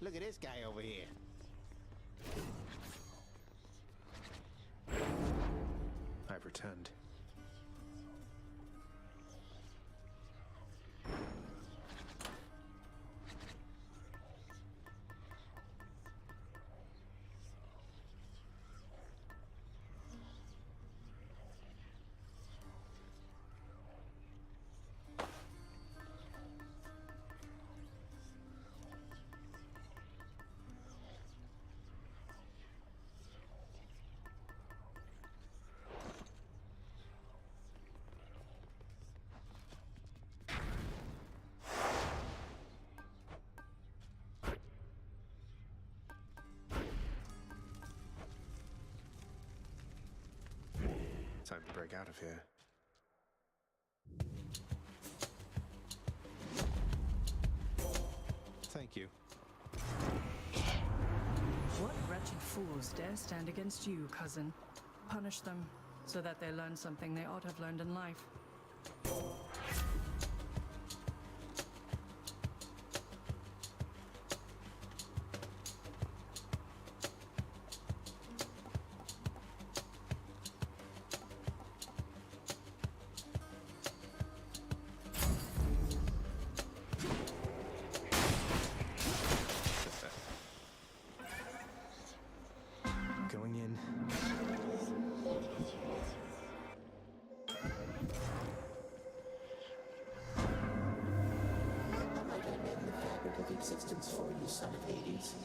look at this guy over here. I've returned. Time to break out of here. Thank you. What wretched fools dare stand against you, cousin? Punish them, so that they learn something they ought to have learned in life. Going in. Might I mend the fabric of existence for you, son of Hades?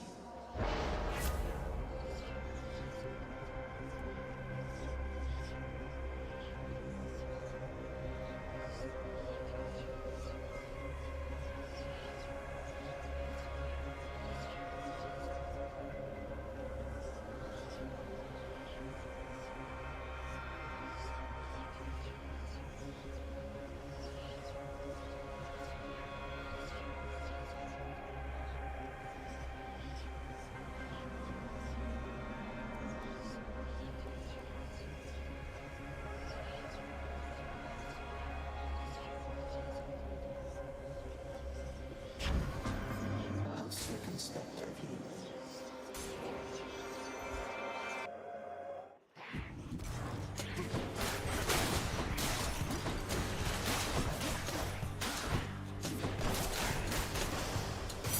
How circumspect of you.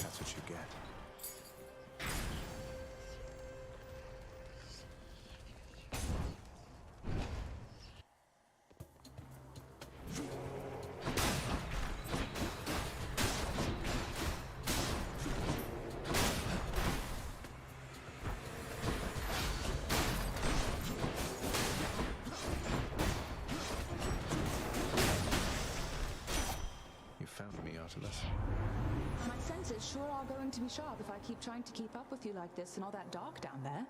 That's what you get. You found me, Artemis. My senses sure are going to be sharp if I keep trying to keep up with you like this and all that dark down there.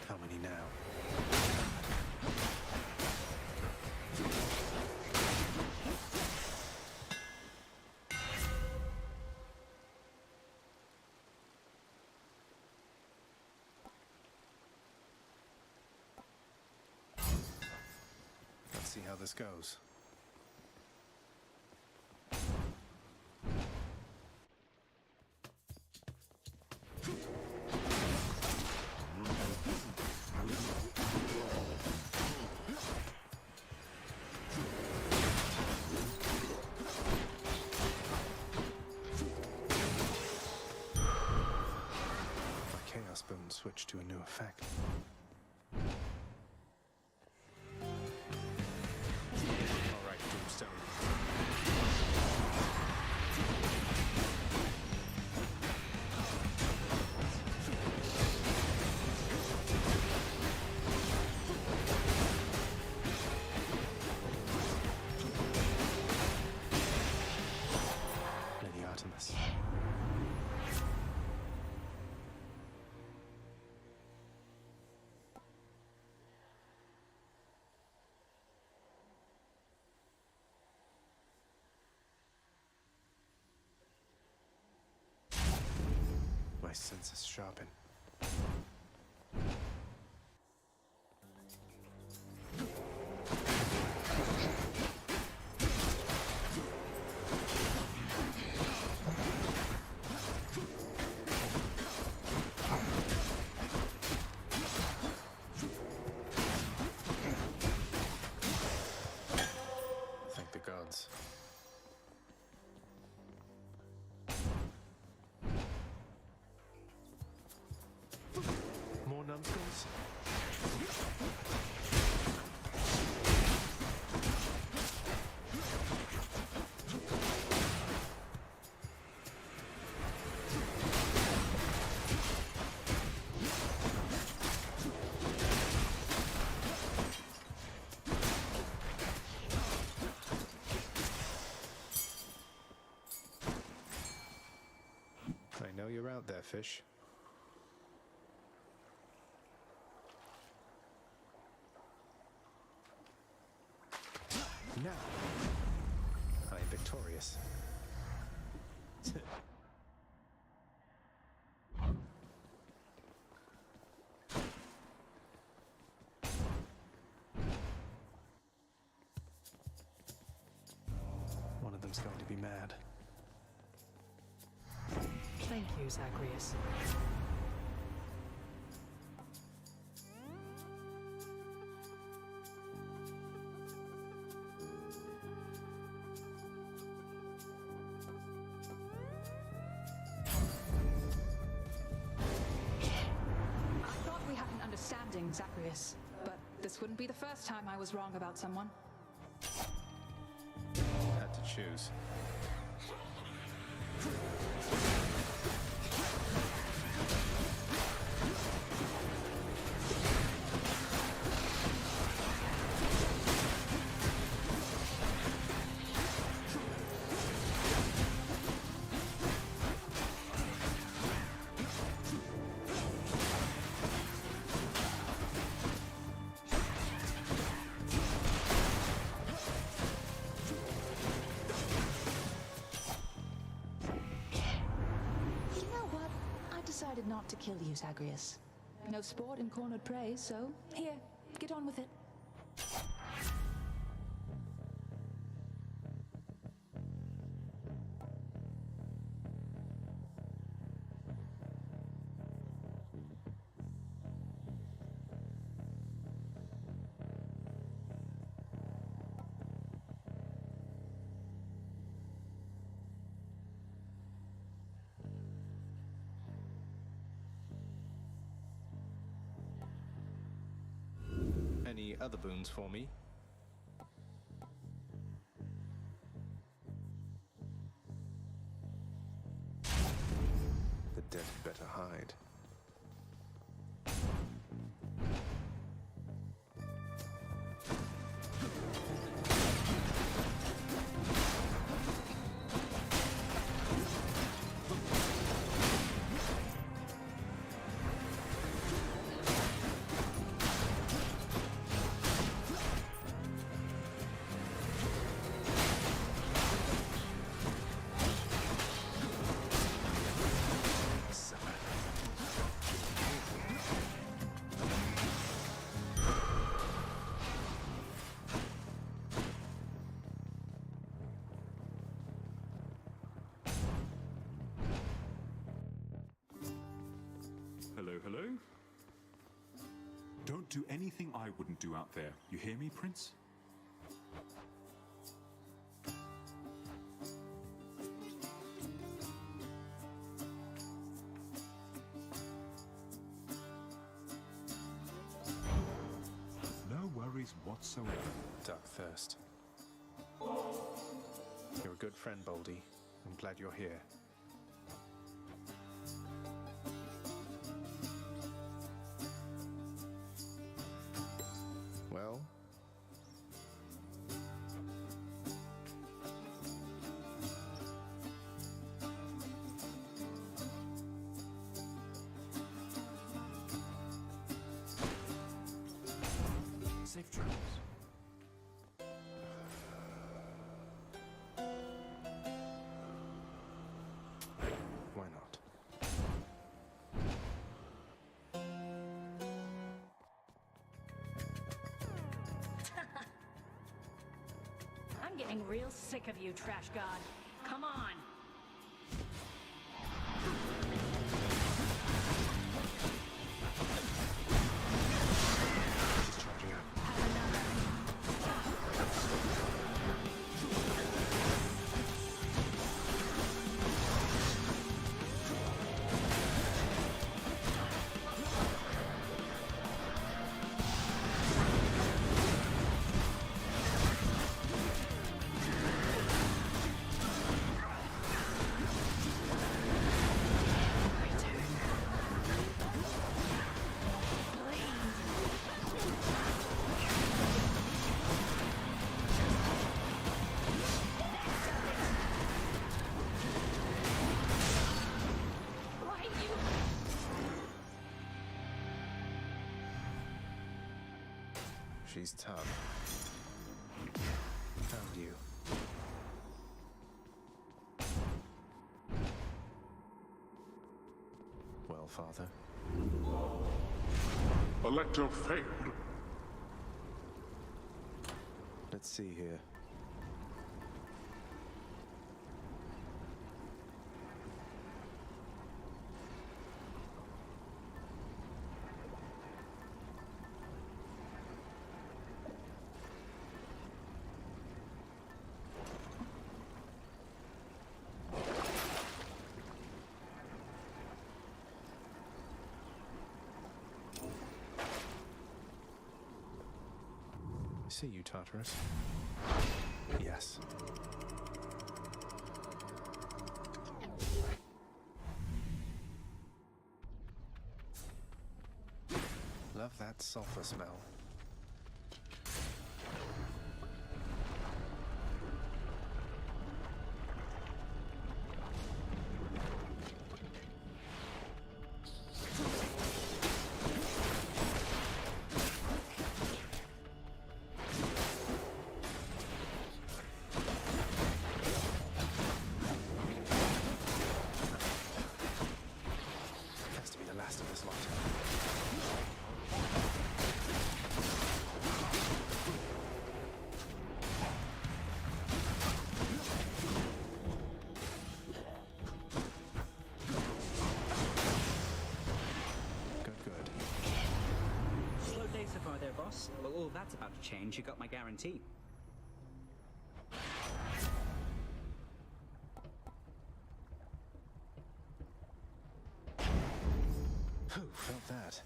How many now? Let's see how this goes. switch to a new effect. All right, Tombstone. Lady Artemis. My senses sharpen. Thank the gods. More numbskulls? I know you're out there, fish. Now, I am victorious. One of them's going to be mad. Thank you, Zagreus. I thought we had an understanding, Zagreus, but this wouldn't be the first time I was wrong about someone. Had to choose. You know what? I decided not to kill you, Zagreus. No sport in cornered prey, so here, get on with it. Any other boons for me? The dead better hide. Hello, hello. Don't do anything I wouldn't do out there. You hear me, Prince? so... Dark thirst. You're a good friend, Baldy. I'm glad you're here. Well? Safe travels. Why not? I'm getting real sick of you, Trash God. Come on. She's charging up. Why you? She's tough. Found you. Well, Father? Alecto failed. Let's see here. I see you, Tartarus. Yes. Love that sulfur smell. Has to be the last of this lot. Good. Slow day so far there, boss. Well, all that's about to change. You got my guarantee. Who felt that?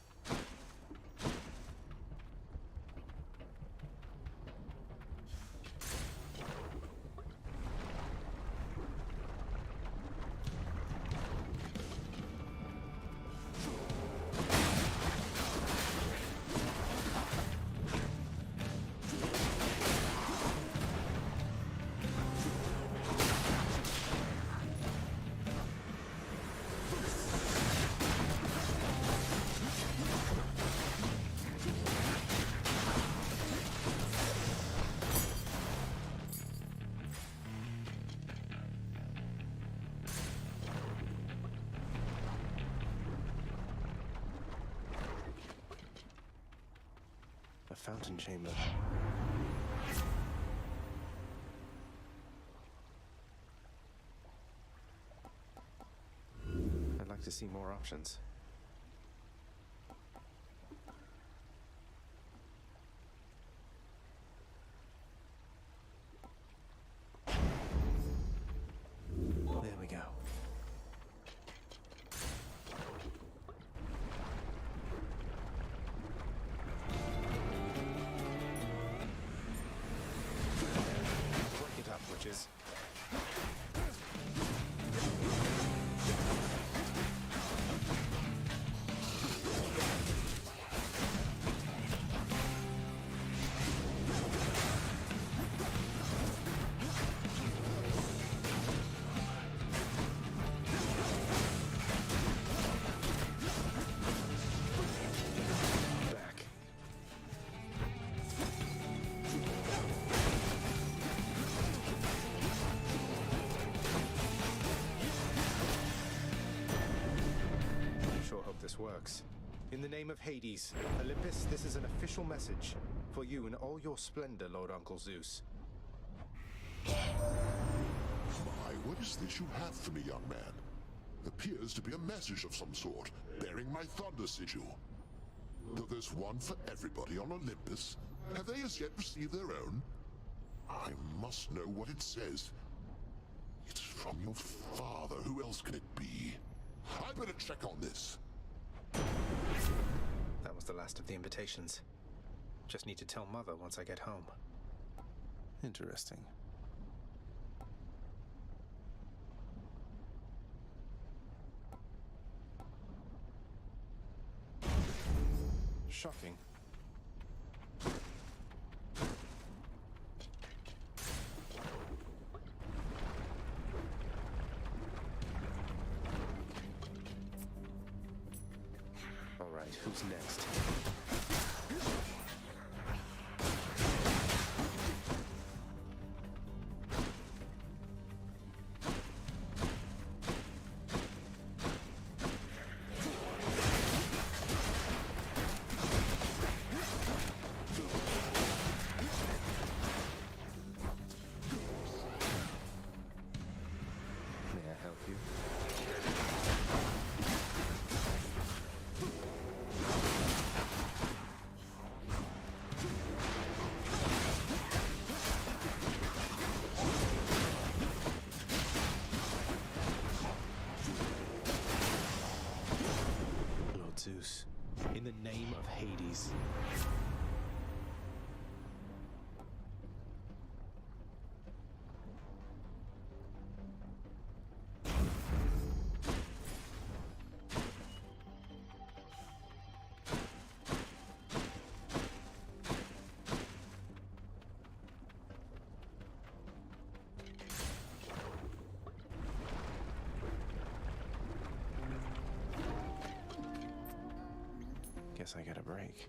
A fountain chamber. I'd like to see more options. There we go. In the name of Hades, Olympus, this is an official message for you in all your splendor, Lord Uncle Zeus. My, what is this you have for me, young man? Appears to be a message of some sort, bearing my thunder sigil. Though there's one for everybody on Olympus, have they as yet received their own? I must know what it says. It's from your father. Who else can it be? I better check on this. That was the last of the invitations. Just need to tell Mother once I get home. Interesting. Shocking. All right, who's next? May I help you? Lord Zeus, in the name of Hades. Guess I get a break.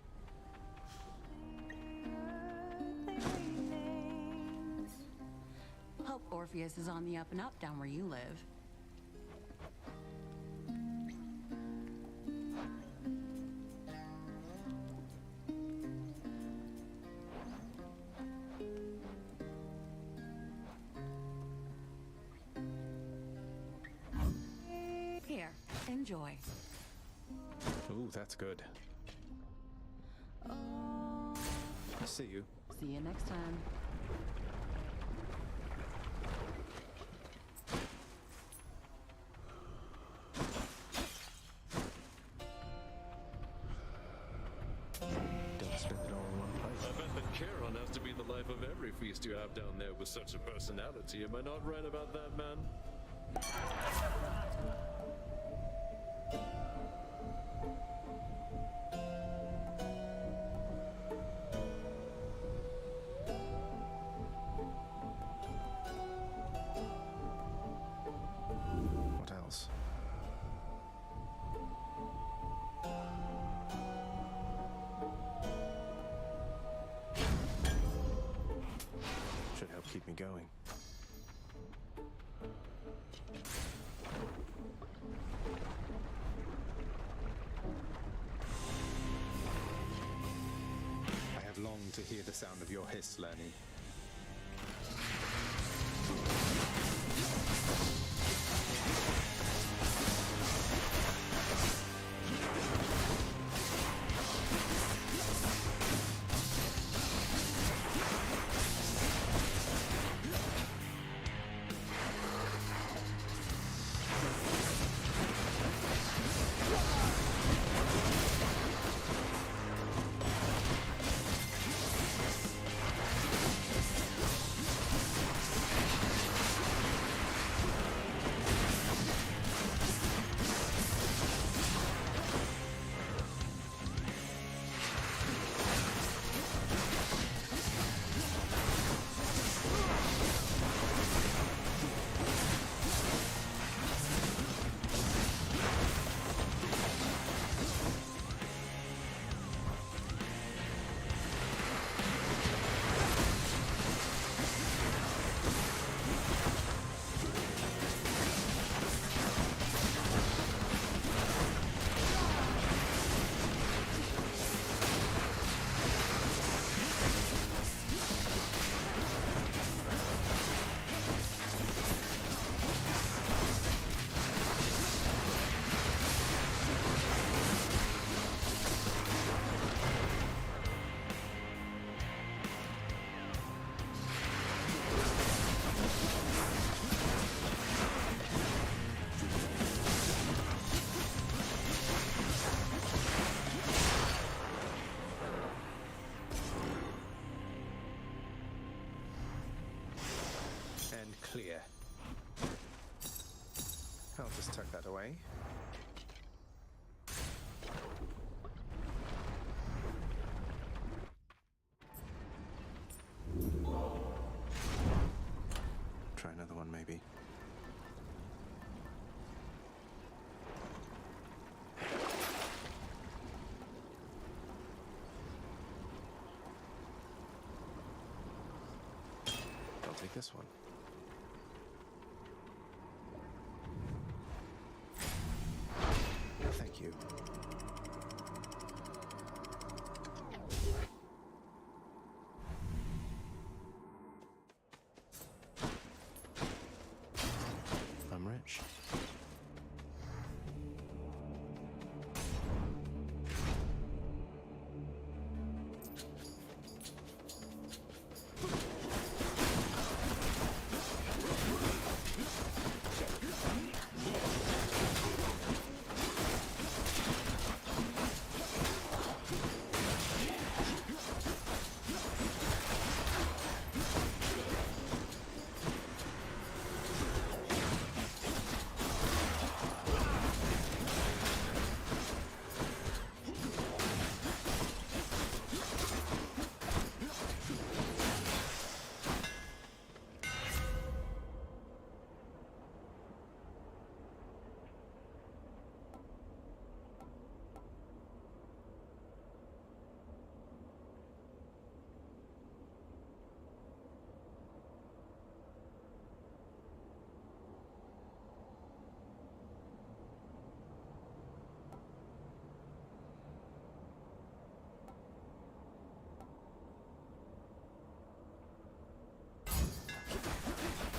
Hope Orpheus is on the up and up down where you live. Here, enjoy. Ooh, that's good. See you. See you next time. Don't spend it all in one place. I bet that Charon has to be the life of every feast you have down there with such a personality. Am I not right about that, man? What else? Should help keep me going. I have longed to hear the sound of your hiss, Lenny. Clear. I'll just tuck that away. Try another one, maybe. I'll take this one. Thank you. I'm rich.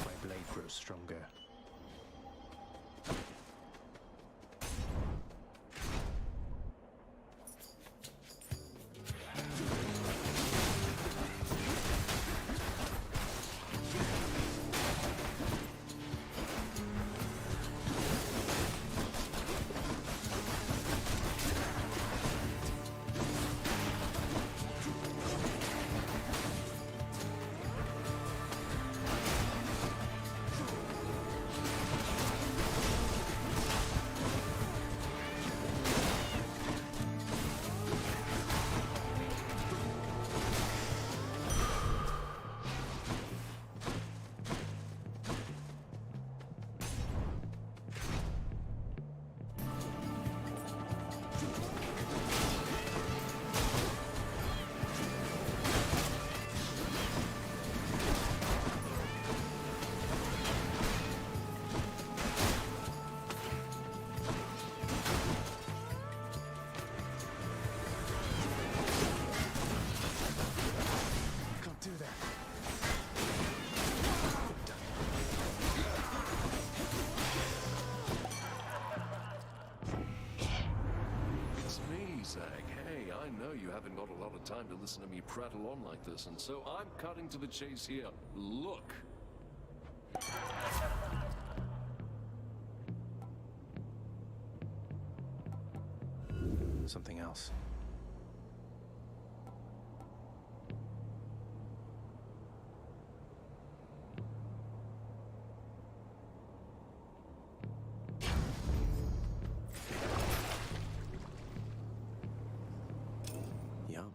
My blade grows stronger. Hey, I know you haven't got a lot of time to listen to me prattle on like this, and so I'm cutting to the chase here. Look! Something else. Yum.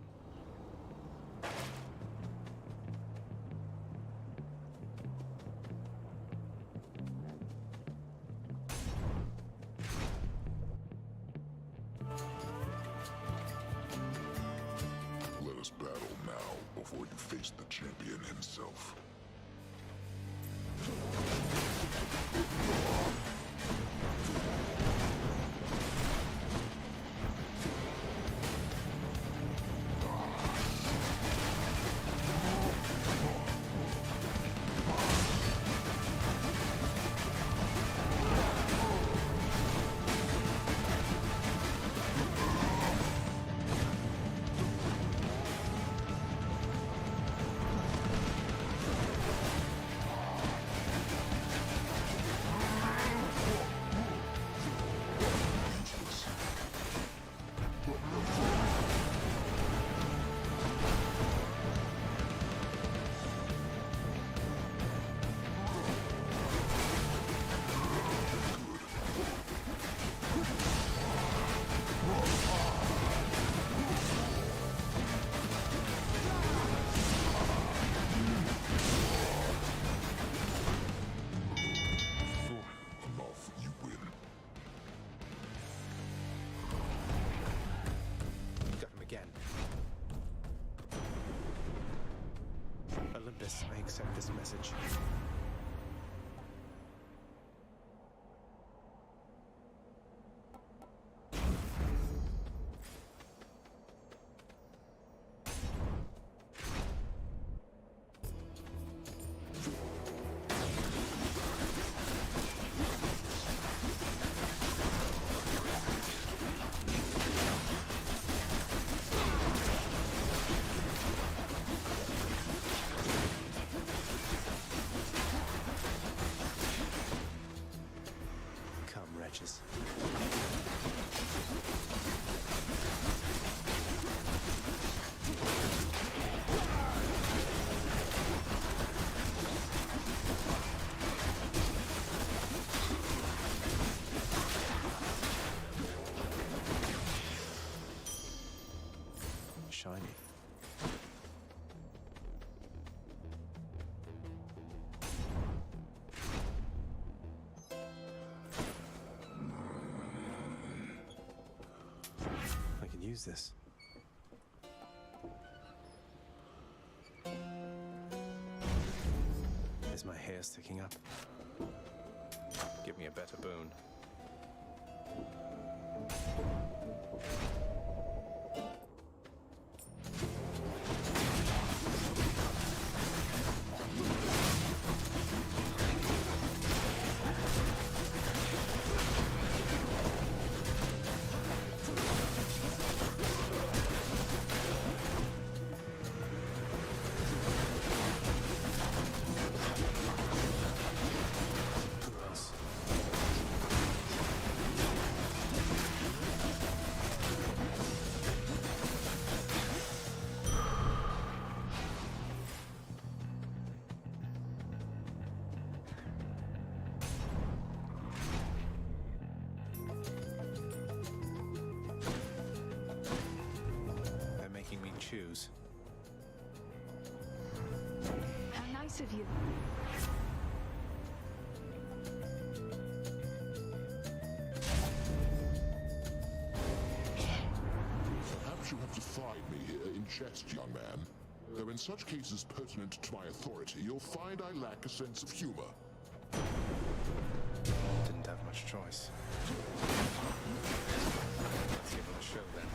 Let us battle now before you face the champion himself. accept this message. Come, wretches. Shiny. I can use this. Is my hair sticking up? Give me a better boon. They're making me choose. How nice of you. Perhaps you have defied me here in jest, young man. Though in such cases pertinent to my authority, you'll find I lack a sense of humor. Didn't have much choice. Let's give it a show then.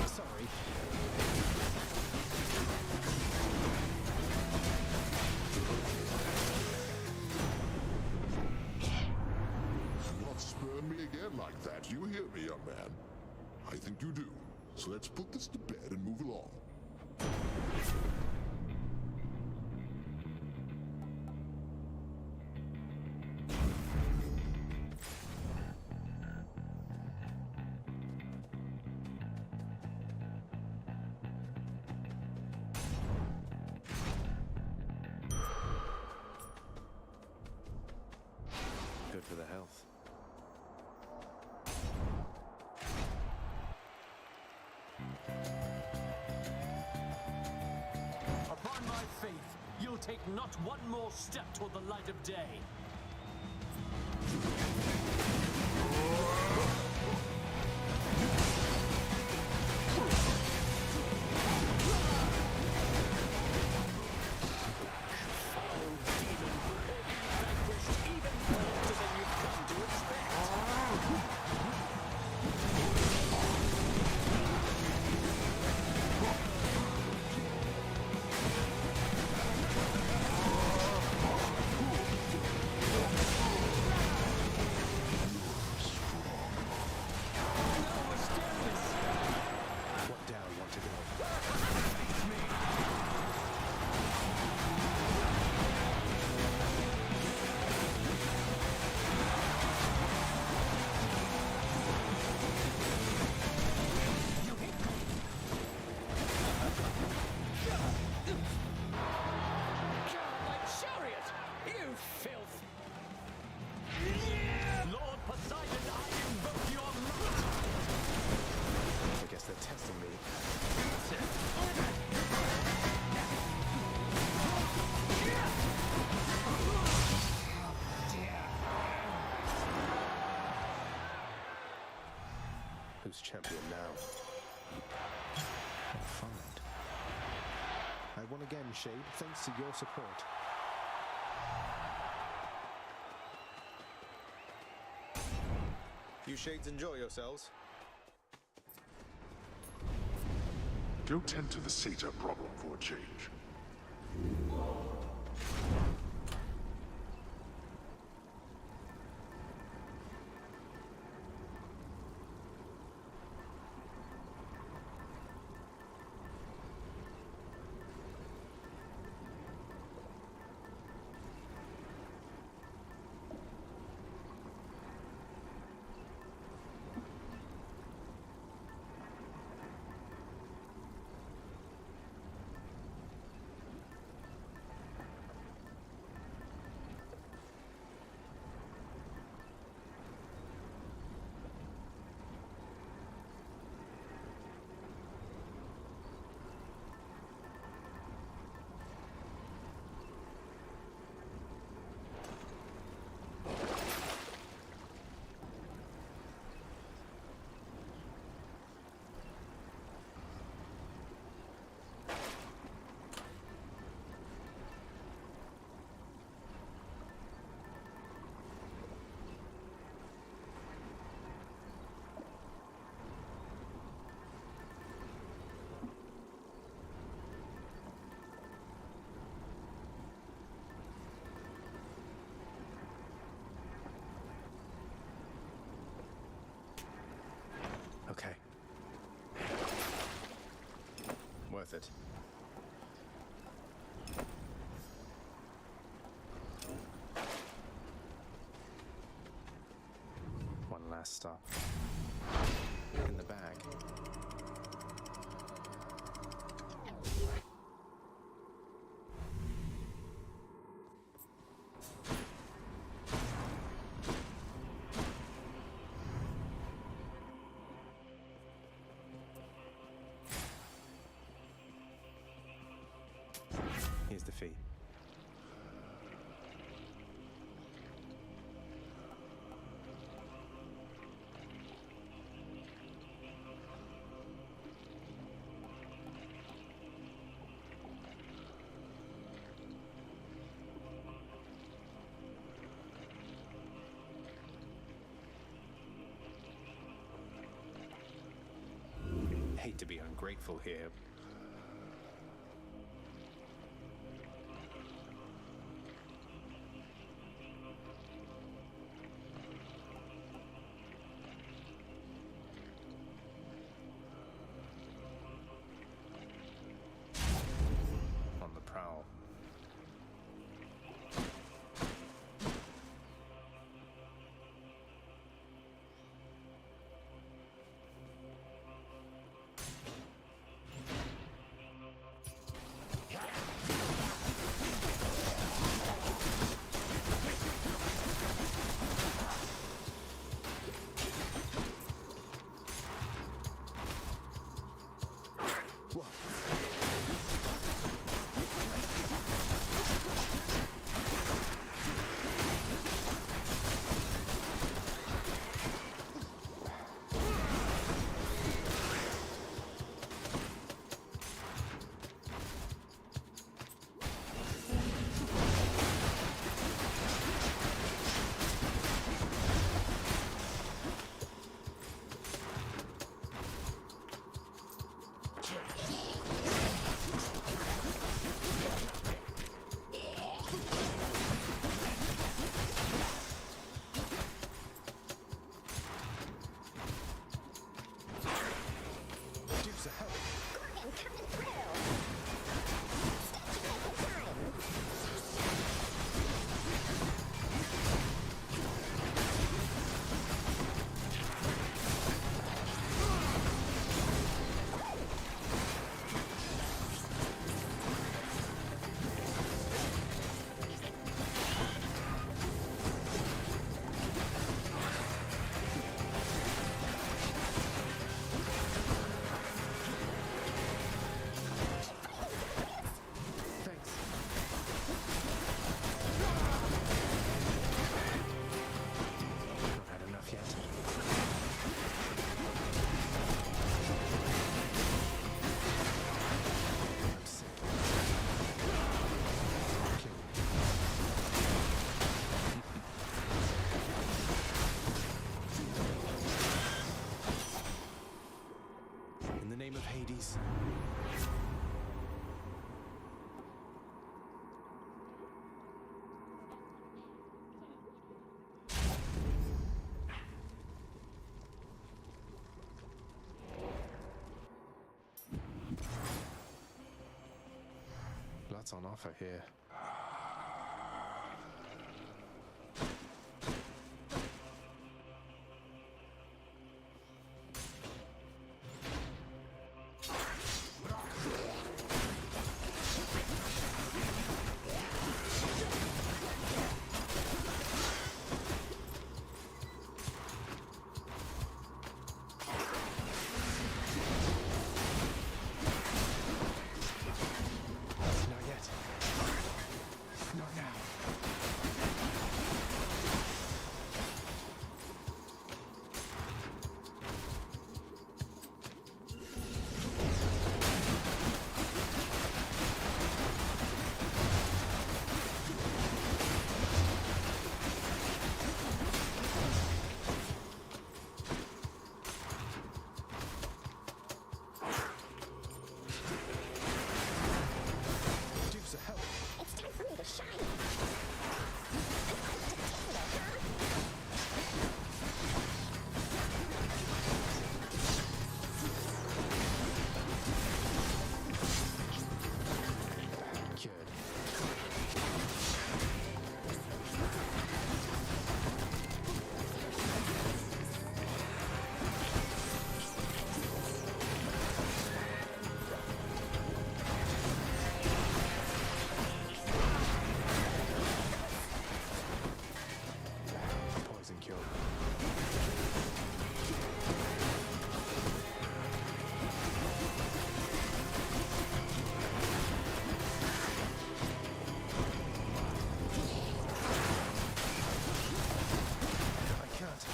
Sorry. Not spurn me again like that, you hear me, young man? I think you do. So let's put this to bed and move along. Good for the health. Upon my faith, you'll take not one more step toward the light of day. who's champion now. Fine. I won again, Shade, thanks to your support. You Shades enjoy yourselves. Go tend to the Satyr problem for a change. Okay. Worth it. One last stop. In the bag. Here's the fee. Hate to be ungrateful here. On the prowl. what's on offer here. Not yet. Not now. Dukes of hell. It's time for me to shine. I'm spectacular, huh? Good. Poison cure. I can't.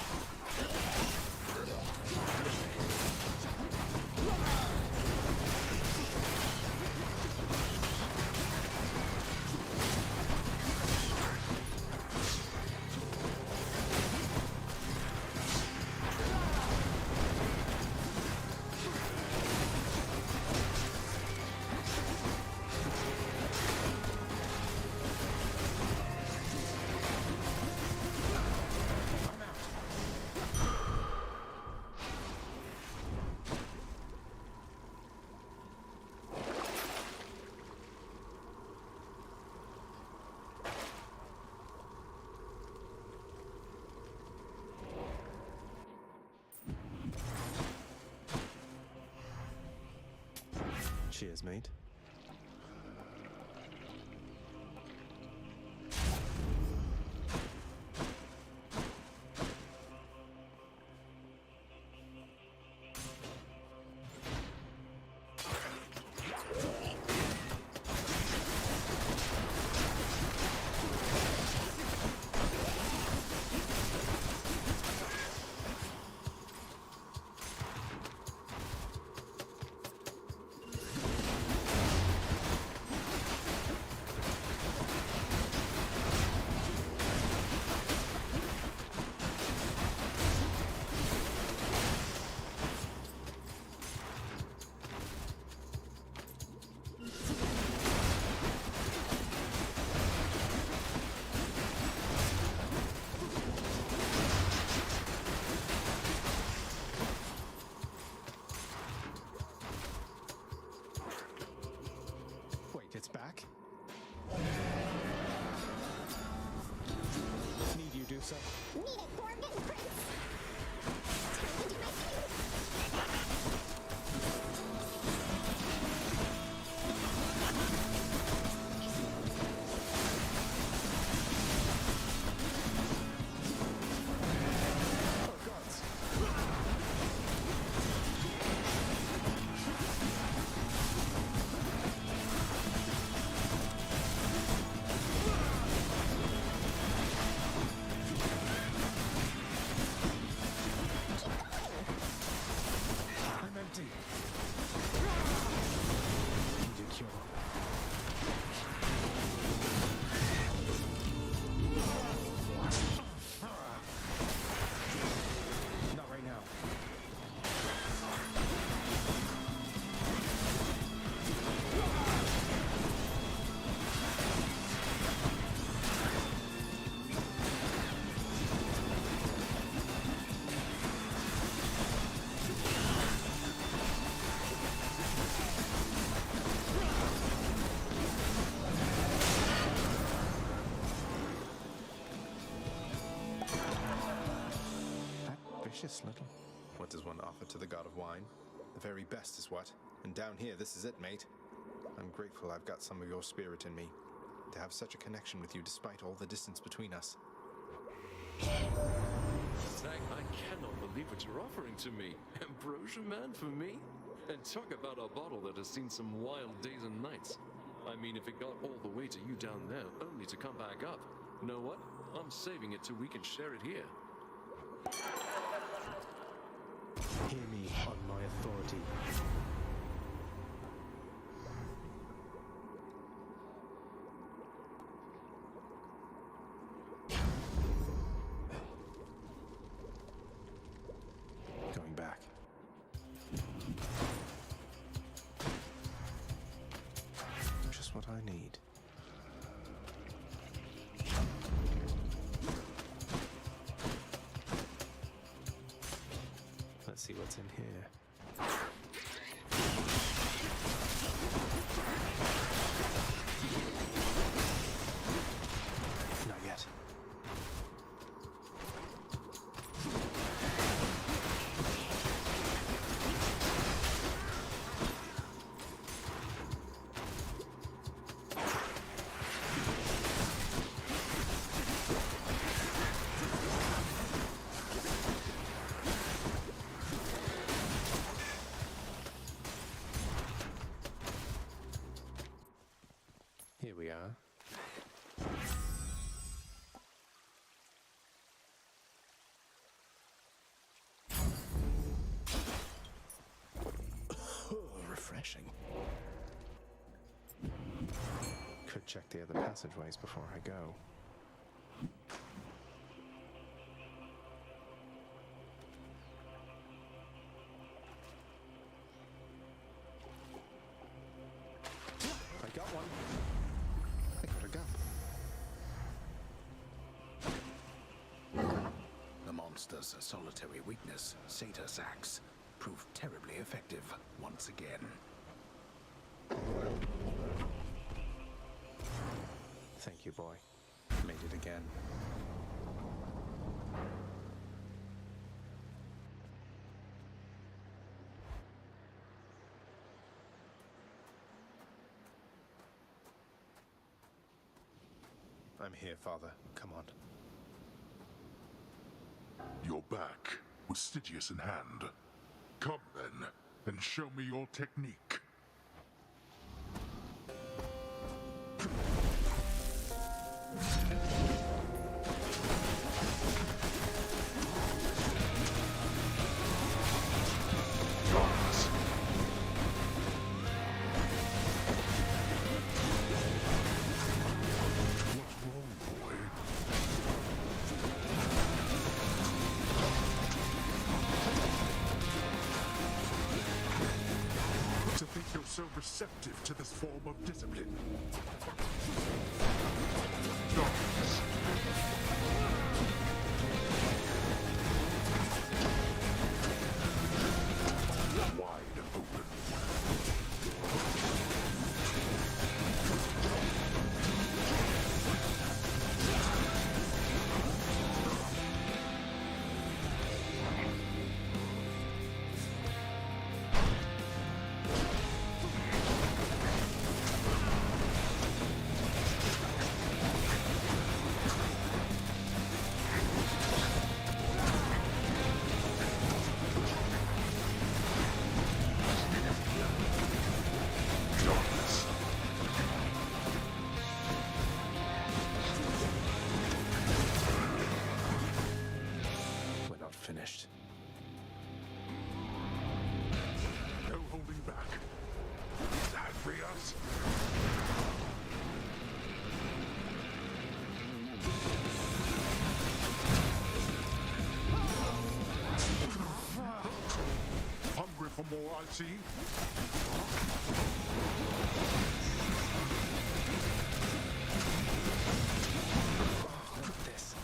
Cheers, mate. Delicious, little. What does one offer to the god of wine? The very best is what. And down here, this is it, mate. I'm grateful I've got some of your spirit in me. To have such a connection with you despite all the distance between us. Zach, I cannot believe what you're offering to me. Ambrosia, man, for me? And talk about a bottle that has seen some wild days and nights. I mean, if it got all the way to you down there, only to come back up. Know what? I'm saving it till we can share it here. Hear me on my authority. Going back. Just what I need. Let's see what's in here. Not yet. Here we are. Refreshing. Could check the other passageways before I go. I got one. I got a gun. The monster's solitary weakness, Satyrs Axe, proved terribly effective once again. Thank you, boy. Made it again. I'm here, Father. Come on. You're back, with Stygius in hand. Come then, and show me your technique. So receptive to this form of discipline. Darkness. Wide open. Finished. No holding back. That free us? Hungry for more, I see. This.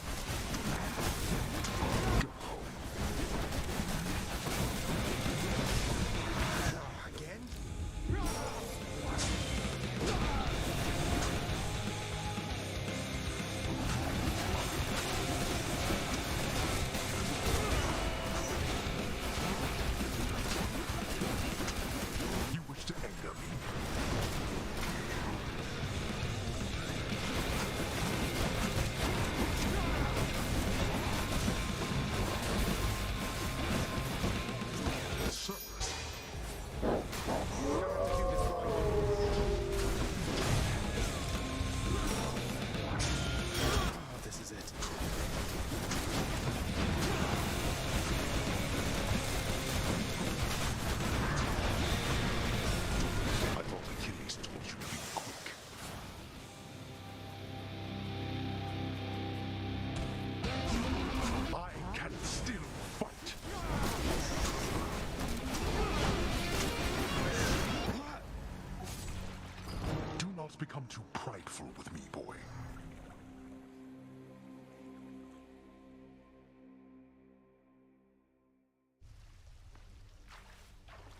must become too prideful with me, boy.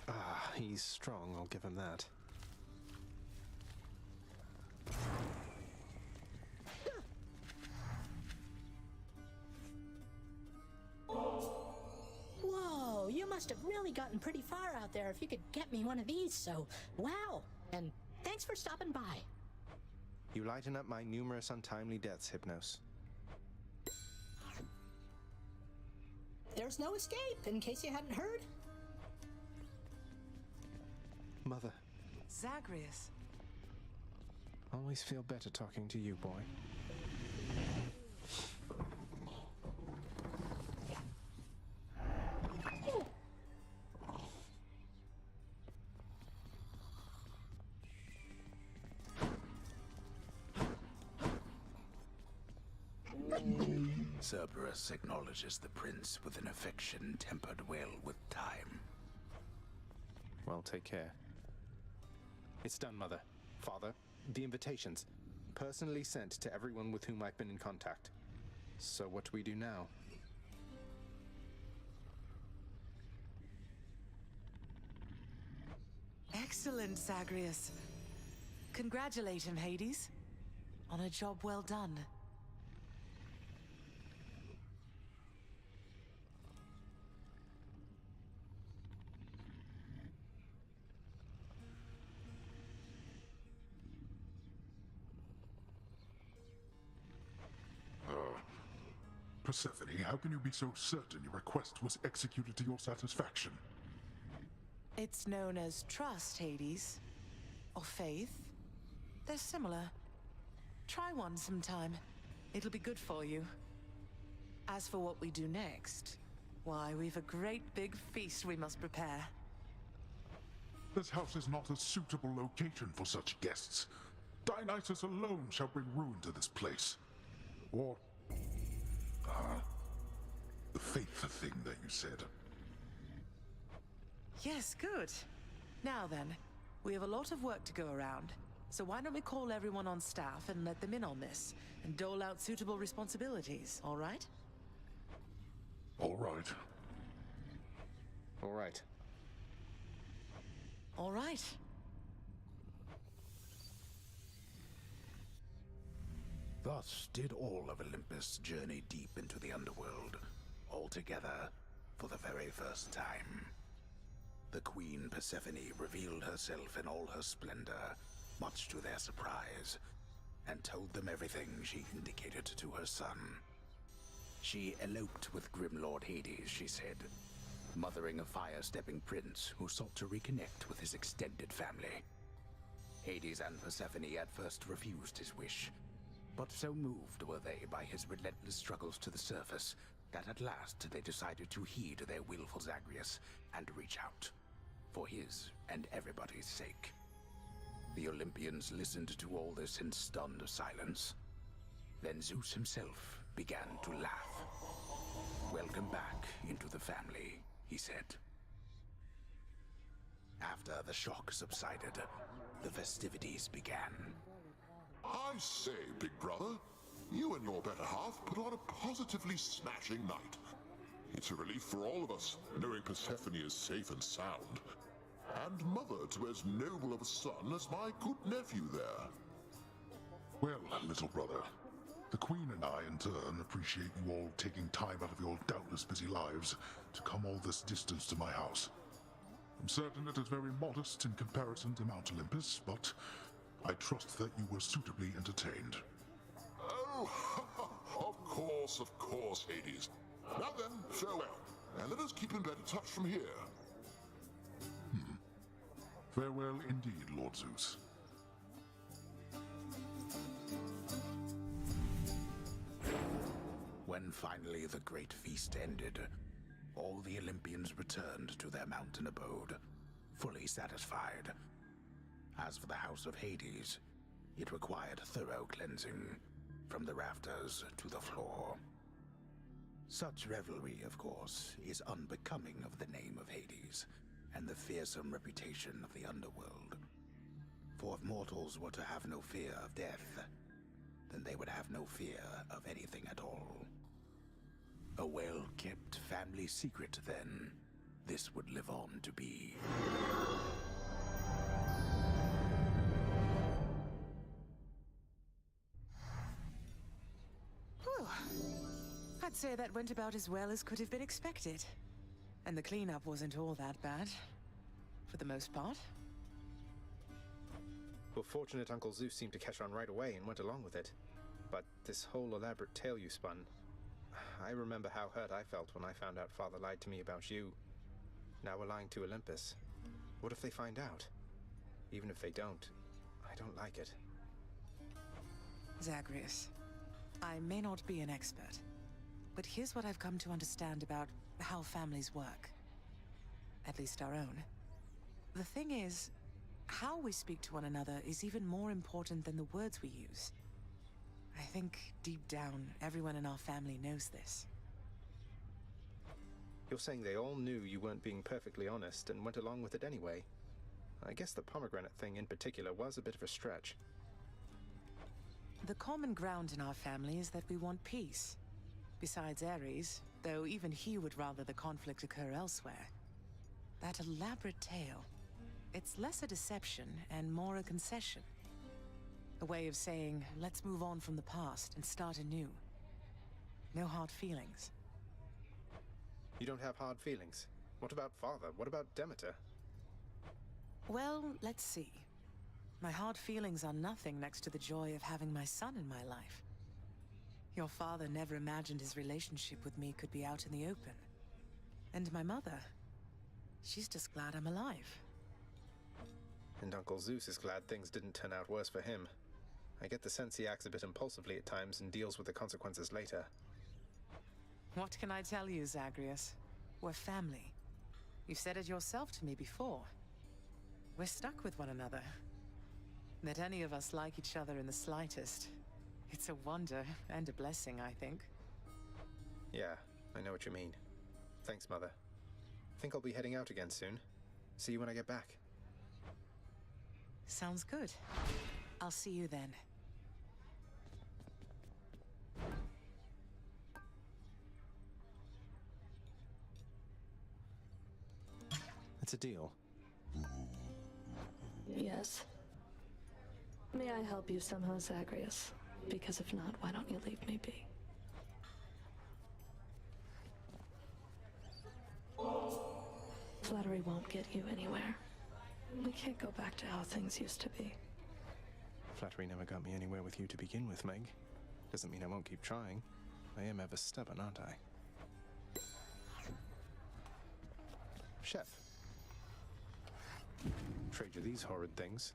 Ah, he's strong, I'll give him that. Whoa, you must have really gotten pretty far out there if you could get me one of these, so wow. And thanks for stopping by. You lighten up my numerous untimely deaths, Hypnos. There's no escape, in case you hadn't heard. Mother, Zagreus. always feel better talking to you, boy. Cerberus acknowledges the prince with an affection tempered well with time. Well, take care. It's done, Mother. Father, the invitations. Personally sent to everyone with whom I've been in contact. So what do we do now? Excellent, Zagreus. Congratulate him, Hades. On a job well done. Persephone, how can you be so certain your request was executed to your satisfaction? It's known as trust, Hades. Or faith. They're similar. Try one sometime. It'll be good for you. As for what we do next, why, we've a great big feast we must prepare. This house is not a suitable location for such guests. Dionysus alone shall bring ruin to this place. Or the faith thing that you said. Yes, good. Now then, we have a lot of work to go around. So why don't we call everyone on staff and let them in on this, and dole out suitable responsibilities, all right? All right. All right. All right. Thus did all of Olympus journey deep into the underworld, all together for the very first time. The Queen Persephone revealed herself in all her splendor, much to their surprise, and told them everything she indicated to her son. She eloped with Grim Lord Hades, she said, mothering a fire-stepping prince who sought to reconnect with his extended family. Hades and Persephone at first refused his wish, but so moved were they by his relentless struggles to the surface that at last they decided to heed their willful Zagreus and reach out, for his and everybody's sake. The Olympians listened to all this in stunned silence. Then Zeus himself began to laugh. "Welcome back into the family," he said. After the shock subsided, the festivities began. I say, big brother, you and your better half put on a positively smashing night. It's a relief for all of us, knowing Persephone is safe and sound. And mother to as noble of a son as my good nephew there. Well, little brother, the Queen and I, in turn, appreciate you all taking time out of your doubtless busy lives to come all this distance to my house. I'm certain it is very modest in comparison to Mount Olympus, but I trust that you were suitably entertained. Oh, of course, Hades. Now then, farewell, and let us keep in better touch from here. Farewell indeed, Lord Zeus. When finally the great feast ended, all the Olympians returned to their mountain abode, fully satisfied. As for the House of Hades, it required thorough cleansing, from the rafters to the floor. Such revelry, of course, is unbecoming of the name of Hades, and the fearsome reputation of the underworld. For if mortals were to have no fear of death, then they would have no fear of anything at all. A well-kept family secret, then, this would live on to be. Whew. I'd say that went about as well as could have been expected. And the cleanup wasn't all that bad. For the most part. Well, fortunate Uncle Zeus seemed to catch on right away and went along with it. But this whole elaborate tale you spun... I remember how hurt I felt when I found out Father lied to me about you. Now we're lying to Olympus. What if they find out? Even if they don't, I don't like it. Zagreus, I may not be an expert, but here's what I've come to understand about how families work. At least our own. The thing is, how we speak to one another is even more important than the words we use. I think, deep down, everyone in our family knows this. You're saying they all knew you weren't being perfectly honest and went along with it anyway. I guess the pomegranate thing in particular was a bit of a stretch. The common ground in our family is that we want peace. Besides Ares, though even he would rather the conflict occur elsewhere. That elaborate tale, it's less a deception and more a concession. A way of saying, let's move on from the past and start anew. No hard feelings. You don't have hard feelings? What about Father? What about Demeter? Well, let's see. My hard feelings are nothing next to the joy of having my son in my life. Your father never imagined his relationship with me could be out in the open. And my mother, she's just glad I'm alive. And Uncle Zeus is glad things didn't turn out worse for him. I get the sense he acts a bit impulsively at times and deals with the consequences later. What can I tell you, Zagreus? We're family. You've said it yourself to me before. We're stuck with one another. That any of us like each other in the slightest. It's a wonder and a blessing, I think. Yeah, I know what you mean. Thanks, Mother. Think I'll be heading out again soon. See you when I get back. Sounds good. I'll see you then. It's a deal. Yes. May I help you somehow, Zagreus? Because if not, why don't you leave me be? Flattery won't get you anywhere. We can't go back to how things used to be. Flattery never got me anywhere with you to begin with, Meg. Doesn't mean I won't keep trying. I am ever stubborn, aren't I? Chef. Trade you these horrid things.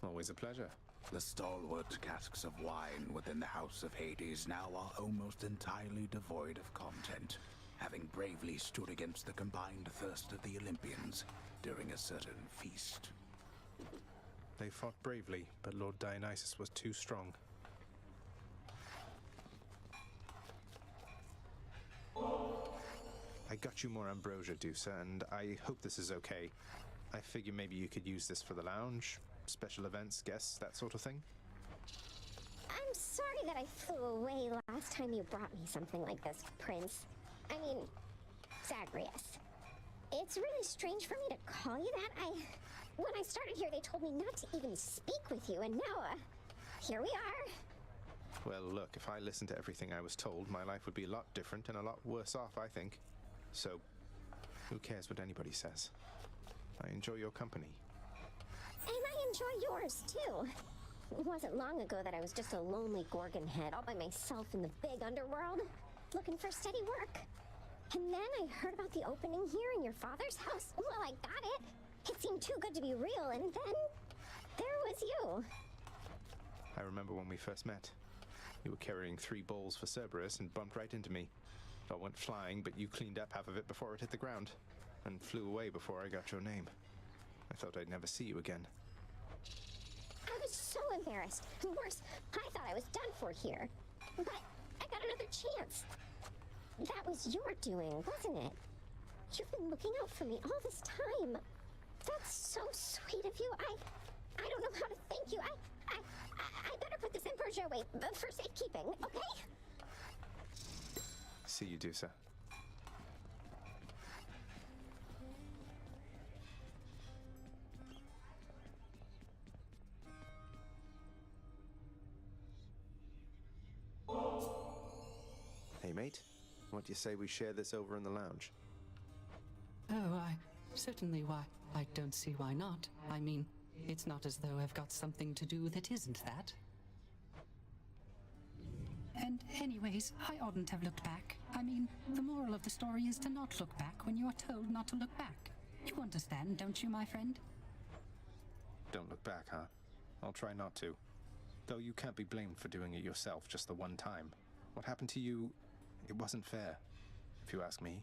Always a pleasure. The stalwart casks of wine within the House of Hades now are almost entirely devoid of content, having bravely stood against the combined thirst of the Olympians during a certain feast. They fought bravely, but Lord Dionysus was too strong. I got you more ambrosia, Dusa, and I hope this is okay. I figure maybe you could use this for the lounge, special events, guests, that sort of thing. I'm sorry that I flew away last time you brought me something like this, Prince. I mean, Zagreus. It's really strange for me to call you that. When I started here, they told me not to even speak with you, and now, here we are. Well, look, if I listened to everything I was told, my life would be a lot different and a lot worse off, I think. So, who cares what anybody says? I enjoy your company. And I enjoy yours, too. It wasn't long ago that I was just a lonely Gorgon head all by myself in the big underworld, looking for steady work. And then I heard about the opening here in your father's house. Well, I got it. It seemed too good to be real, and then there was you. I remember when we first met. You were carrying 3 bowls for Cerberus and bumped right into me. I went flying, but you cleaned up half of it before it hit the ground, and flew away before I got your name. I thought I'd never see you again. I was so embarrassed. Worse, I thought I was done for here. But I got another chance. That was your doing, wasn't it? You've been looking out for me all this time. That's so sweet of you. I don't know how to thank you. I better put this Emperor's away for safekeeping, okay? See you, Dusa. Hey, mate. What do you say we share this over in the lounge? Oh, certainly, why? I don't see why not. I mean, it's not as though I've got something to do that isn't that. And anyways, I oughtn't have looked back. I mean, the moral of the story is to not look back when you are told not to look back. You understand, don't you, my friend? Don't look back, huh? I'll try not to. Though you can't be blamed for doing it yourself just the one time. What happened to you, it wasn't fair, if you ask me.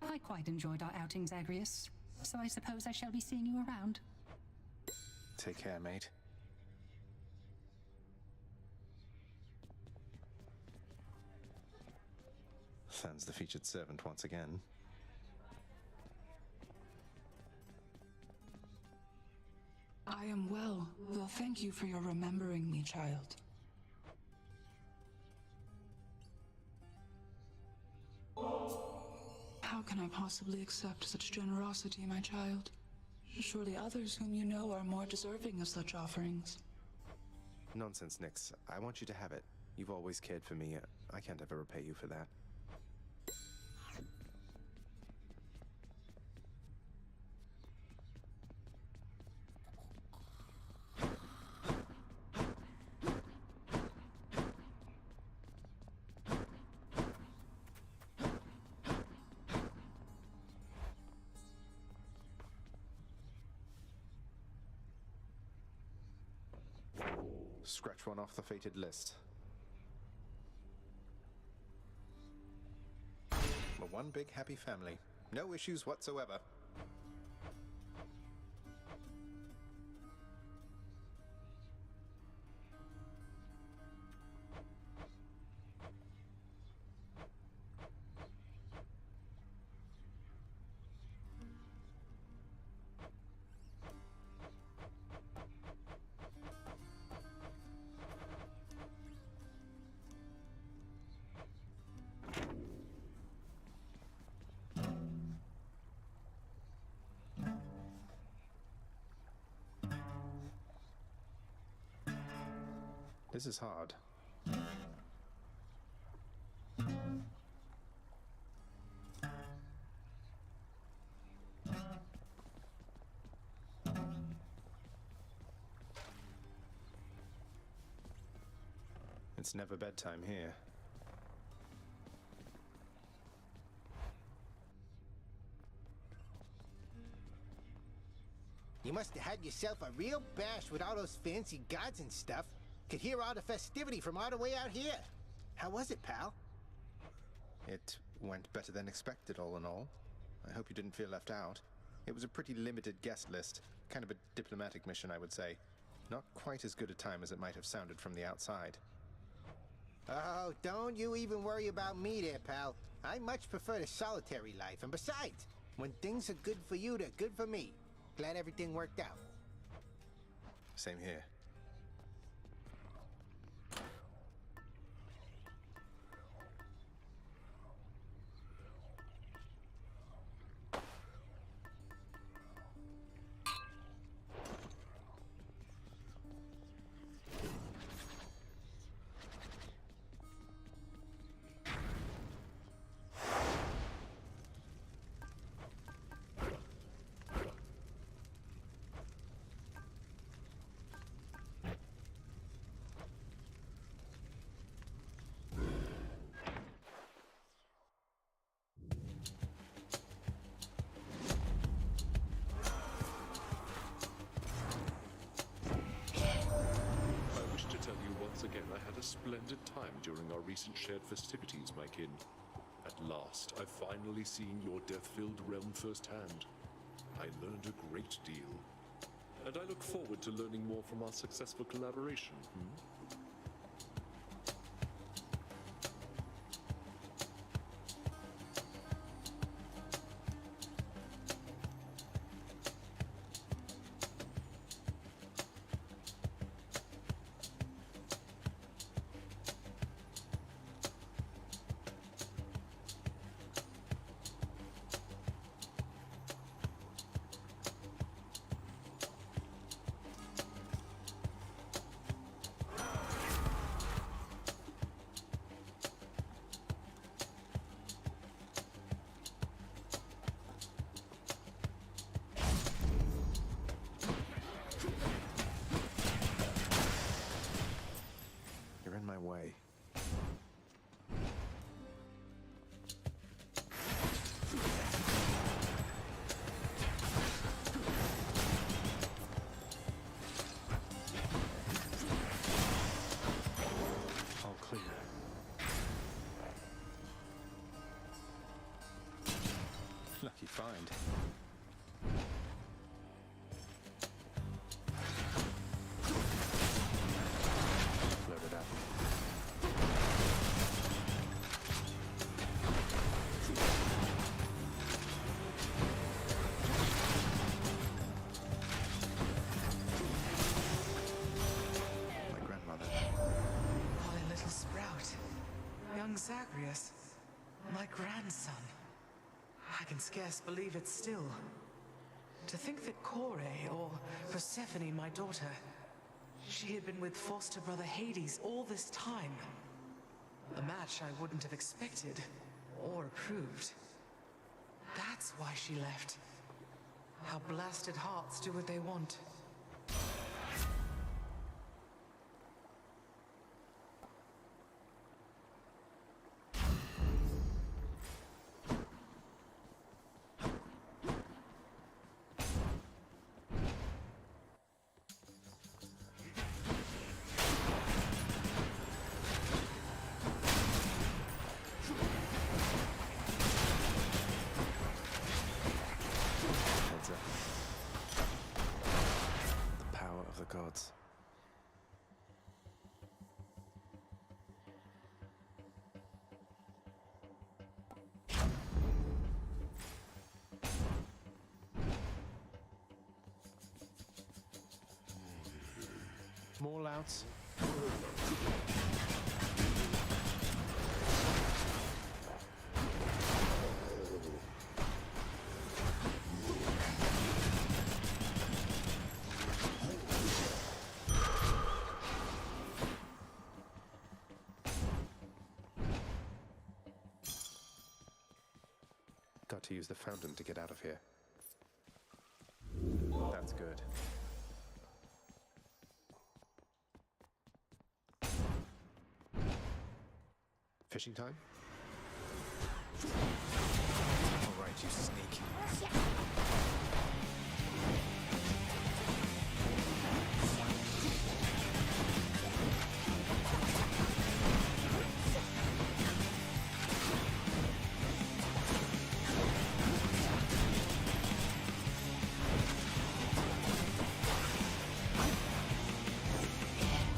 I quite enjoyed our outing, Zagreus. So I suppose I shall be seeing you around. Take care, mate. Than's the featured servant once again. I am well. Well, thank you for your remembering me, child. How can I possibly accept such generosity, my child? Surely others whom you know are more deserving of such offerings. Nonsense, Nyx. I want you to have it. You've always cared for me. I can't ever repay you for that. Scratch one off the fated list. We're one big happy family. No issues whatsoever. This is hard. It's never bedtime here. You must have had yourself a real bash with all those fancy gods and stuff. Could hear all the festivity from all the way out here. How was it, pal? It went better than expected, all in all. I hope you didn't feel left out. It was a pretty limited guest list. Kind of a diplomatic mission, I would say. Not quite as good a time as it might have sounded from the outside. Oh, don't you even worry about me there, pal. I much prefer the solitary life. And besides, when things are good for you, they're good for me. Glad everything worked out. Same here. Again, I had a splendid time during our recent shared festivities, my kin. At last, I've finally seen your death-filled realm firsthand. I learned a great deal. And I look forward to learning more from our successful collaboration. find. Load it up. My grandmother. Poor little sprout. Young Zagreus. My grandson. I can scarce believe it still. To think that Kore, or Persephone, my daughter, she had been with foster brother Hades all this time. A match I wouldn't have expected or approved. That's why she left. How blasted hearts do what they want. Heads up. The power of the gods. More louts. Got to use the fountain to get out of here. That's good. Fishing time? All right, you sneak.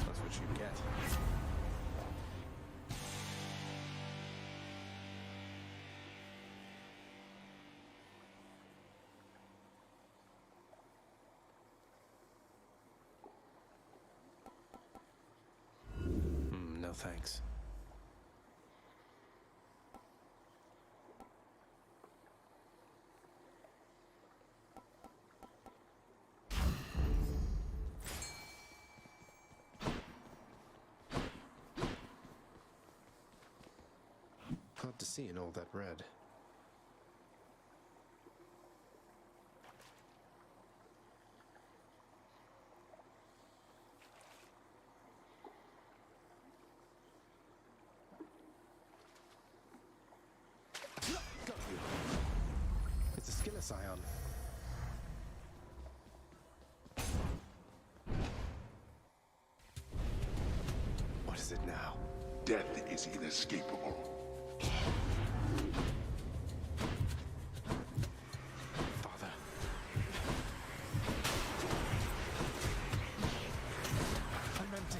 That's what you get. No thanks. Hard to see in all that red. Got you. It's a Skilla Scion. What is it now? Death is inescapable. Father. I'm empty.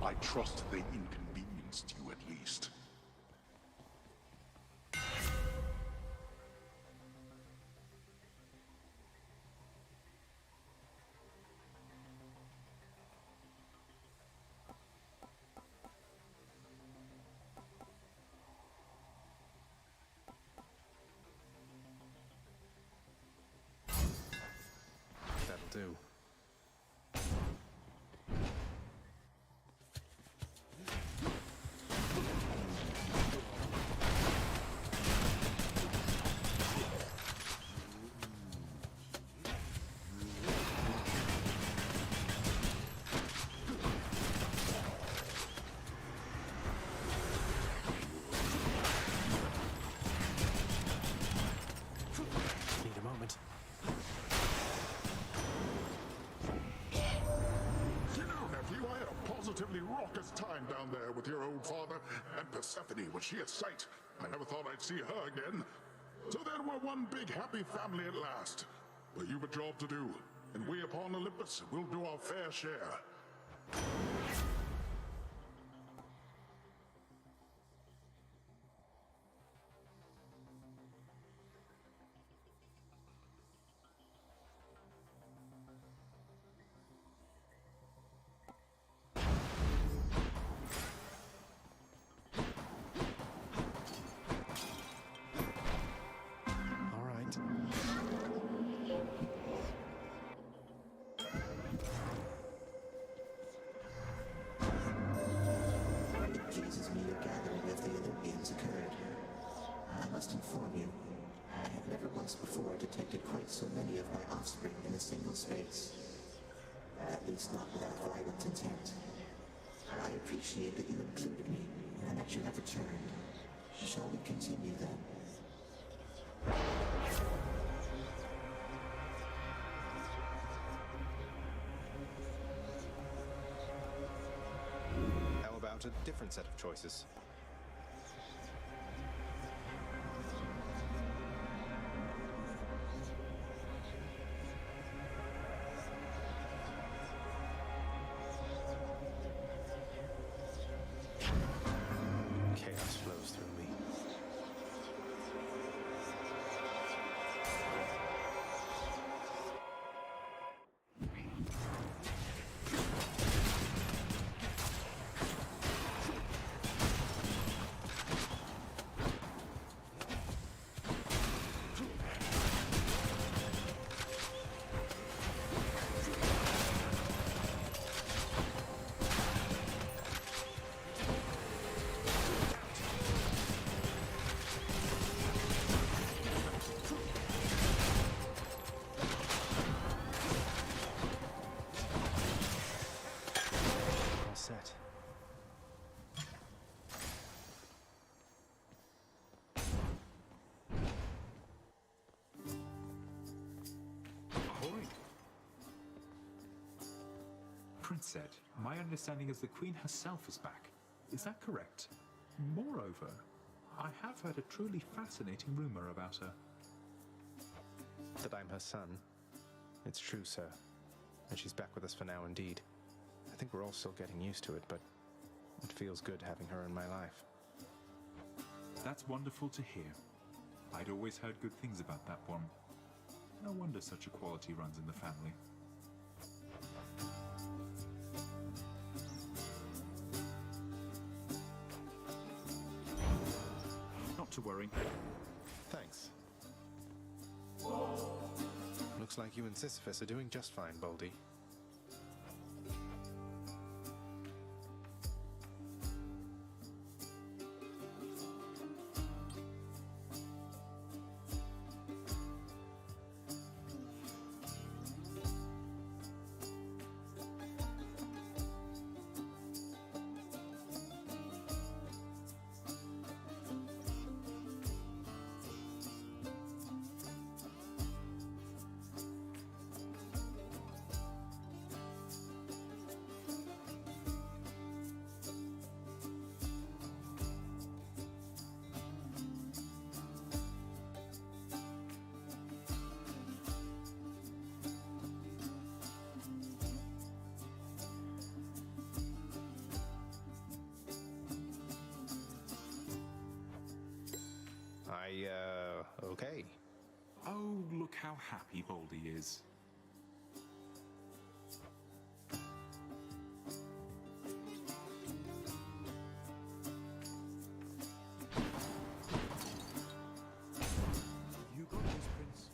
I trust they inconvenienced you at least. That'll do. positively raucous time down there with your old father, and Persephone, was she a sight? I never thought I'd see her again. So then we're one big happy family at last. But you've a job to do, and we upon Olympus will do our fair share. All right. It pleases me your gathering of the Olympians occurred. I must inform you, I have never once before detected quite so many of my offspring in a single space. At least not without violent intent. I appreciate that you included me, and that you have returned. Shall we continue then? How about a different set of choices? Chaos flows through me. All set. Ahoy! Prince said, my understanding is the Queen herself is back. Is that correct? Moreover, I have heard a truly fascinating rumor about her. That I'm her son. It's true, sir. And she's back with us for now indeed. I think we're all still getting used to it, but it feels good having her in my life. That's wonderful to hear. I'd always heard good things about that one. No wonder such a quality runs in the family. Not to worry. Thanks. Looks like you and Sisyphus are doing just fine, Baldy. Okay. Oh, look how happy Baldy is. You got this, Prince.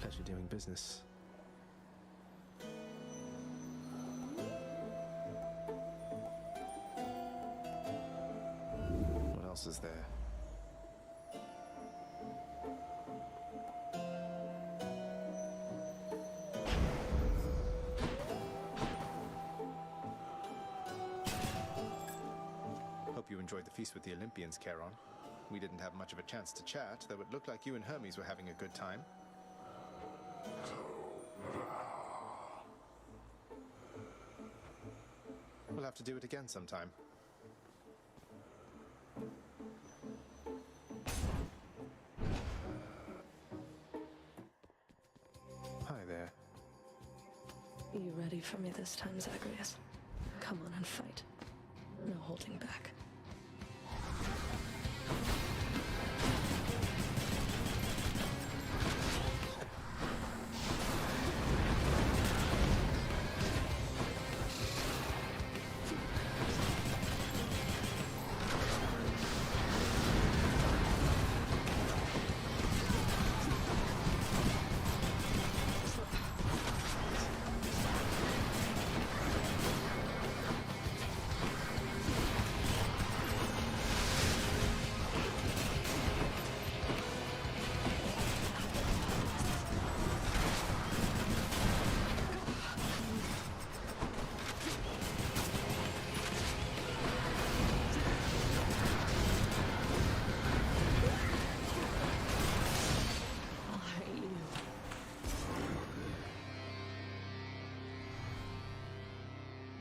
Pleasure doing business. What else is there? Hope you enjoyed the feast with the Olympians, Charon. We didn't have much of a chance to chat, though it looked like you and Hermes were having a good time. We'll have to do it again sometime. Hi there. You ready for me this time, Zagreus? Come on and fight. No holding back.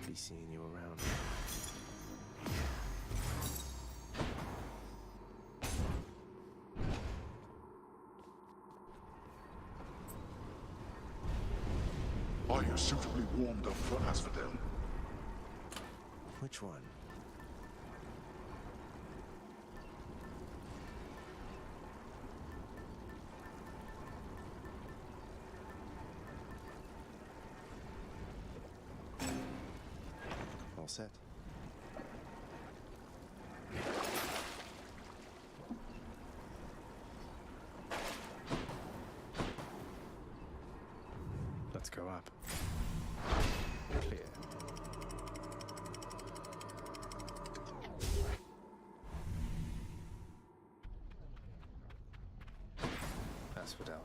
Be seeing you around. Are you suitably warmed up for Asphodel? Which one? All set. Let's go up. Clear. Asphodel.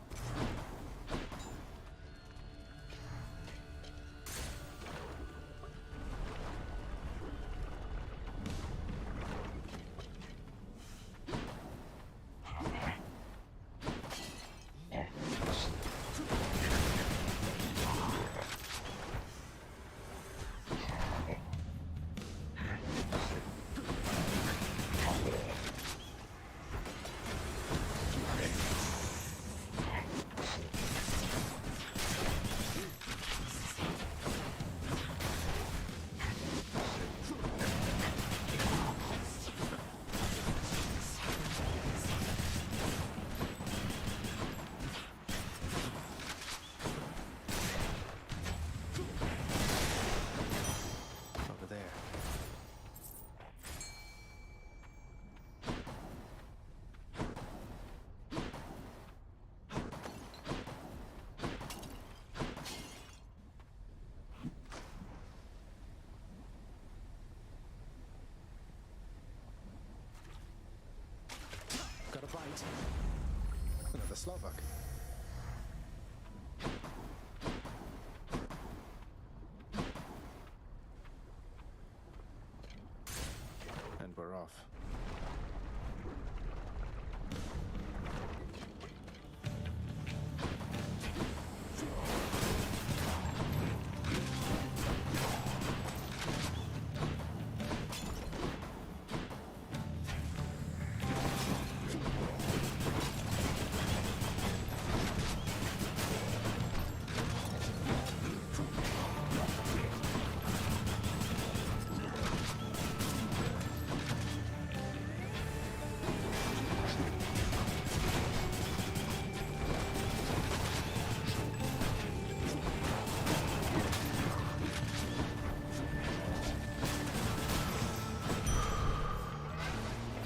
Over there. Got a bite. Another Slovak. And we're off.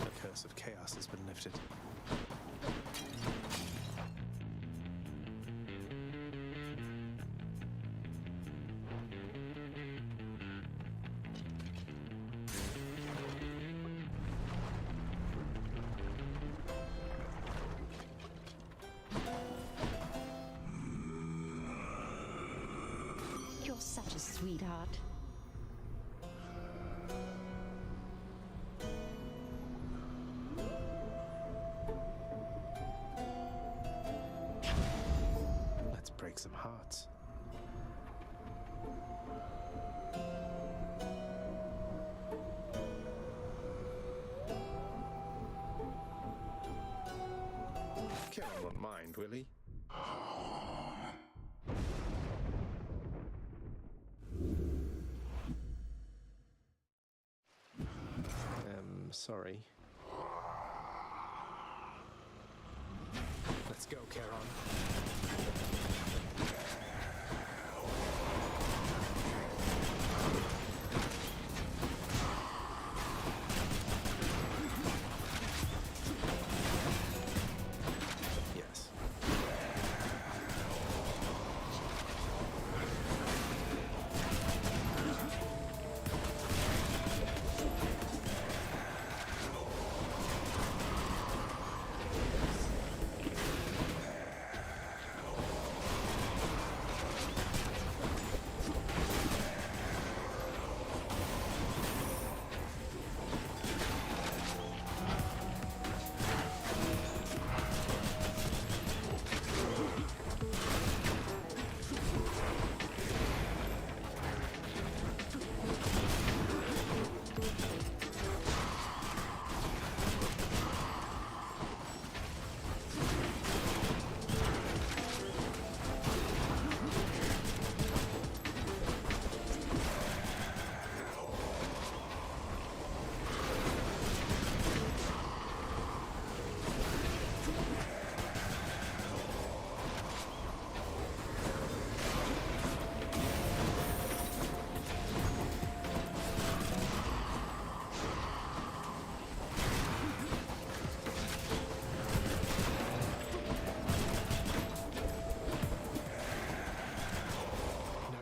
The curse of chaos has been lifted. You're such a sweetheart. break some hearts. Charon won't mind, will he? Sorry. Let's go, Charon.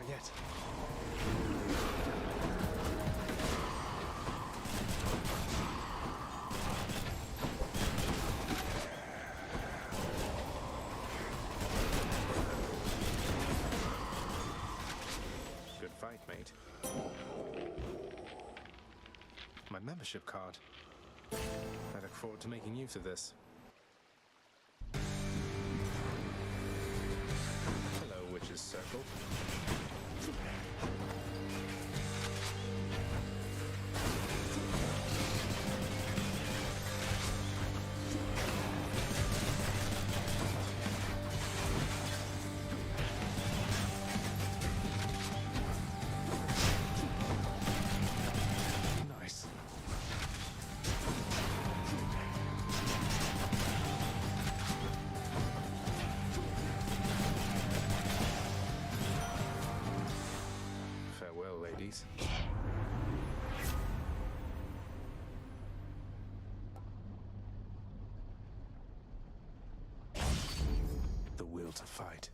Yes. My membership card. I look forward to making use of this. Hello, Witch's Circle. The will to fight.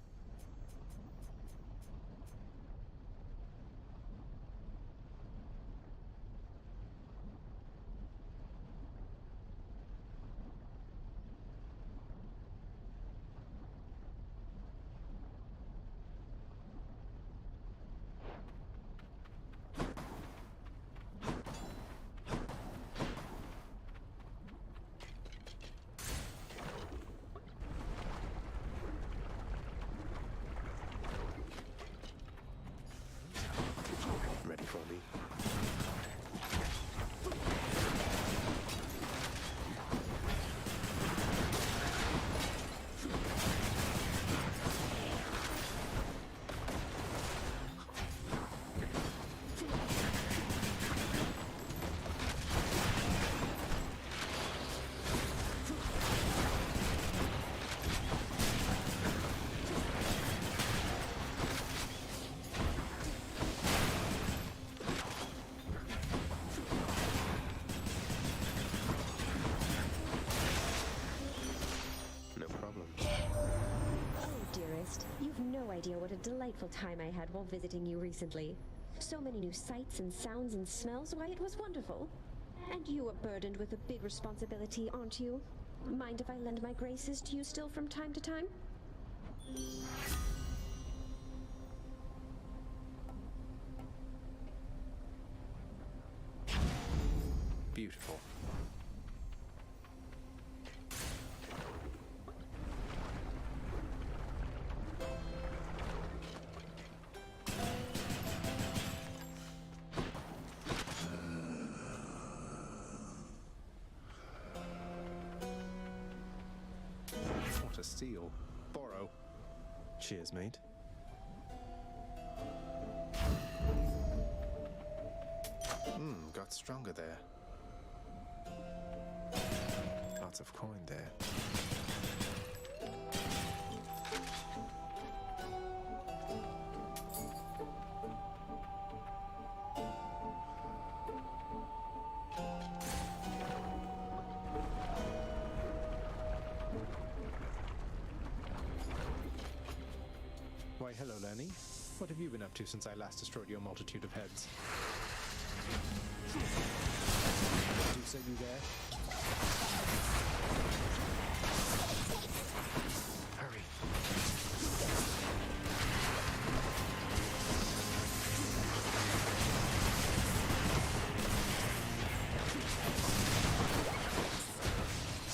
Idea what a delightful time I had while visiting you recently. So many new sights and sounds and smells, why it was wonderful. And you are burdened with a big responsibility, aren't you? Mind if I lend my graces to you still from time to time? Beautiful. not a steal. Borrow. Cheers, mate. Got stronger there. Lots of coin there. Why, hello, Lenny. What have you been up to since I last destroyed your multitude of heads? Do say you there? Hurry.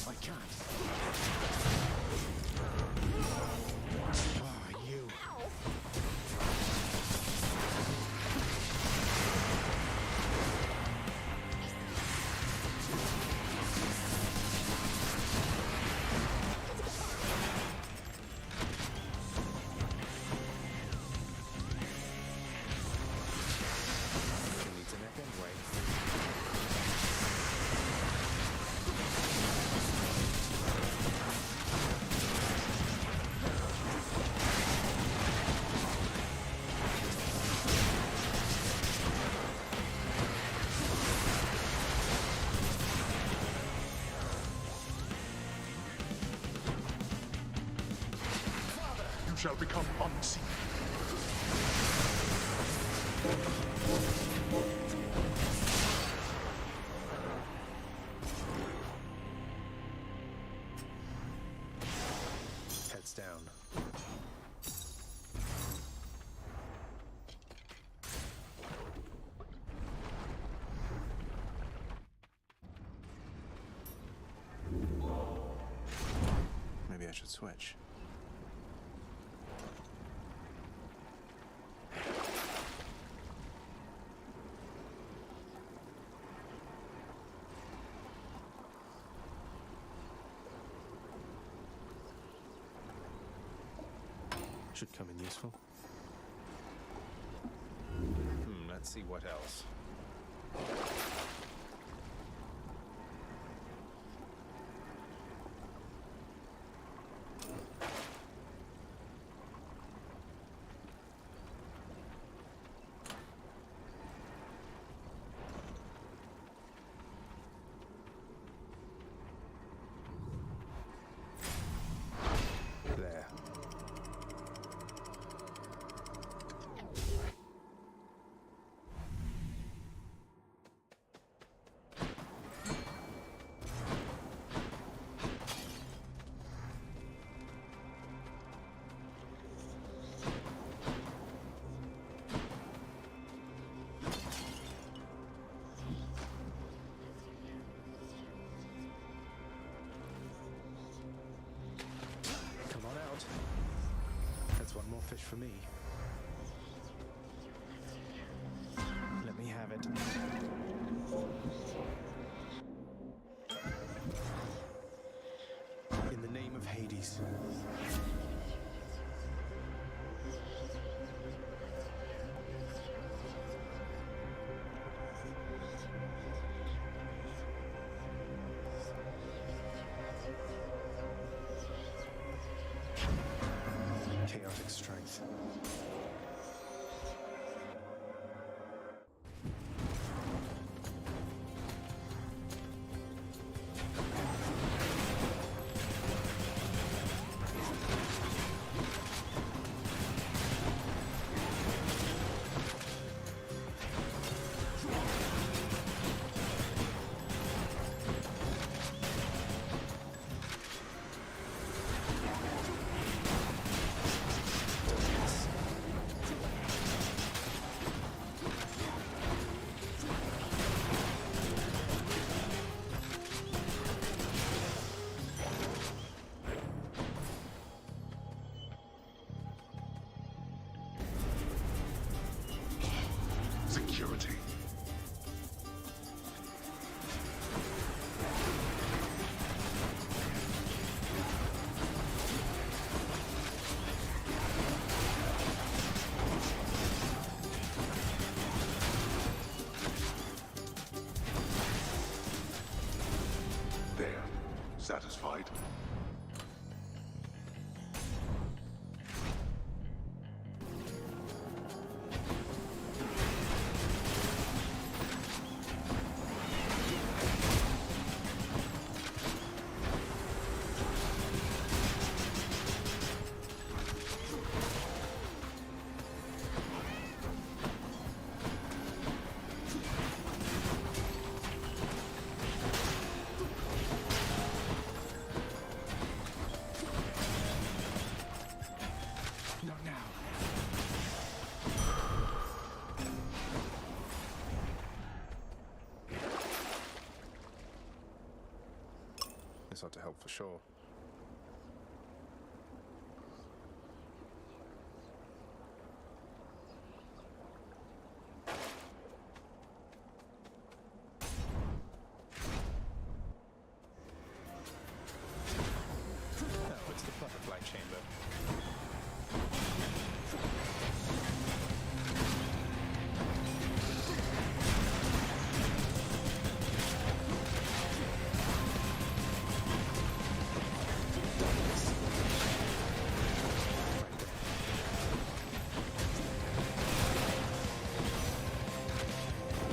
I can't. Ah, you. Shall become unseen. Heads down. Maybe I should switch. Should come in useful. Let's see what else. There. Come on out. That's one more fish for me. Let me have it. In the name of Hades. Chaotic strength. satisfied. Not now. This ought to help for sure. Oh, it's the butterfly chamber.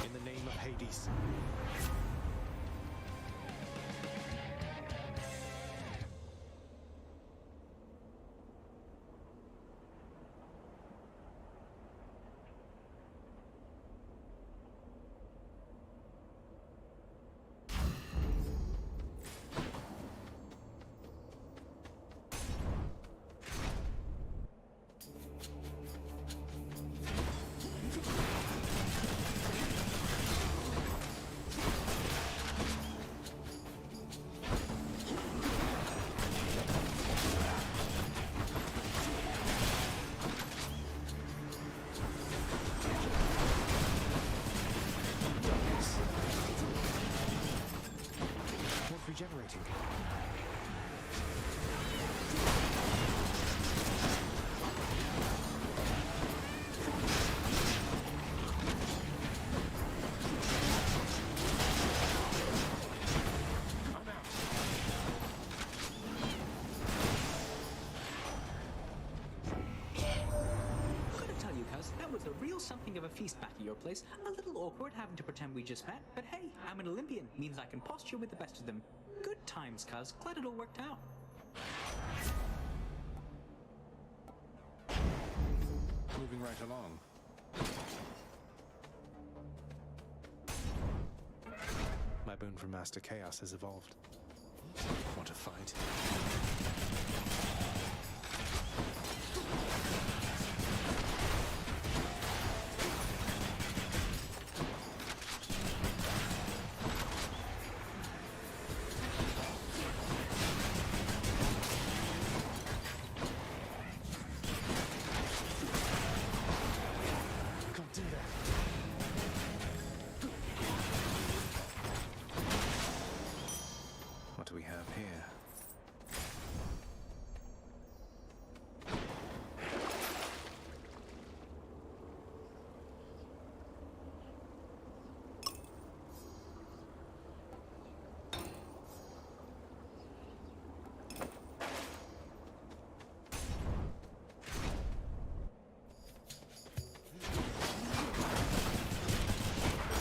In the name of Hades. What's regenerating? Gotta tell you, cuz, that was a real something of a feast back at your place. A little awkward having to pretend we just met, but hey, I'm an Olympian, means I can posture with the best of them. Good times, cuz. Glad it all worked out. Moving right along. My boon from Master Chaos has evolved. Want to fight? Can't do that. What do we have here?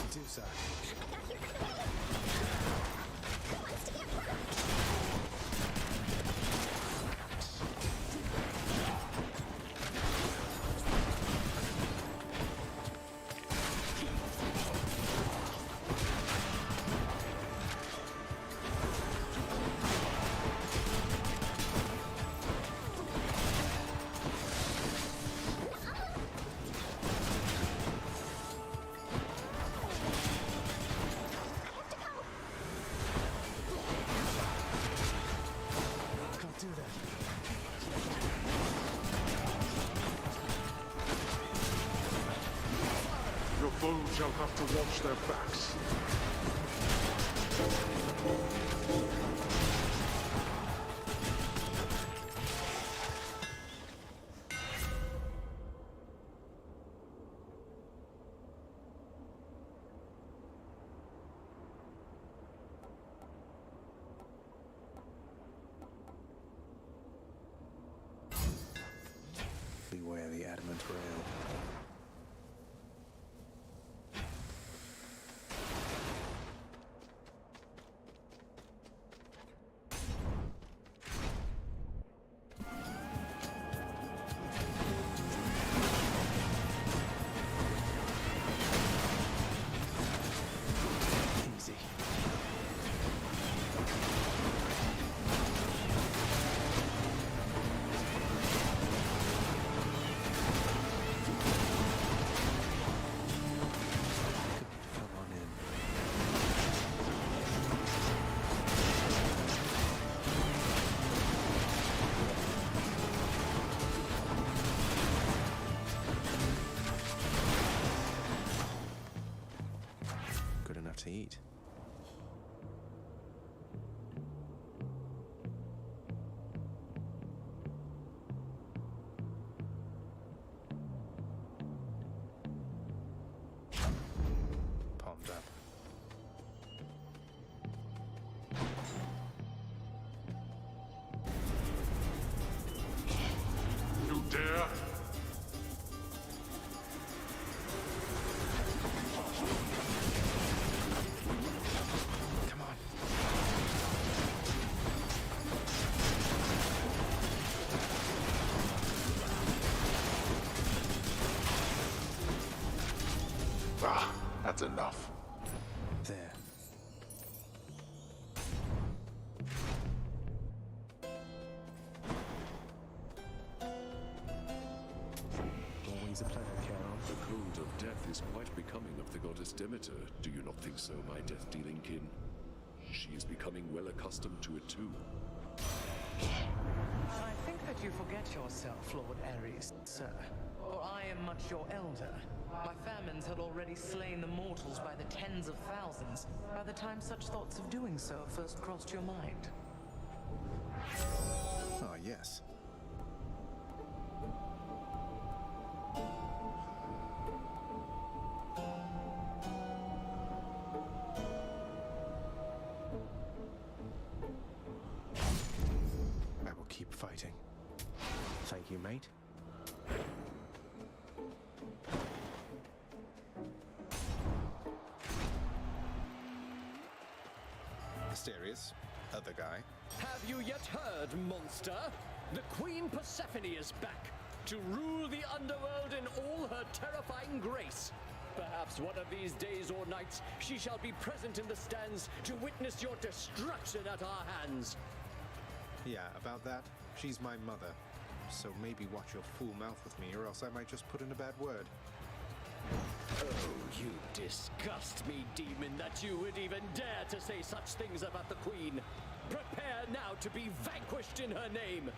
Medusa. Can't do that. Your foes shall have to watch their backs. trail. Easy. Come on in. Good enough to eat. Palmed up. You dare? Come on. Ah, that's enough. There. Always a pleasure, Charon. The code of death is quite becoming of the goddess Demeter. Do you not think so, my death-dealing kin? She is becoming well accustomed to it too. I think that you forget yourself, Lord Ares, sir. For I am much your elder. My famines had already slain the mortals by the tens of thousands by the time such thoughts of doing so first crossed your mind. Ah, yes. I will keep fighting. Thank you, mate. Mysterious. Other guy. Have you yet heard, monster? The Queen Persephone is back to rule the underworld in all her terrifying grace. Perhaps one of these days or nights she shall be present in the stands to witness your destruction at our hands. Yeah, about that, she's my mother. So maybe watch your fool mouth with me, or else I might just put in a bad word. Oh, you disgust me, demon, that you would even dare to say such things about the Queen. Prepare now to be vanquished in her name.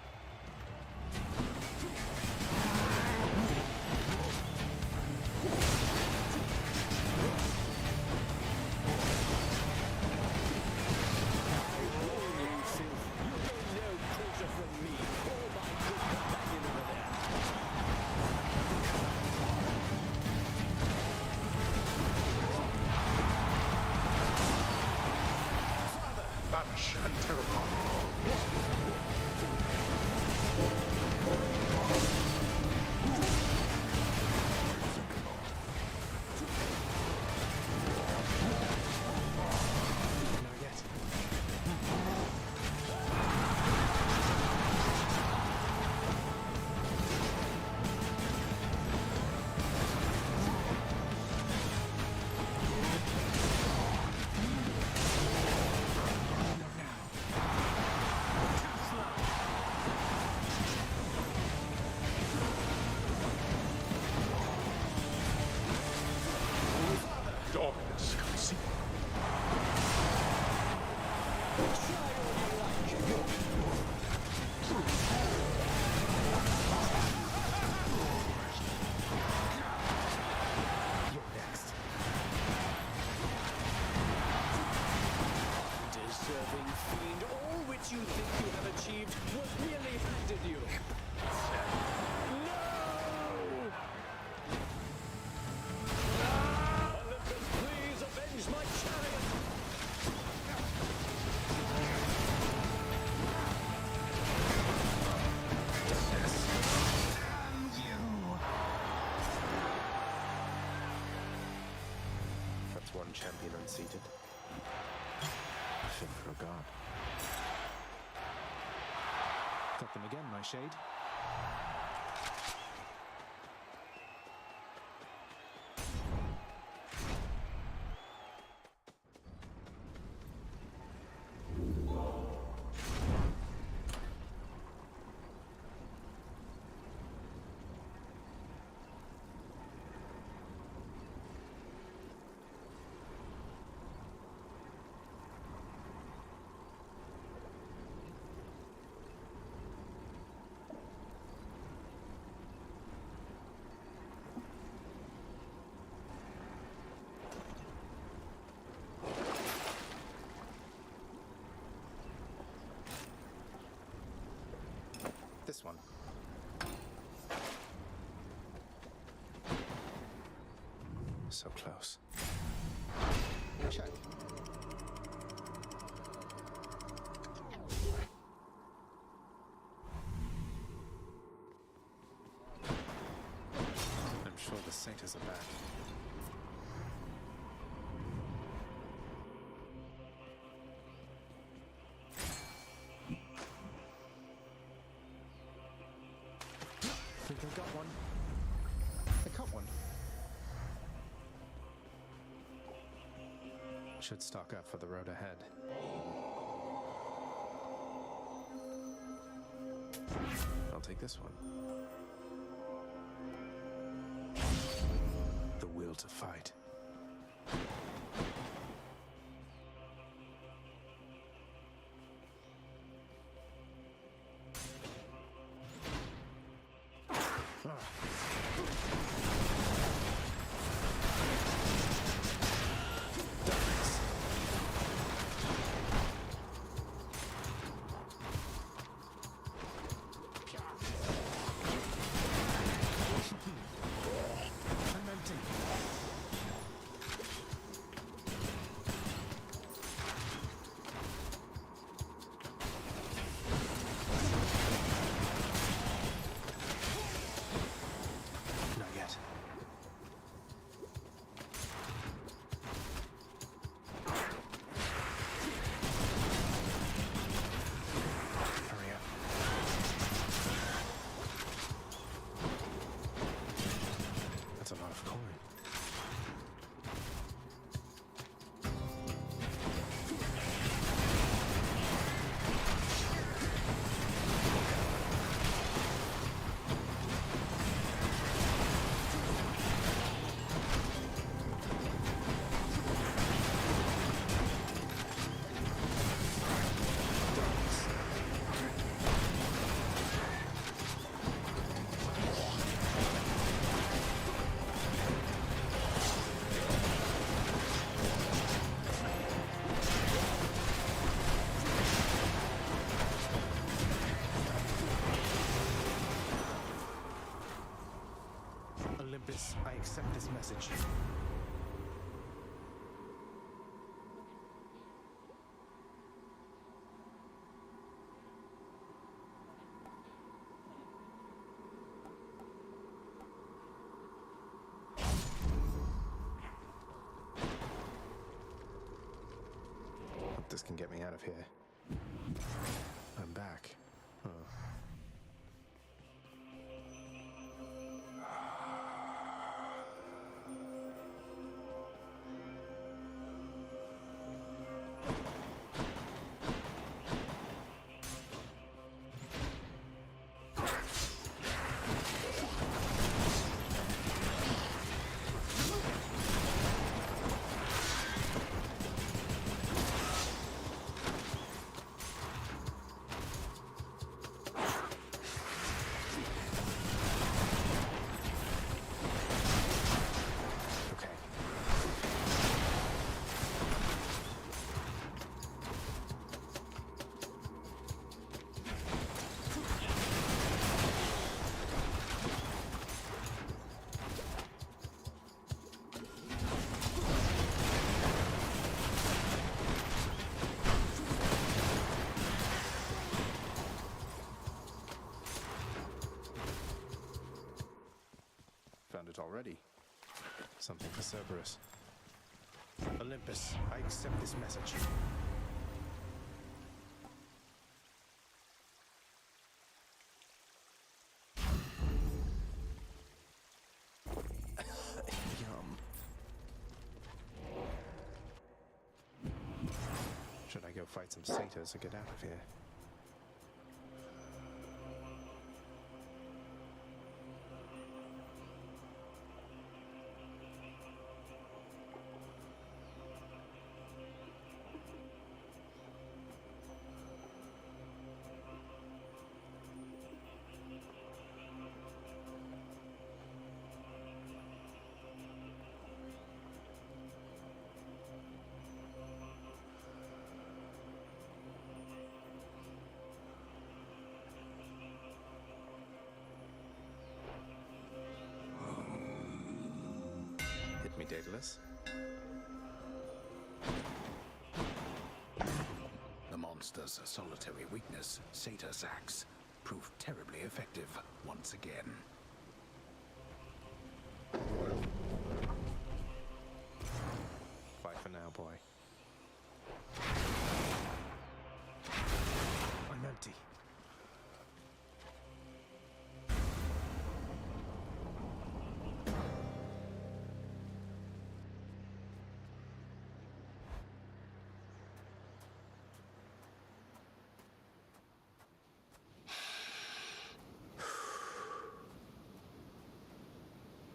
Vanish and terrify. Darkness concealed. You're next. Deserving fiend, all which you think you have achieved was merely handed you. Olympus, please avenge my chariot! And you one champion unseated. Fit for a god. Got them again, my shade. This one. So close. Check. I'm sure the satyrs are back. I think I got one. I caught one. Should stock up for the road ahead. I'll take this one. The will to fight. Olympus, I accept this message. Hope this can get me out of here. I'm back. Oh. Found it already. Something for Cerberus. Olympus, I accept this message. Yum. Should I go fight some satyrs or get out of here? Hit me, Daedalus. The monster's solitary weakness, Satyr Sacs, proved terribly effective once again. Bye for now, boy. I'm empty.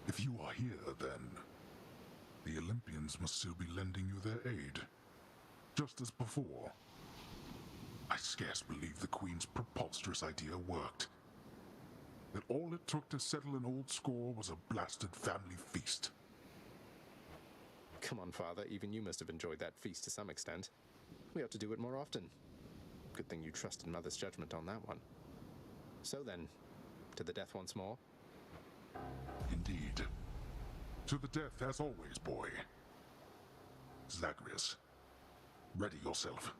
If you are here, then the Olympians must still be lending you their aid. Just as before. I scarce believe the Queen's preposterous idea worked. That all it took to settle an old score was a blasted family feast. Come on, Father. Even you must have enjoyed that feast to some extent. We ought to do it more often. Good thing you trusted Mother's judgment on that one. So then, to the death once more? Indeed. To the death as always, boy. Zagreus, ready yourself.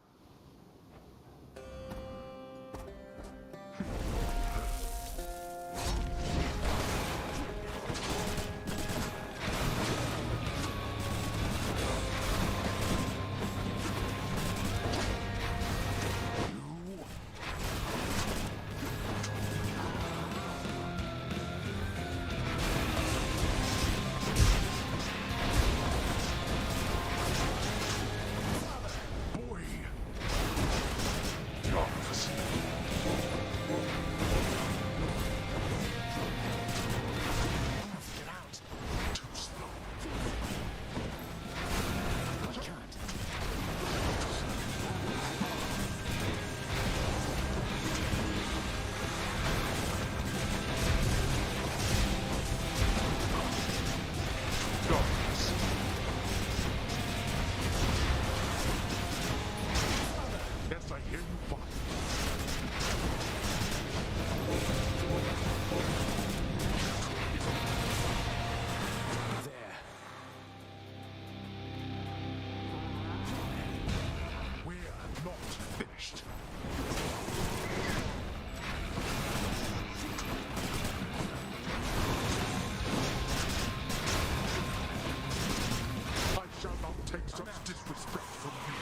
Such disrespect from you.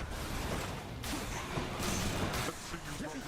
Let's see you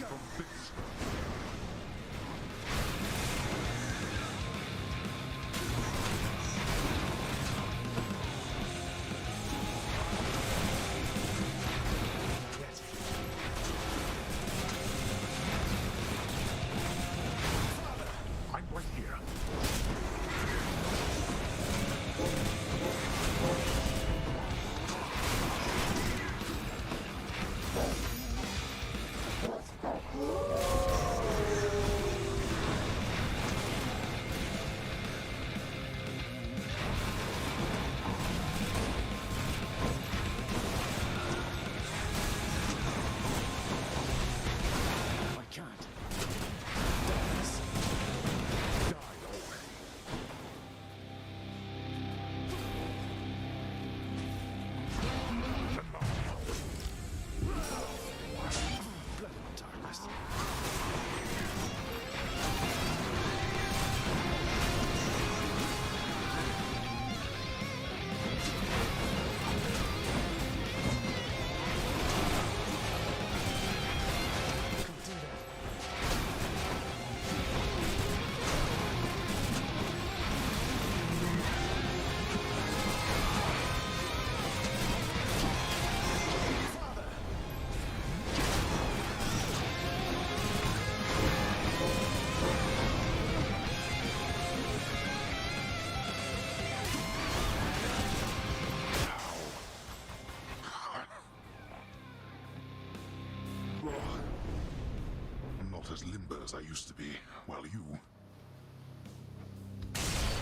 not as limber as I used to be, while you...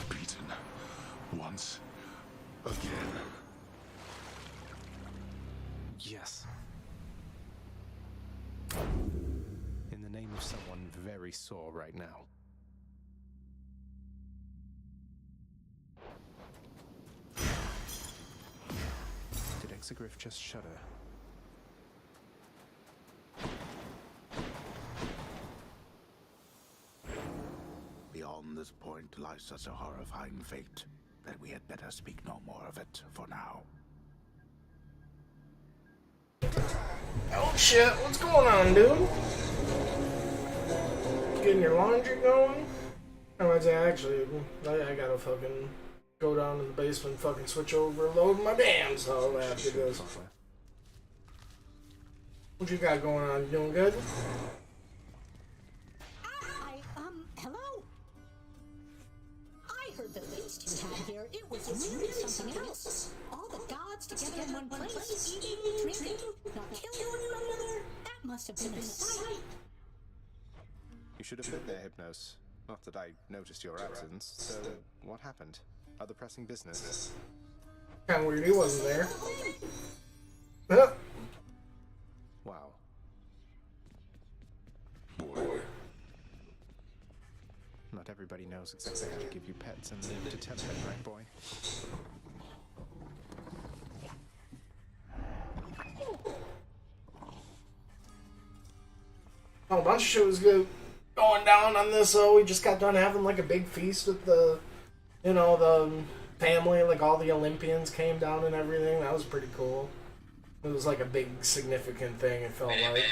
beaten. Once. Again. Yes. In the name of someone very sore right now. Did Exegriff just shudder? Beyond this point lies such a horrifying fate that we had better speak no more of it for now. Oh shit, what's going on, dude? Getting your laundry going? I might say, actually, I gotta fucking go down to the basement, fucking switch over, load my damn stuff after this. What you got going on? You doing good? Hello? I heard the feast you had here. It was really something else. All the gods together in one place, eating, drinking, not killing one another. That must have been a sight. You should have been there, Hypnos. Not that I noticed your absence. So, what happened? Other pressing business? Kinda weird he wasn't there. Wow. Boy. Not everybody knows exactly how to give you pets and live to tell it, right, boy? Oh, a bunch of shit was good going down on this. We just got done having like a big feast with the, you know, the family. Like all the Olympians came down and everything. That was pretty cool. It was like a big significant thing. It felt like.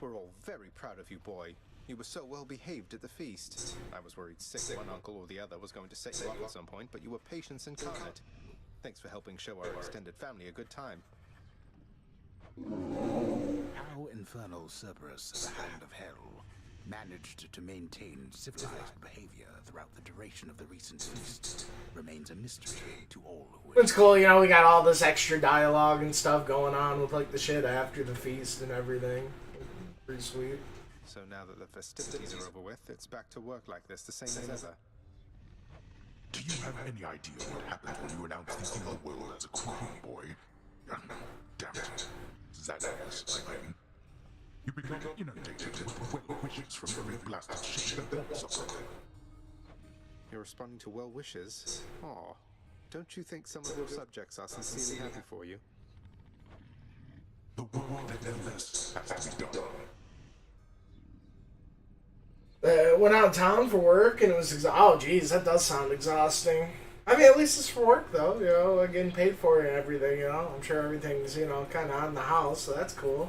We're all very proud of you, boy. You were so well behaved at the feast. I was worried sick one uncle or the other was going to set you up at some point, but you were patience incarnate. Thanks for helping show our extended family a good time. How Infernal Cerberus, the Hand of Hell, managed to maintain civilized behavior throughout the duration of the recent feast remains a mystery to all who... It's cool, you know, we got all this extra dialogue and stuff going on with like the shit after the feast and everything. Pretty sweet. So now that the festivities are over with, it's back to work like this, the same as ever. Do you have any idea what happened when you announced the inner world as a queen, boy? Damn it. Xanax, I mean. You became inundated with well wishes from every blasted ship that builds up. You're responding to well wishes? Aw. Don't you think some of your subjects are sincerely happy for you? The world that endless has to be done. Went out of town for work and it was oh geez, that does sound exhausting. I mean, at least it's for work though, you know, getting paid for it and everything, you know. I'm sure everything's, you know, kind of on the house, so that's cool.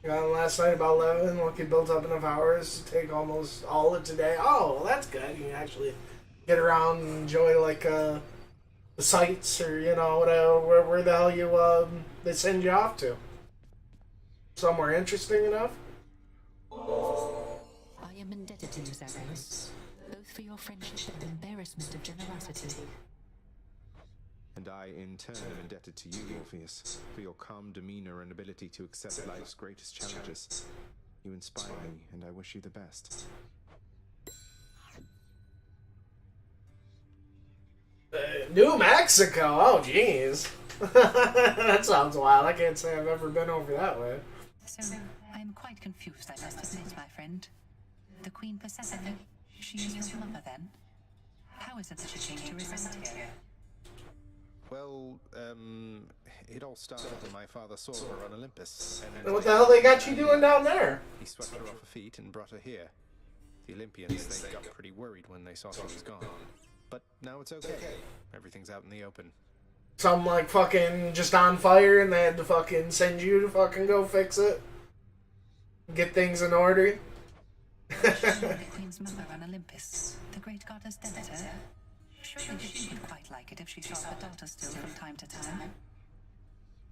Got on last night about 11, Lucky built up enough hours to take almost all of today. Oh, well, that's good. You can actually get around and enjoy, like, the sights or, you know, whatever, where the hell you, they send you off to. Somewhere interesting enough? I am indebted to you, Zagreus, both for your friendship and embarrassment of generosity. And I, in turn, am indebted to you, Orpheus, for your calm demeanor and ability to accept life's greatest challenges. You inspire me, and I wish you the best. New Mexico? Oh, jeez. That sounds wild. I can't say I've ever been over that way. So, I'm quite confused, I must admit, my friend. The Queen Persephone, she is your mother, then? How is it that she came to reside here? Well, it all started when my father saw her on Olympus. And What the hell they got you doing down there? He swept her off her feet and brought her here. The Olympians, they got pretty worried when they saw she was gone. But now it's okay. Everything's out in the open. Some, like, fucking just on fire and they had to fucking send you to fucking go fix it? Get things in order? The Queen's mother on Olympus, the great goddess Demeter. Surely she would quite like it if she saw her daughter still from time to time.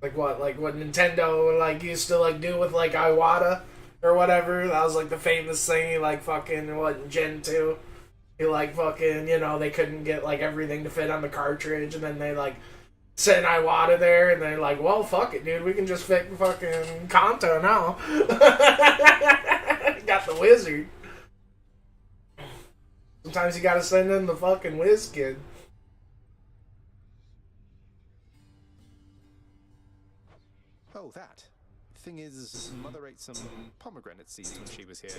Like what Nintendo, like, used to, like, do with, like, Iwata or whatever? That was, like, the famous thing, he, like, fucking, what, Gen 2? He, like, fucking, you know, they couldn't get, like, everything to fit on the cartridge, and then they, like, send Iwata there, and they're like, well, fuck it, dude. We can just pick fucking Kanto now. Got the wizard. Sometimes you gotta send in the fucking whiz kid. Oh, that. Thing is, Mother ate some pomegranate seeds when she was here.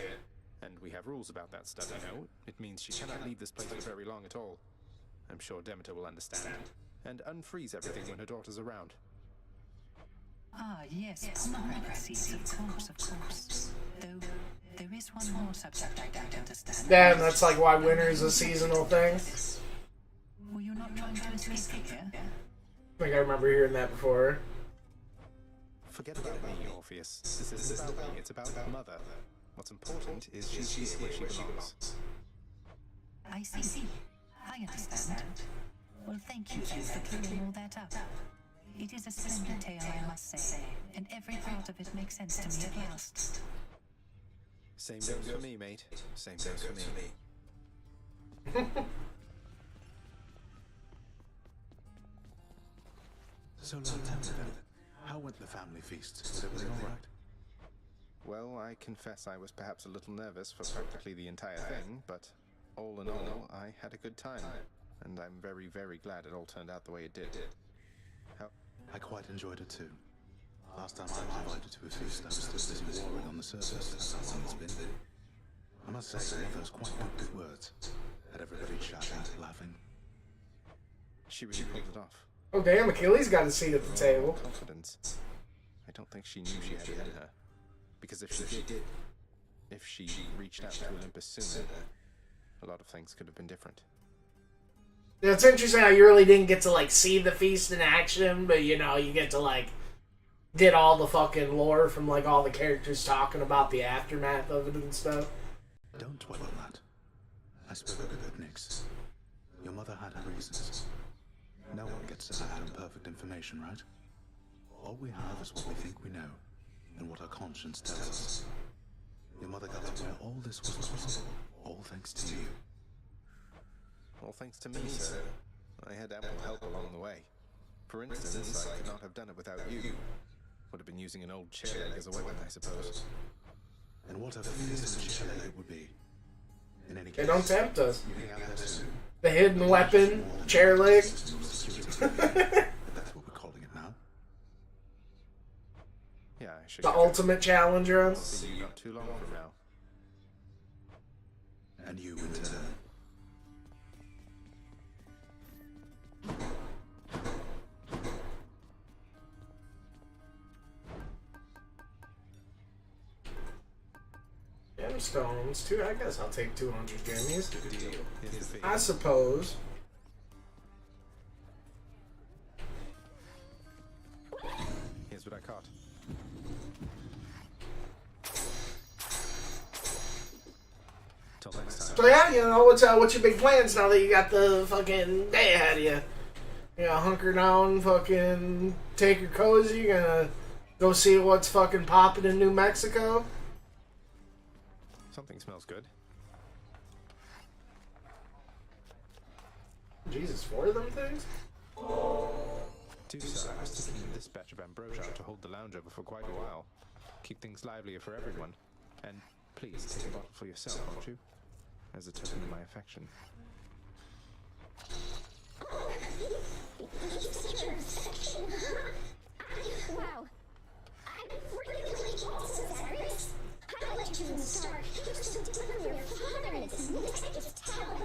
And we have rules about that stuff, you know. It means she cannot leave this place for very long at all. I'm sure Demeter will understand. And unfreeze everything when her daughter's around. Ah, yes, pomegranate seeds, of course. Though, there is one more subject I don't understand. Yeah, and that's like why winter is a seasonal thing. Were you not trying to escape here? I think I remember hearing that before. Forget about me, Orpheus. This isn't about me, it's about Mother. What's important is she's here where she belongs. I see. I understand. Well, thank you then for clearing all that up. It is a splendid tale, I must say, and every part of it makes sense to me at last. Same goes for me, mate. Same goes for me. So, tell me then, how went the family feast? Was everything all right? Well, I confess I was perhaps a little nervous for practically the entire thing, but all in all, I had a good time. And I'm very, very glad it all turned out the way it did. I quite enjoyed it too. Last time I was invited to a feast, I was still busy warring on the surface. That's how long it's been. I must say, those quite good words. Had everybody chatting, laughing. She really pulled it off. Oh damn, Achilles got a seat at the table. Confidence. I don't think she knew she had it in her. Because if she did, if she reached out to Olympus sooner, a lot of things could have been different. Yeah, it's interesting how you really didn't get to, like, see the feast in action, but, you know, you get to, like, get all the fucking lore from, like, all the characters talking about the aftermath of it and stuff. Don't dwell on that. I spoke with Nyx. Your mother had her reasons. No one gets to have perfect information, right? All we have is what we think we know, and what our conscience tells us. Your mother got to where all this was possible, all thanks to you. All thanks to me, sir. I had ample help along the way. For instance, I could not have done it without you. Would have been using an old chair leg as a weapon, I suppose. And what a fearsome chair leg it would be. In any case, They don't tempt us. The hidden weapon, chair leg. That's what we're calling it now. Yeah, I should. The ultimate challenge run. See you not too long from now. And you in turn. Gemstones, too. I guess I'll take 200 gemmies. Here's the fee. I suppose. Here's what I caught. Till next time. So yeah, you know, what's your big plans now that you got the fucking day ahead of you? You know, hunker down, fucking take her cozy, gonna go see what's fucking popping in New Mexico? Something smells good. Jesus, 4 of them things? Tusa, I was taking this batch of ambrosia to hold the lounge over for quite a while. Keep things livelier for everyone. And please take a bottle for yourself, won't you? As a token of my affection. Wow. I'm really Cesarius. How did you even start? You're so different from your father, and it's mixed, I just tell.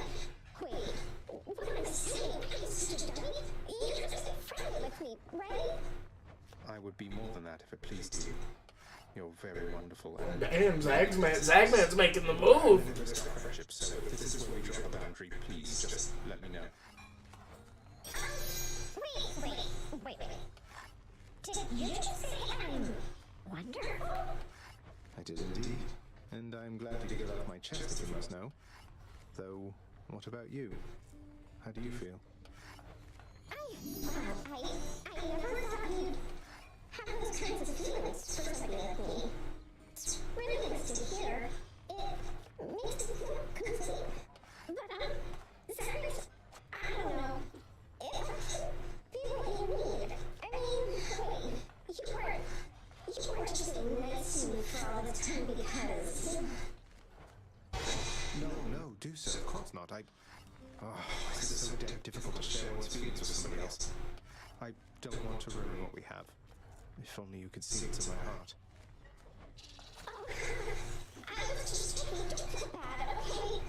Wait, what am I saying? I'm such a dummy. You're just friendly with me, right? I would be more than that if it pleased you. You're very wonderful. And Damn, Zagman's making the move. Friendship, so if this is where we draw the boundary, please just let me know. Wait. Did you just say I'm wonderful? I did indeed. And I'm glad to get it off my chest, if you must know. Though, what about you? How do you feel? I never thought you'd have those kinds of feelings for somebody like me. It's really nice to hear. It makes me feel complete. But, Zarius, I don't know. If people hate me, the time because... No, do so. Of course not. Oh, this is so damn difficult to share one's feelings with somebody else. I don't want to ruin what we have. If only you could see what's in my heart. I was just kidding. Don't feel bad, okay?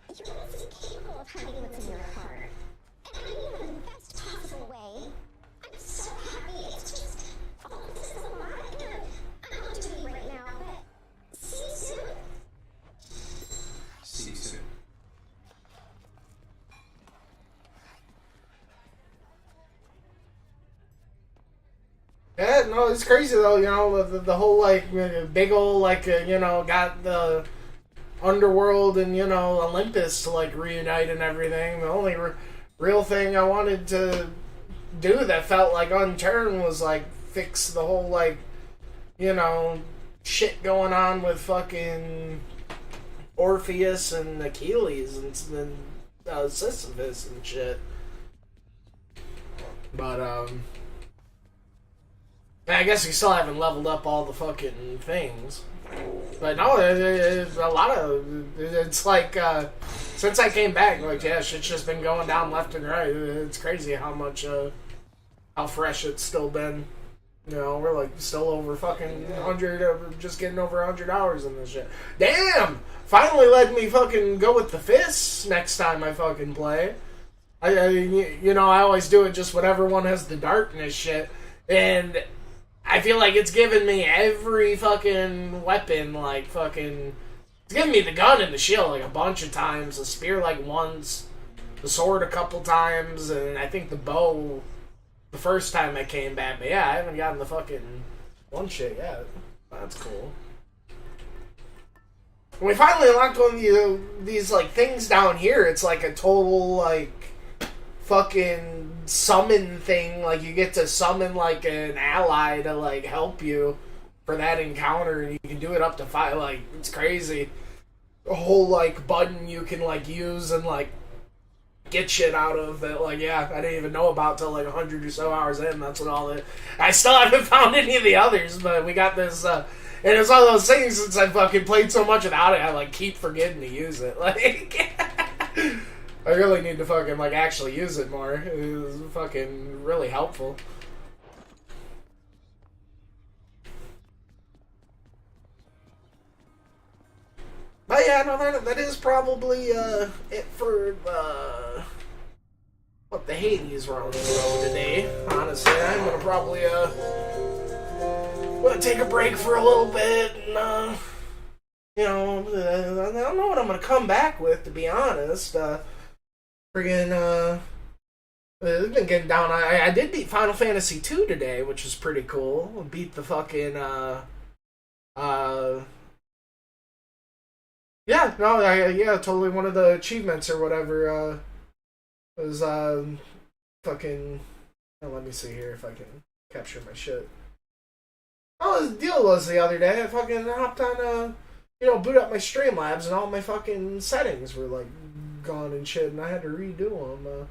You're easily capable of hiding what's in your heart. And I mean it in the best possible way. I'm so happy. It's just... Oh, this is a lot. And I'm not doing it right now, but... See you soon. See you soon. Yeah, no, it's crazy though, you know, the whole, like, big old, like, you know, got the Underworld and, you know, Olympus to, like, reunite and everything. The only real thing I wanted to do that felt like Unturned was, like, fix the whole, like, you know, shit going on with fucking Orpheus and Achilles and Sisyphus and shit. But, I guess we still haven't leveled up all the fucking things. But no, a lot of... It's like, since I came back, like, yeah, shit's just been going down left and right. It's crazy how much, how fresh it's still been. You know, we're, like, still over fucking 100, just getting over 100 hours in this shit. Damn! Finally let me fucking go with the fists next time I fucking play. You know, I always do it just whenever one has the darkness shit. And... I feel like it's given me every fucking weapon, like fucking... It's given me the gun and the shield like a bunch of times, the spear like once, the sword a couple times, and I think the bow the first time I came back. But yeah, I haven't gotten the fucking one shit yet. That's cool. When we finally unlocked one of these like things down here, it's like a total like... fucking summon thing, like you get to summon like an ally to like help you for that encounter, and you can do it up to 5, like it's crazy. A whole like button you can like use and like get shit out of that, like yeah, I didn't even know about till like 100 or so hours in. That's what all it. I still haven't found any of the others, but we got this and it's one of those things since I fucking played so much without it, I like keep forgetting to use it. Like I really need to fucking, like, actually use it more. It was fucking really helpful. But yeah, no, that is probably, it for, what the Hades we're on the road today. Honestly, I'm gonna probably, gonna take a break for a little bit, and, you know, I don't know what I'm gonna come back with, to be honest. Friggin', it's been getting down. I did beat Final Fantasy 2 today, which was pretty cool. Beat the fucking, yeah, no, yeah, totally one of the achievements or whatever, was, fucking, oh, let me see here if I can capture my shit. Oh, the deal was the other day, I fucking hopped on, you know, boot up my Streamlabs and all my fucking settings were, like, gone and shit, and I had to redo them.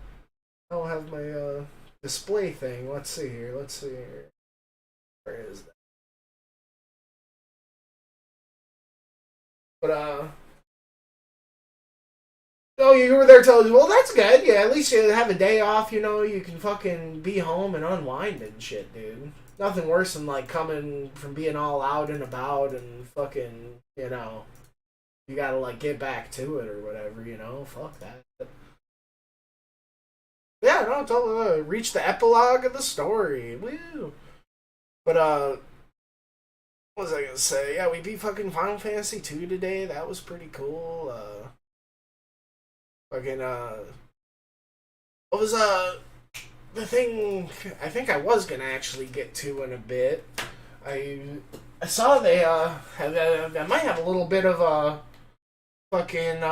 I don't have my display thing. Let's see here. Where is that? But oh, you were there telling me, well, that's good. Yeah, at least you have a day off. You know, you can fucking be home and unwind and shit, dude. Nothing worse than like coming from being all out and about and fucking, you know. You gotta, like, get back to it or whatever, you know? Fuck that. Yeah, no, totally. Reach the epilogue of the story. Woo! But, what was I gonna say? Yeah, we beat fucking Final Fantasy 2 today. That was pretty cool. Fucking, what was, the thing I think I was gonna actually get to in a bit. I saw they, I might have a little bit of a fucking,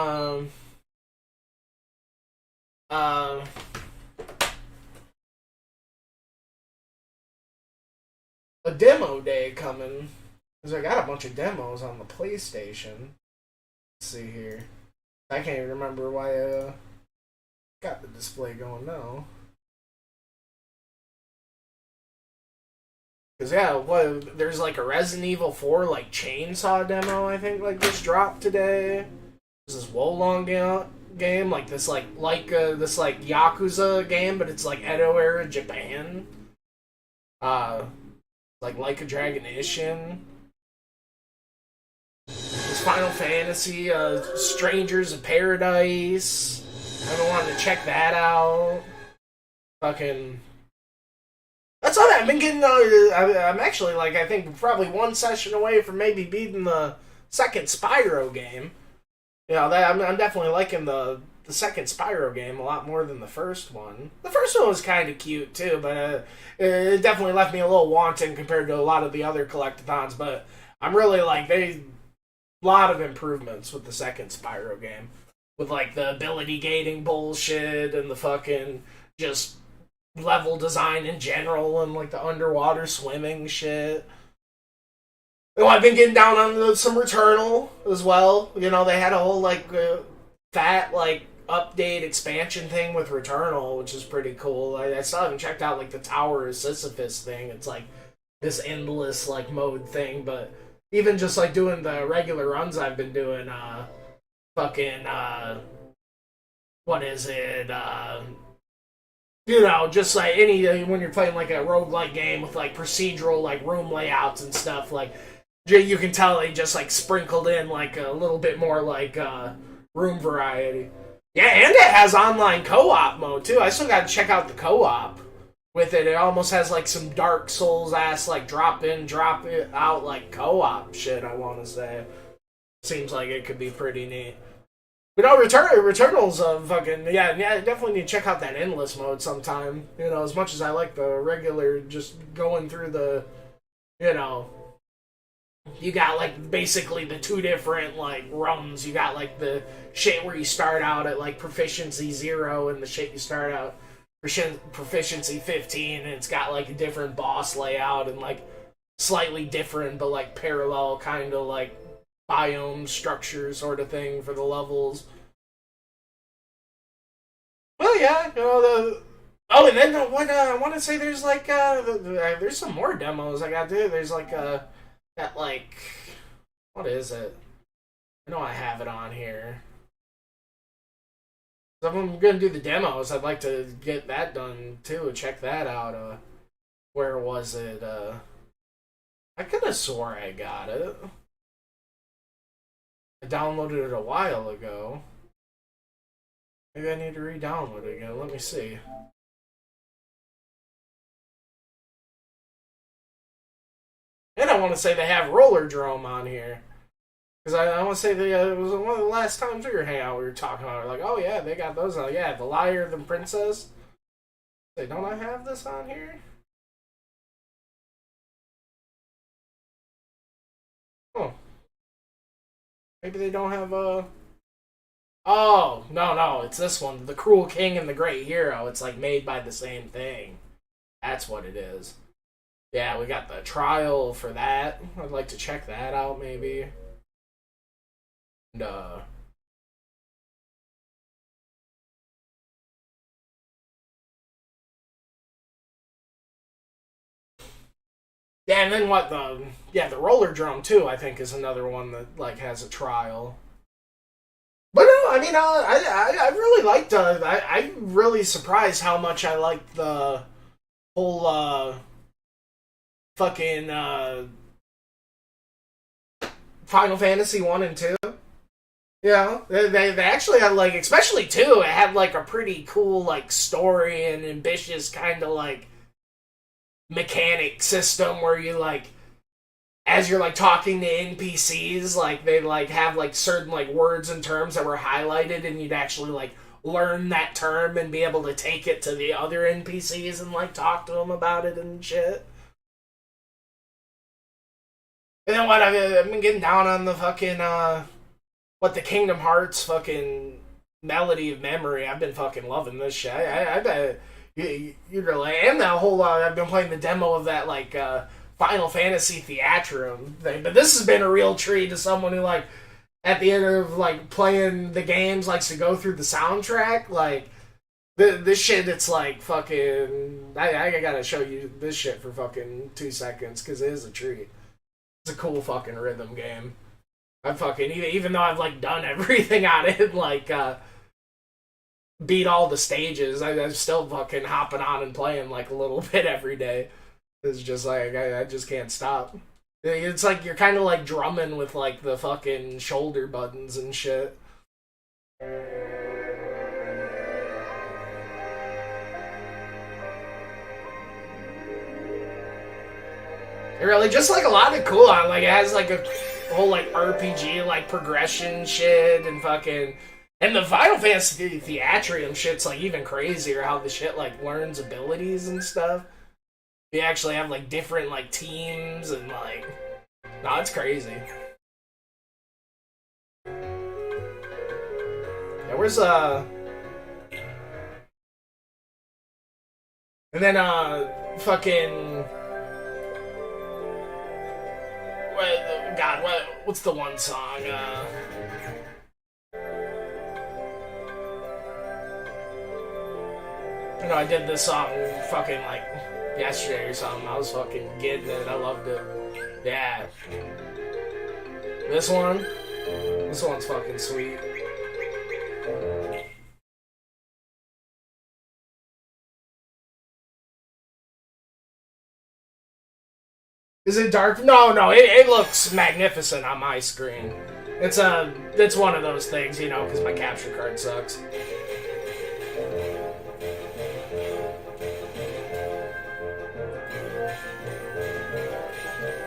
a demo day coming. Because I got a bunch of demos on the PlayStation. Let's see here. I can't even remember why I got the display going now. Cause yeah, what there's like a Resident Evil 4 like chainsaw demo I think like just dropped today. There's this Wolong game like this this like Yakuza game, but it's like Edo era Japan. Like a Dragon Ishin. This Final Fantasy, Strangers of Paradise. I've been wanting to check that out. Fucking. That's all I've been getting. I'm actually like I think probably one session away from maybe beating the second Spyro game. You know, I'm definitely liking the second Spyro game a lot more than the first one. The first one was kind of cute too, but it definitely left me a little wanting compared to a lot of the other collectathons. But I'm really like a lot of improvements with the second Spyro game, with like the ability gating bullshit and the fucking just level design in general and like the underwater swimming shit. You know, I've been getting down on some Returnal as well. You know, they had a whole like fat like update expansion thing with Returnal, which is pretty cool. I still haven't checked out like the Tower of Sisyphus thing. It's like this endless like mode thing, but even just like doing the regular runs I've been doing, what is it? You know, just like when you're playing like a roguelike game with like procedural like room layouts and stuff, like you can tell they just like sprinkled in like a little bit more like room variety. Yeah, and it has online co-op mode too. I still gotta check out the co-op with it. It almost has like some Dark Souls ass like drop in, drop it out like co-op shit, I wanna say. Seems like it could be pretty neat. But no, Returnal's fucking yeah, definitely need to check out that endless mode sometime. You know, as much as I like the regular just going through the, you know, you got like basically the two different like runs. You got like the shit where you start out at like proficiency 0 and the shit you start out proficiency 15, and it's got like a different boss layout and like slightly different but like parallel kind of like biome structure sort of thing for the levels. Well, yeah, you know and then what I want to say there's like there's some more demos I got to do. There's like that like what is it? I know I have it on here. So if I'm gonna do the demos, I'd like to get that done too. Check that out. Where was it? I could have swore I got it. I downloaded it a while ago. Maybe I need to re-download it again. Let me see. And I want to say they have Roller Drome on here. Because I want to say it was one of the last times we were hanging out, we were talking about it. Like, oh yeah, they got those on. Yeah, The Liar, the Princess. Say, don't I have this on here? Oh. Maybe they don't have Oh, no, it's this one. The Cruel King and the Great Hero. It's like made by the same thing. That's what it is. Yeah, we got the trial for that. I'd like to check that out, maybe. And, yeah, and then what the Roller Drome too, I think, is another one that like has a trial. But no, I mean, I really liked. I'm really surprised how much I liked the whole fucking Final Fantasy 1 and 2. Yeah, they actually had like, especially 2, it had like a pretty cool like story and ambitious kind of like mechanic system where you like, as you're like talking to NPCs, like they like have like certain like words and terms that were highlighted, and you'd actually like learn that term and be able to take it to the other NPCs and like talk to them about it and shit. And then what I've been getting down on the fucking the Kingdom Hearts fucking Melody of Memory. I've been fucking loving this shit. I bet you'd really, and that whole I've been playing the demo of that like Final Fantasy Theatrium thing. But this has been a real treat to someone who like at the end of like playing the games likes to go through the soundtrack. Like This shit, it's like fucking... I gotta show you this shit for fucking 2 seconds, because it is a treat. It's a cool fucking rhythm game. I fucking... Even though I've, like, done everything on it, like, beat all the stages, I'm still fucking hopping on and playing, like, a little bit every day. It's just like, I just can't stop. It's like you're kind of like drumming with like the fucking shoulder buttons and shit. It really just like a lot of cool on, like it has like a whole like RPG like progression shit and fucking, and the Final Fantasy Theatrium shit's like even crazier how the shit like learns abilities and stuff. You actually have like different like teams and like, no, it's crazy. Yeah, where's and then fucking what's the one song? You know, I did this song fucking like yesterday or something. I was fucking getting it. I loved it. Yeah. This one's fucking sweet. Is it dark? No, it looks magnificent on my screen. It's one of those things, you know, because my capture card sucks.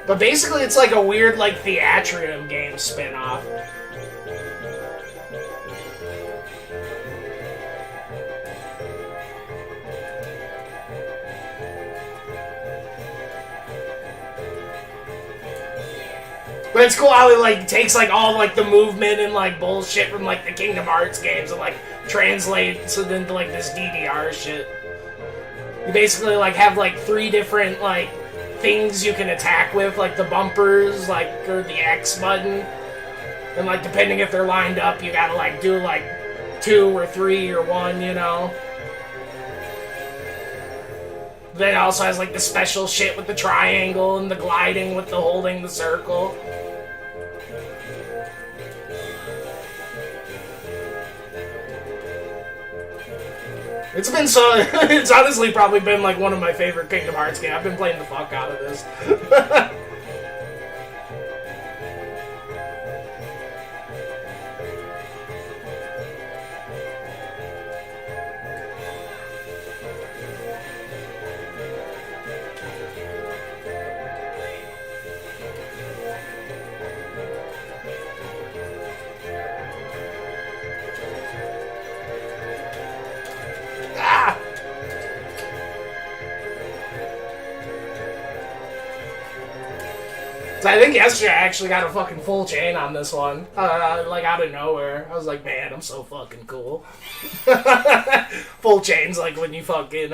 But basically it's like a weird like Theatrium game spin-off. But it's cool how it like takes like all like the movement and like bullshit from like the Kingdom Hearts games and like translates it into like this DDR shit. You basically like have like 3 different like things you can attack with, like the bumpers, like, or the X button. And like depending if they're lined up, you gotta like do like 2 or 3 or 1, you know. Then it also has like the special shit with the triangle and the gliding with the holding the circle. It's been so... It's honestly probably been like one of my favorite Kingdom Hearts games. I've been playing the fuck out of this. I think yesterday I actually got a fucking full chain on this one. Like out of nowhere. I was like, man, I'm so fucking cool. Full chains like when you fucking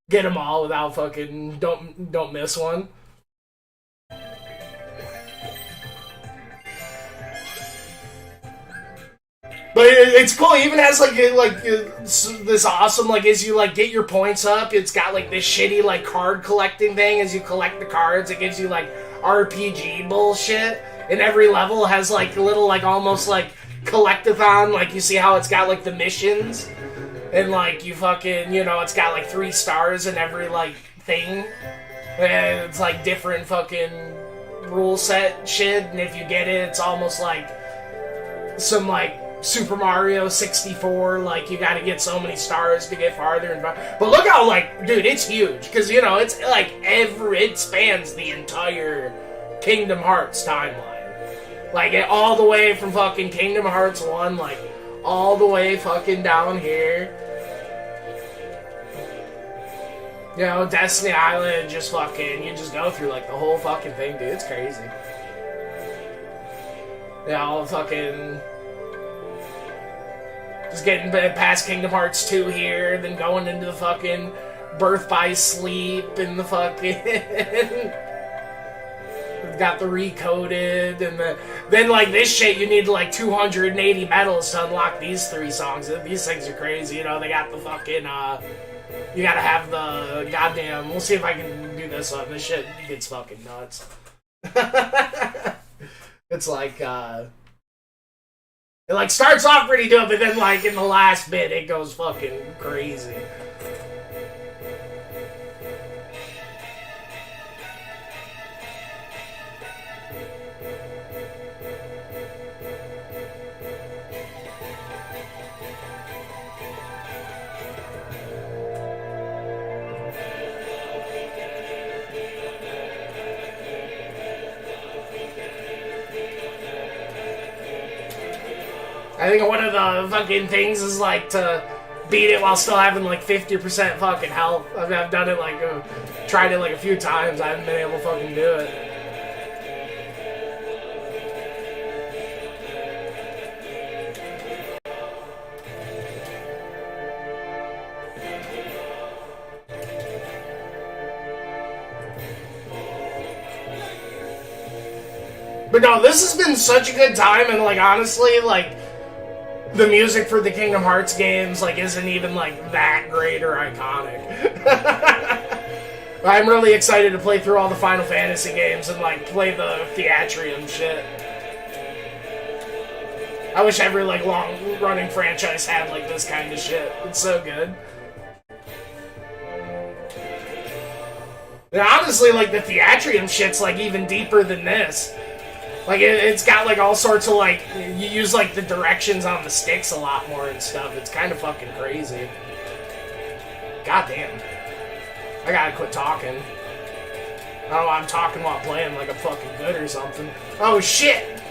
get them all without fucking don't miss one. But it's cool. It even has like this awesome like as you like get your points up, it's got like this shitty like card collecting thing. As you collect the cards, it gives you like RPG bullshit, and every level has like little like almost like collectathon, like you see how it's got like the missions, and like you fucking, you know, it's got like 3 stars in every like thing, and it's like different fucking rule set shit, and if you get it, it's almost like some like Super Mario 64, like you gotta get so many stars to get farther and farther. But look how like, dude, it's huge, because you know, it's like it spans the entire Kingdom Hearts timeline. Like all the way from fucking Kingdom Hearts 1, like all the way fucking down here. You know, Destiny Island, just fucking, you just go through like the whole fucking thing, dude, it's crazy. Yeah, all fucking... Just getting past Kingdom Hearts 2 here, then going into the fucking Birth by Sleep and the fucking... got the recoded, and then like this shit, you need like 280 medals to unlock these 3 songs. These things are crazy, you know. They got the fucking you gotta have the goddamn. We'll see if I can do this one. This shit gets fucking nuts. It's like it like starts off pretty dope, but then like in the last bit, it goes fucking crazy. I think one of the fucking things is like to beat it while still having like 50% fucking health. I mean, I've done it like, tried it like a few times. I haven't been able to fucking do it. But no, this has been such a good time, and like honestly, like the music for the Kingdom Hearts games like isn't even like that great or iconic. I'm really excited to play through all the Final Fantasy games and like play the Theatrium shit. I wish every like long-running franchise had like this kind of shit. It's so good. And honestly, like the Theatrium shit's like even deeper than this. Like, it's got, like, all sorts of, like, you use, like, the directions on the sticks a lot more and stuff. It's kind of fucking crazy. God damn. I gotta quit talking. I don't know, I'm talking while playing like I'm fucking good or something. Oh, shit!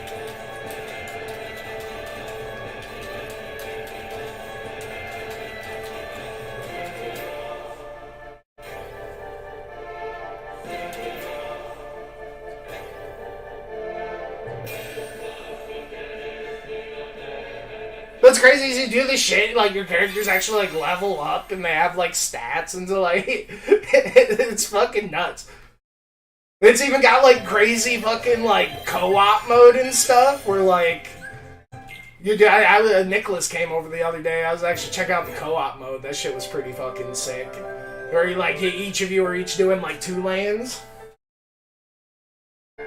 What's crazy is you do this shit, like, your characters actually, like, level up, and they have, like, stats, and so, like, it's fucking nuts. It's even got, like, crazy fucking, like, co-op mode and stuff, where, like, you do, Nicholas came over the other day, I was actually checking out the co-op mode, that shit was pretty fucking sick. Where, you, like, each of you are each doing, like, 2 lanes. Yeah,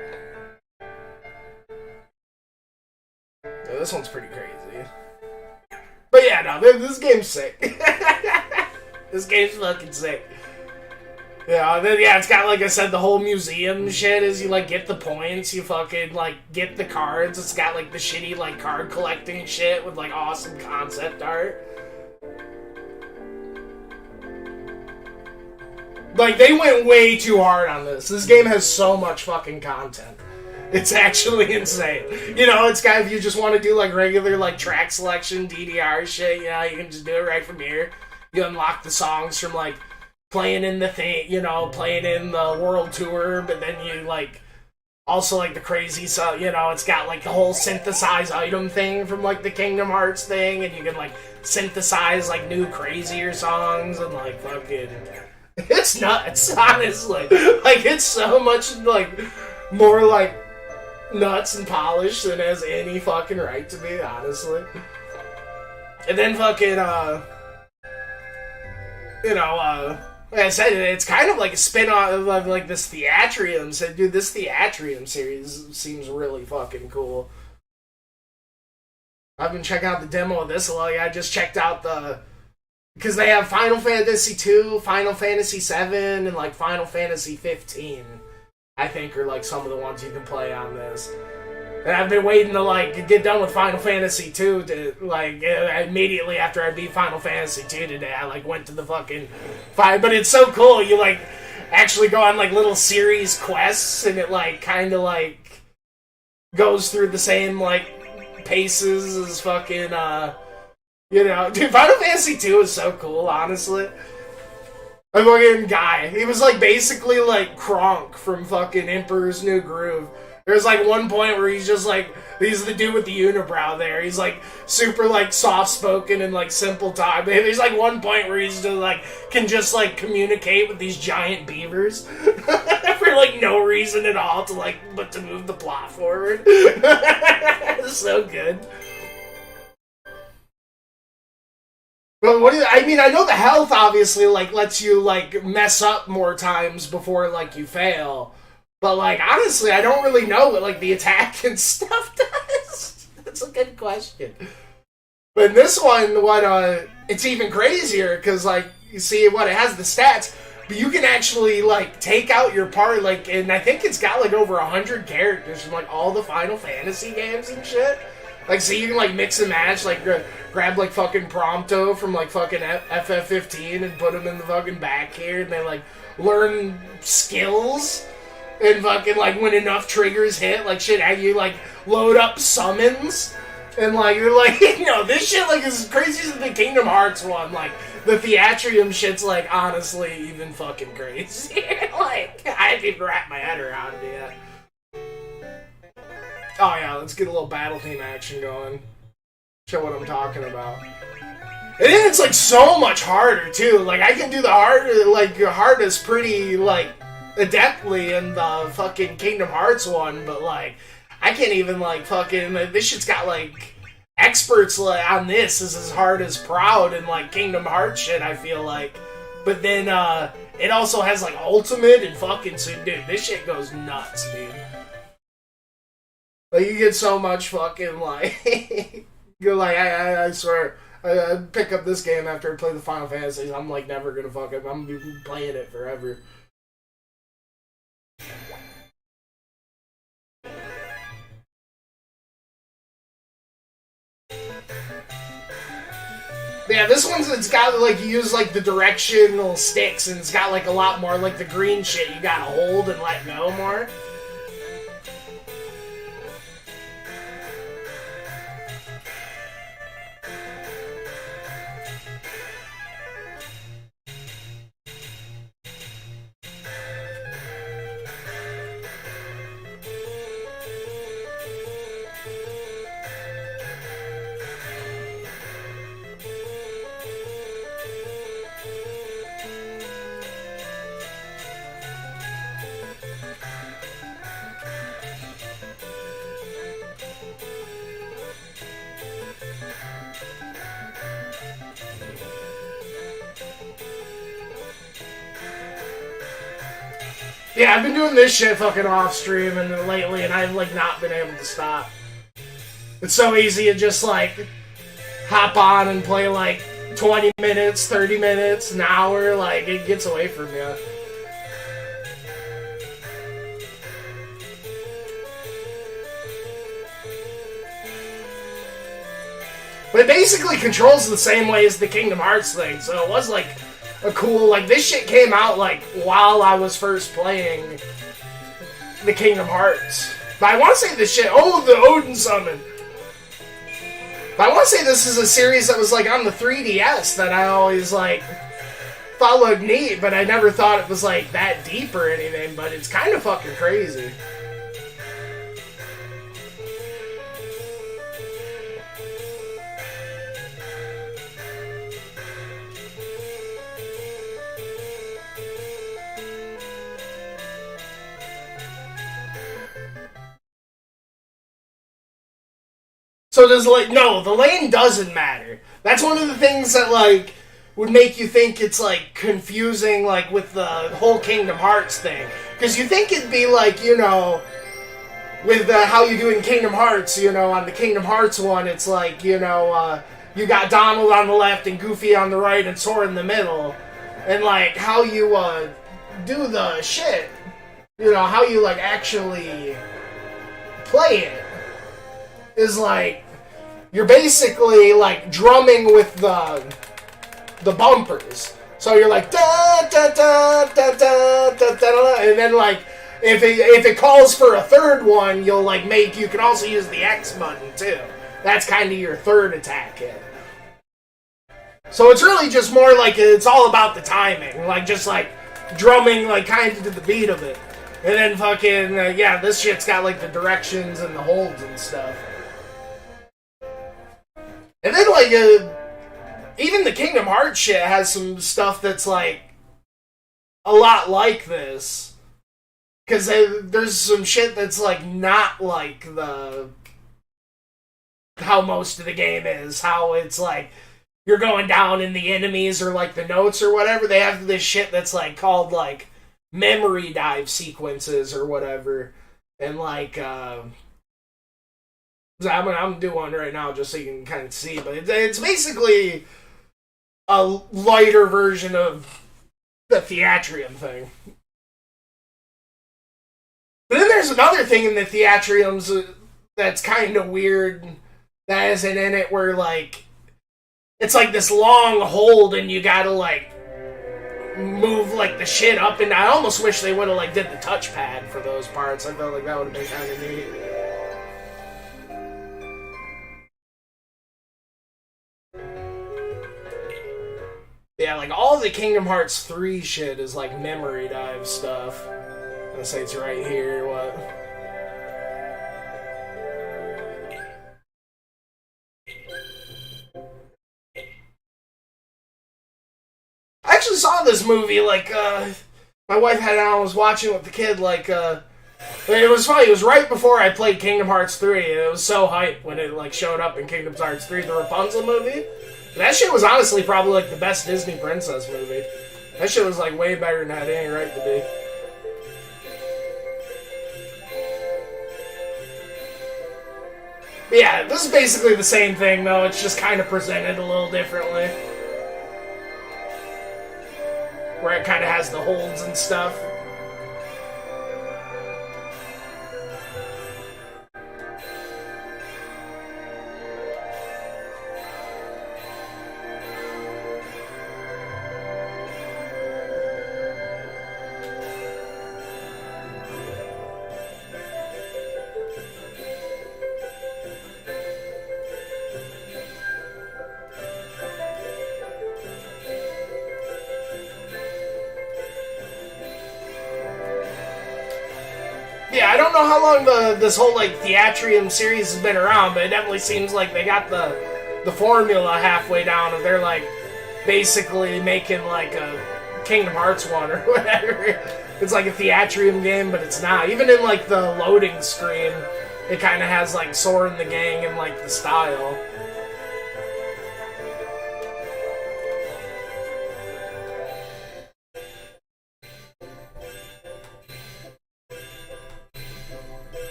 this one's pretty crazy. But yeah, no, this game's sick. This game's fucking sick. Yeah, then, yeah, it's got, like I said, the whole museum shit is you, like, get the points, you fucking, like, get the cards. It's got, like, the shitty, like, card collecting shit with, like, awesome concept art. Like, they went way too hard on this. This game has so much fucking content. It's actually insane. You know, it's got, if you just want to do, like, regular, like, track selection, DDR shit, you know, you can just do it right from here. You unlock the songs from, like, playing in the thing, you know, playing in the world tour, but then you, like, also, like, the crazy stuff, you know, it's got, like, the whole synthesize item thing from, like, the Kingdom Hearts thing, and you can, like, synthesize, like, new crazier songs, and, like, fucking... It's nuts, honestly. Like, it's so much, like, more, like, nuts and polished than it has any fucking right to be, honestly. And then fucking, you know, like I said, it's kind of like a spin-off of, like, this Theatrium. So, dude, this Theatrium series seems really fucking cool. I've been checking out the demo of this a lot. I just checked out the... Because they have Final Fantasy 2, Final Fantasy 7, and, like, Final Fantasy 15. I think are, like, some of the ones you can play on this. And I've been waiting to, like, get done with Final Fantasy 2 to, like, immediately after I beat Final Fantasy 2 today, I, like, went to the fucking fight. But it's so cool, you, like, actually go on, like, little series quests, and it, like, kind of, like, goes through the same, like, paces as fucking, you know. Dude, Final Fantasy 2 is so cool, honestly. A fucking guy. He was, like, basically, like, Kronk from fucking Emperor's New Groove. There's, like, one point where he's just, like, he's the dude with the unibrow there. He's, like, super, like, soft-spoken and, like, simple talk. There's, like, one point where he's just, like, can just, like, communicate with these giant beavers. For like no reason at all to like but to move the plot forward. So good. But what do you, I mean, I know the health obviously like lets you like mess up more times before like you fail. But like honestly, I don't really know what like the attack and stuff does. That's a good question. But in this one, it's even crazier because like you see what it has the stats, but you can actually like take out your part like, and I think it's got like over 100 characters from like all the Final Fantasy games and shit. Like, so you can like mix and match, like grab like fucking Prompto from like fucking FF15 and put them in the fucking back here, and they like learn skills. And fucking, like, when enough triggers hit, like, shit, you, like, load up summons. And, like, you're like, this shit, like, is as crazy as the Kingdom Hearts one. Like, the Theatrium shit's, like, honestly even fucking crazy. Like, I haven't even wrapped my head around it yet. Oh, yeah, let's get a little battle theme action going. Show what I'm talking about. And then it's, like, so much harder, too. Like, I can do the hardest pretty, like, adeptly in the fucking Kingdom Hearts one, but like I can't even like fucking this shit's got like experts on this is as hard as Proud and like Kingdom Hearts shit, I feel like. But then it also has like ultimate and fucking so dude, this shit goes nuts, dude. Like you get so much fucking like you're like I swear I pick up this game after I play the Final Fantasy. I'm like never gonna fucking I'm gonna be playing it forever. Yeah, this one's, it's got, like, you use, like, the directional sticks, and it's got, like, a lot more, like, the green shit you gotta hold and let go more. Yeah, I've been doing this shit fucking off stream and lately, and I've like not been able to stop. It's so easy to just like hop on and play like 20 minutes, 30 minutes, an hour, like it gets away from you. But it basically controls the same way as the Kingdom Hearts thing, so it was like a cool, like, this shit came out, like, while I was first playing the Kingdom Hearts. But I want to say this shit, the Odin Summon. But I want to say this is a series that was, like, on the 3DS that I always, like, thought looked neat, but I never thought it was, like, that deep or anything, but it's kind of fucking crazy. So does, like, no, the lane doesn't matter. That's one of the things that, like, would make you think it's, like, confusing, like, with the whole Kingdom Hearts thing. Because you think it'd be, like, with how you do in Kingdom Hearts, on the Kingdom Hearts one, it's like, you got Donald on the left and Goofy on the right and Sora in the middle. And, like, how you, do the shit, how you, like, actually play it is, like, you're basically, like, drumming with the bumpers. So you're like, da da da da da da da, and then, like, if it calls for a third one, you can also use the X button, too. That's kind of your third attack hit. So it's really just more like, it's all about the timing. Like, just, like, drumming, like, kind of to the beat of it. And then fucking, this shit's got, like, the directions and the holds and stuff. And then, like, even the Kingdom Hearts shit has some stuff that's, like, a lot like this. Because there's some shit that's, like, not like how most of the game is. How it's, like, you're going down and the enemies or, like, the notes or whatever. They have this shit that's, like, called, like, memory dive sequences or whatever. And, like, I'm gonna do one right now just so you can kind of see. But it's basically a lighter version of the Theatrium thing. But then there's another thing in the Theatriums that's kind of weird that isn't in it, where, like, it's like this long hold and you gotta, like, move, like, the shit up, and I almost wish they would have, like, did the touchpad for those parts. I felt like that would have been kind of neat. Yeah, like, all the Kingdom Hearts 3 shit is, like, memory dive stuff. I'm gonna say it's right here, what? I actually saw this movie, like, my wife had it on, I was watching with the kid, like, it was funny, it was right before I played Kingdom Hearts 3, and it was so hype when it, like, showed up in Kingdom Hearts 3, the Rapunzel movie. That shit was honestly probably, like, the best Disney princess movie. That shit was, like, way better than that Ain't Right to Be. But yeah, this is basically the same thing, though. It's just kind of presented a little differently. Where it kind of has the holds and stuff. Yeah, I don't know how long this whole, like, Theatrium series has been around, but it definitely seems like they got the formula halfway down, and they're, like, basically making, like, a Kingdom Hearts one or whatever. It's like a Theatrium game, but it's not. Even in, like, the loading screen, it kind of has, like, Sora and the gang and, like, the style.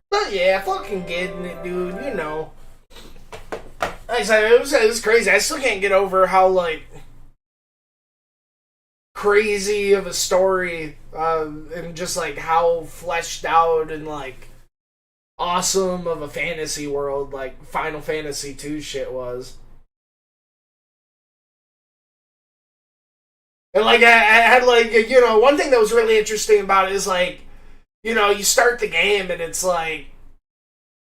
But yeah, fucking getting it, dude, you know. Like I said, it was crazy. I still can't get over how, like, crazy of a story, and just, like, how fleshed out and, like, awesome of a fantasy world, like, Final Fantasy II shit was. And, like, I had, like, you know, one thing that was really interesting about it is, like, you know, you start the game and it's like,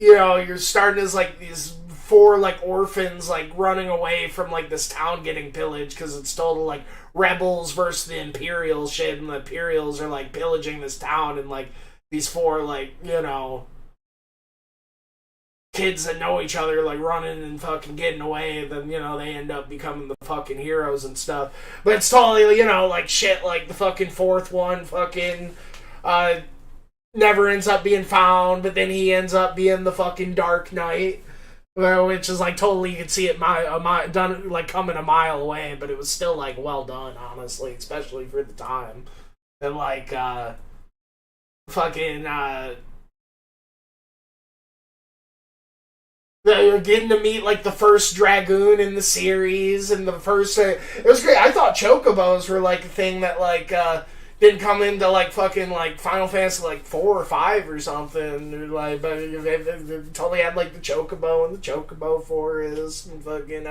you know, you're starting as, like, these 4, like, orphans, like, running away from, like, this town getting pillaged because it's total, like, rebels versus the Imperials shit, and the Imperials are, like, pillaging this town, and, like, these 4, like, you know, kids that know each other, like, running and fucking getting away, and then, you know, they end up becoming the fucking heroes and stuff. But it's totally, you know, like, shit, like, the fucking 4th one fucking, never ends up being found, but then he ends up being the fucking Dark Knight. which is like totally, you could see it done like coming a mile away, but it was still like well done, honestly, especially for the time. And like getting to meet like the first Dragoon in the series, and the first it was great. I thought Chocobos were like a thing that like didn't come into like fucking like Final Fantasy like 4 or 5 or something, like, but it totally had like the Chocobo and the Chocobo Forest and fucking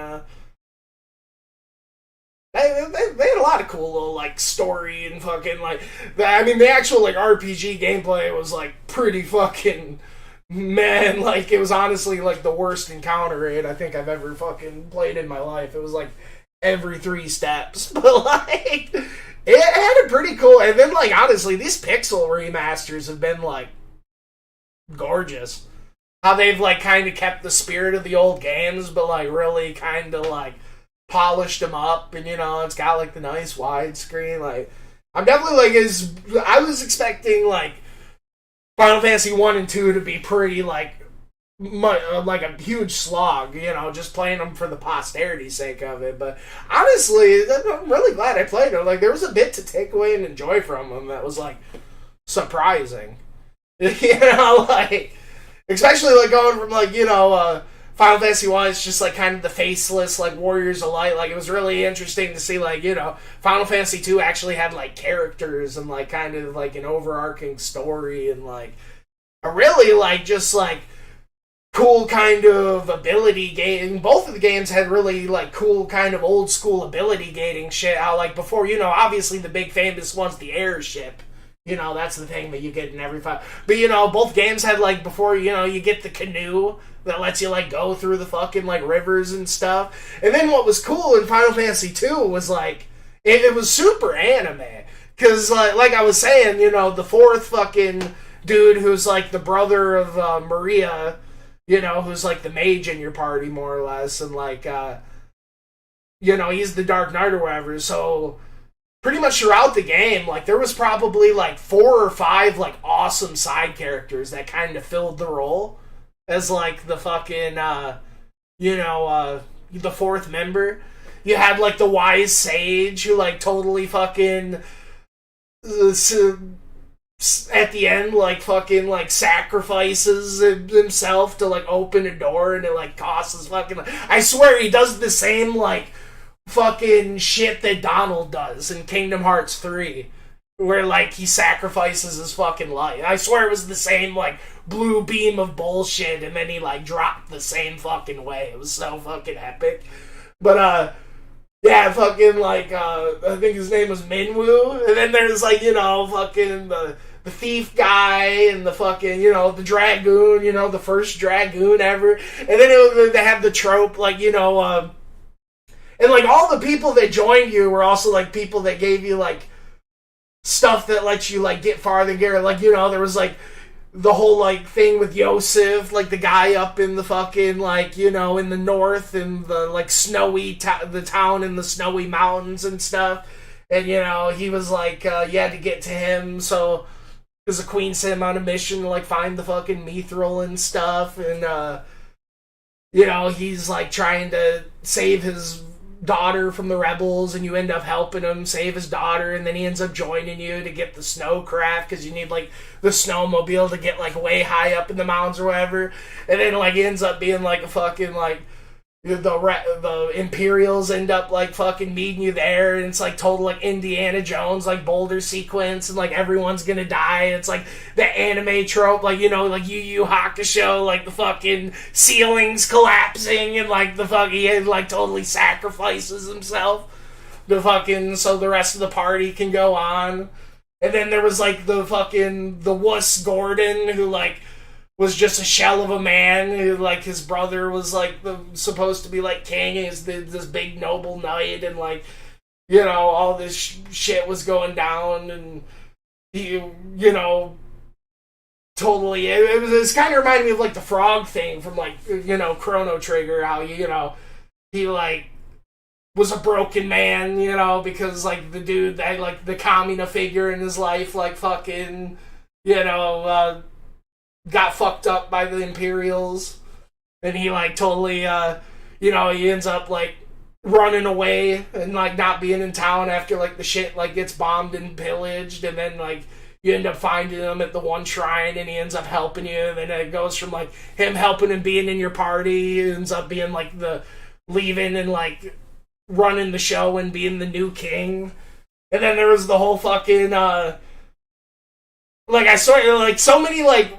they had a lot of cool little like story and fucking like I mean the actual like RPG gameplay was like pretty fucking, man, like it was honestly like the worst encounter rate I think I've ever fucking played in my life. It was like every 3 steps, but like it had a pretty cool, and then like honestly these pixel remasters have been like gorgeous. How they've like kind of kept the spirit of the old games, but like really kind of like polished them up, and you know it's got like the nice widescreen. Like I'm definitely like I was expecting like Final Fantasy 1 and 2 to be pretty like a huge slog, you know, just playing them for the posterity sake of it. But honestly, I'm really glad I played them. Like there was a bit to take away and enjoy from them that was like surprising, you know, like especially like going from like, you know, Final Fantasy 1 is just like kind of the faceless like Warriors of Light. Like it was really interesting to see like, you know, Final Fantasy 2 actually had like characters and like kind of like an overarching story and like a really like just like cool kind of ability gating. Both of the games had really like cool kind of old school ability gating shit. How like before, you know, obviously the big famous one's the airship. You know, that's the thing that you get in every fight. But, you know, both games had, like, before, you know, you get the canoe that lets you, like, go through the fucking, like, rivers and stuff. And then what was cool in Final Fantasy 2 was, like, it was super anime. Because, like I was saying, you know, the fourth fucking dude who's, like, the brother of Maria, you know, who's, like, the mage in your party, more or less. And, like, you know, he's the Dark Knight or whatever. So pretty much throughout the game, like, there was probably, like, 4 or 5, like, awesome side characters that kind of filled the role as, like, the fucking, you know, the fourth member. You had, like, the wise sage who, like, totally fucking, at the end, like, fucking, like, sacrifices himself to, like, open a door, and it, like, costs fucking, I swear he does the same, like, fucking shit that Donald does in Kingdom Hearts 3, where, like, he sacrifices his fucking life. I swear it was the same, like, blue beam of bullshit, and then he, like, dropped the same fucking way. It was so fucking epic. But, yeah, fucking, like, I think his name was Minwu, and then there's, like, you know, fucking the thief guy, and the fucking, you know, the Dragoon, you know, the first Dragoon ever, and then they have the trope, like, you know, and, like, all the people that joined you were also, like, people that gave you, like, stuff that lets you, like, get farther and get, like, you know, there was, like, the whole, like, thing with Yosef, like, the guy up in the fucking, like, you know, in the north, and the, like, snowy, the town in the snowy mountains and stuff, and, you know, he was, like, you had to get to him, so, because the queen sent him on a mission to, like, find the fucking Mithril and stuff, and, you know, he's, like, trying to save his daughter from the rebels, and you end up helping him save his daughter, and then he ends up joining you to get the snowcraft, because you need, like, the snowmobile to get, like, way high up in the mountains or whatever, and then, like, it ends up being, like, a fucking, like, the Imperials end up, like, fucking meeting you there, and it's, like, total, like, Indiana Jones, like, boulder sequence, and, like, everyone's gonna die. It's, like, the anime trope, like, you know, like, Yu Yu Hakusho, like, the fucking ceilings collapsing, and, like, the fucking, he, like, totally sacrifices himself, the fucking, so the rest of the party can go on. And then there was, like, the fucking, the wuss Gordon, who, like, was just a shell of a man, who, like, his brother was, like, supposed to be, like, king, is this big noble knight, and, like, you know, all this shit was going down, and he, you know, totally, it was kind of reminded me of, like, the frog thing from, like, you know, Chrono Trigger, how, you know, he, like, was a broken man, you know, because, like, the dude that, like, the Kamina figure in his life, like, fucking, you know, got fucked up by the Imperials, and he like totally, you know, he ends up like running away and like not being in town after like the shit like gets bombed and pillaged, and then like you end up finding him at the one shrine and he ends up helping you, and then it goes from like him helping and being in your party, he ends up being like the leaving and like running the show and being the new king. And then there was the whole fucking like I saw like so many like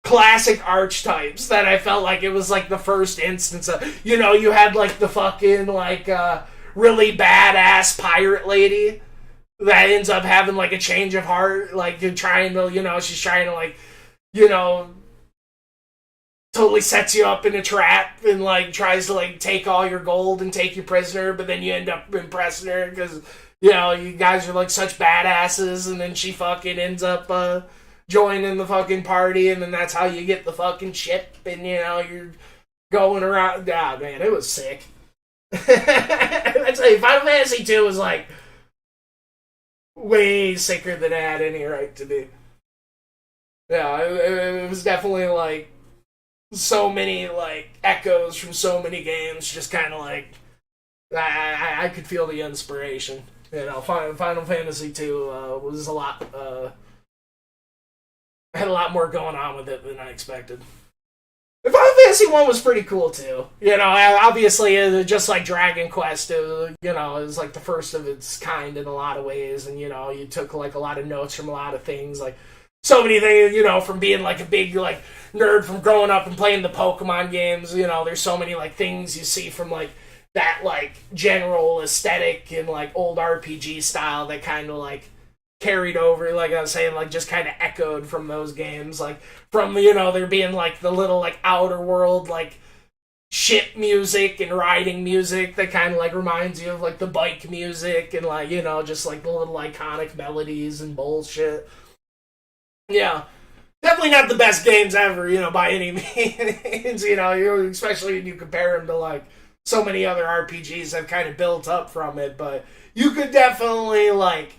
classic archetypes that I felt like it was like the first instance of, you know, you had like the fucking like really badass pirate lady that ends up having like a change of heart, like trying to, you know, she's trying to like, you know, totally sets you up in a trap and like tries to like take all your gold and take you prisoner, but then you end up impressing her because, you know, you guys are like such badasses, and then she fucking ends up joining the fucking party, and then that's how you get the fucking ship, and you know, you're going around. Ah, man, it was sick. I'd say Final Fantasy 2 was like way sicker than it had any right to be. Yeah, it was definitely like so many like echoes from so many games, just kind of like I could feel the inspiration. You know, Final Fantasy 2 was a lot. Had a lot more going on with it than I expected. The Final Fantasy 1 was pretty cool too. You know, obviously, just like Dragon Quest, you know, it was like the first of its kind in a lot of ways, and you know, you took like a lot of notes from a lot of things, like so many things, you know, from being like a big like nerd from growing up and playing the Pokemon games. You know, there's so many like things you see from like that like general aesthetic and like old RPG style that kind of like carried over, like I was saying, like just kind of echoed from those games, like from, you know, there being like the little like outer world like ship music and riding music that kind of like reminds you of like the bike music, and like, you know, just like the little iconic melodies and bullshit. Yeah, definitely not the best games ever, you know, by any means. You know, especially when you compare them to like so many other RPGs that kind of built up from it, but you could definitely like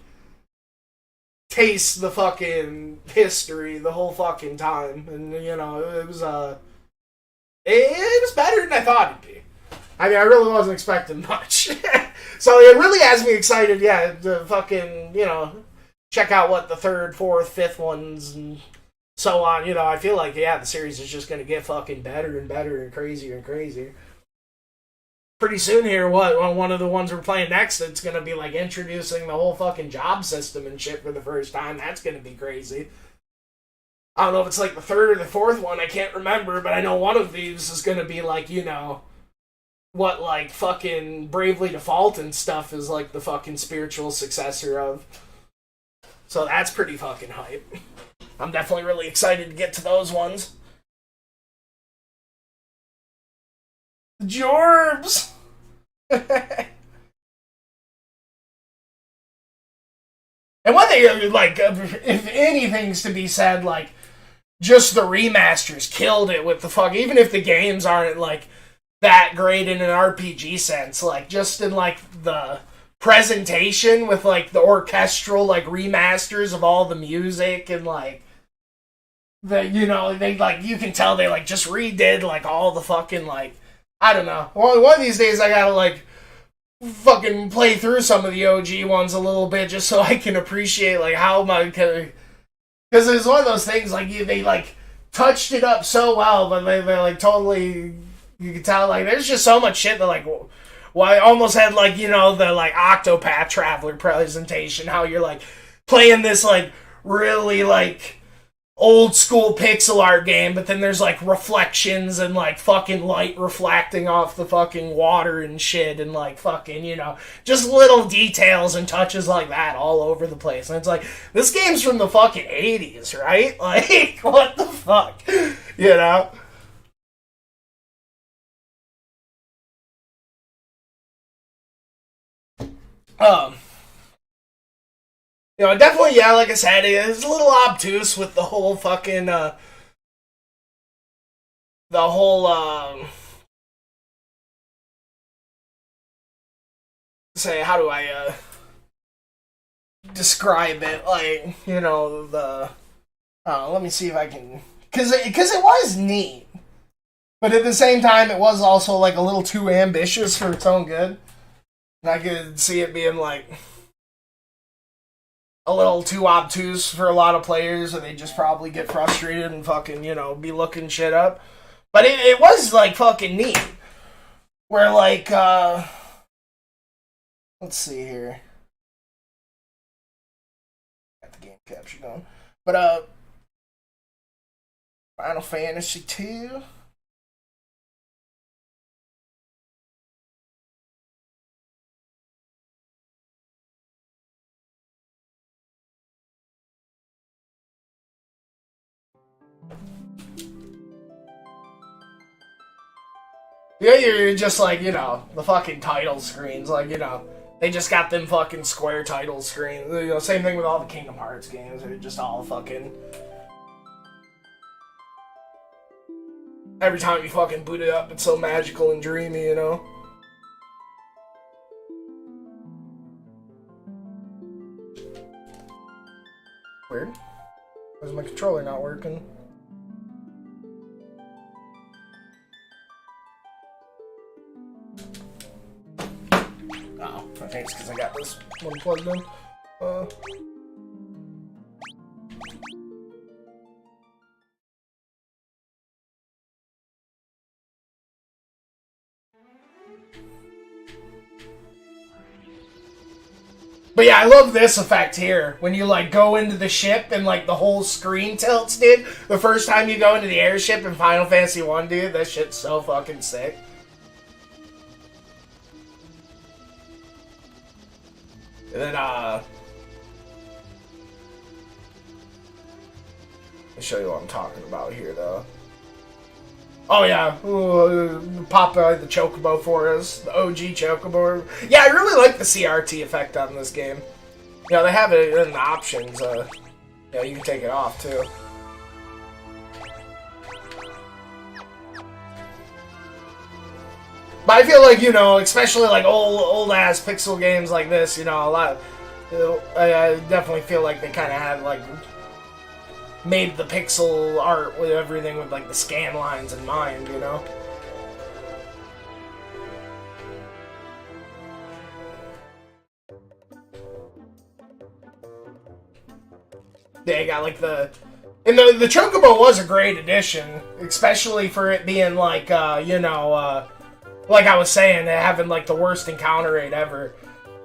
taste the fucking history the whole fucking time, and you know, it was better than I thought it'd be. I mean, I really wasn't expecting much. So it really has me excited, yeah, to fucking, you know, check out what the third, fourth, fifth ones and so on. You know, I feel like, yeah, the series is just gonna get fucking better and better and crazier and crazier. Pretty soon here, one of the ones we're playing next, it's gonna be like introducing the whole fucking job system and shit for the first time. That's gonna be crazy. I don't know if it's like the third or the fourth one, I can't remember, but I know one of these is gonna be like, you know, what like fucking Bravely Default and stuff is like the fucking spiritual successor of. So that's pretty fucking hype. I'm definitely really excited to get to those ones. Jorbs! And one thing, like, if anything's to be said, like, just the remasters killed it with the fuck, even if the games aren't, like, that great in an RPG sense, like, just in, like, the presentation with, like, the orchestral, like, remasters of all the music and, like, the, you know, they, like, you can tell they, like, just redid, like, all the fucking, like, I don't know. One of these days I gotta, like, fucking play through some of the OG ones a little bit just so I can appreciate, like, how my... Because it's one of those things, like, they, like, touched it up so well, but they like, totally... You can tell, like, there's just so much shit that, like... Well, I almost had, like, you know, the, like, Octopath Traveler presentation, how you're, like, playing this, like, really, like... old school pixel art game, but then there's like reflections and like fucking light reflecting off the fucking water and shit, and like fucking, you know, just little details and touches like that all over the place. And it's like, this game's from the fucking 80s, right? Like, what the fuck? You know? You know, definitely, yeah, like I said, it's a little obtuse with the whole fucking, say, how do I, describe it, like, you know, let me see if I can because it was neat, but at the same time, it was also like a little too ambitious for its own good. And I could see it being like a little too obtuse for a lot of players, and they just probably get frustrated and fucking, you know, be looking shit up. But it was like fucking neat. Where like, let's see here. Got the game capture going. But Final Fantasy 2. Yeah, you're just like, you know, the fucking title screens, like, you know, they just got them fucking square title screens. You know, same thing with all the Kingdom Hearts games. They're just all fucking... Every time you fucking boot it up, it's so magical and dreamy, you know? Weird. Why is my controller not working? Oh, I think it's because I got this one plugged in. But yeah, I love this effect here. When you, like, go into the ship and, like, the whole screen tilts, dude. The first time you go into the airship in Final Fantasy 1, dude, that shit's so fucking sick. And then, let me show you what I'm talking about here, though. Oh, yeah. Ooh, pop the Chocobo for us. The OG Chocobo. Yeah, I really like the CRT effect on this game. You know, they have it in the options. Yeah, you can take it off, too. But I feel like, you know, especially like old-ass pixel games like this, you know, a lot of, I definitely feel like they kind of had, like, made the pixel art with everything with, like, the scan lines in mind, you know? They got, like, and the Chocobo was a great addition, especially for it being, like, you know, like I was saying, having, like, the worst encounter rate ever.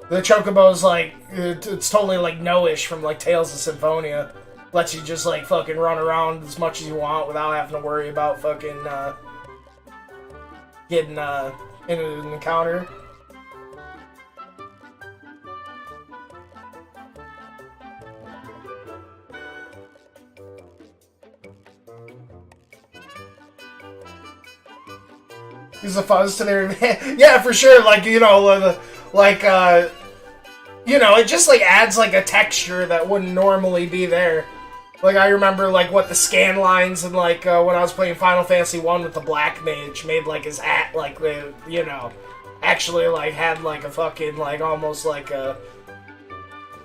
The Chocobo's, like, it's totally, like, no-ish from, like, Tales of Symphonia. Lets you just, like, fucking run around as much as you want without having to worry about fucking, getting, in an encounter. Use a fuzz to their yeah, for sure. Like, you know, like, you know, it just, like, adds, like, a texture that wouldn't normally be there. Like, I remember, like, what the scan lines and, like, when I was playing Final Fantasy 1 with the Black Mage made, like, his hat, like, you know, actually, like, had, like, a fucking, like, almost, like, a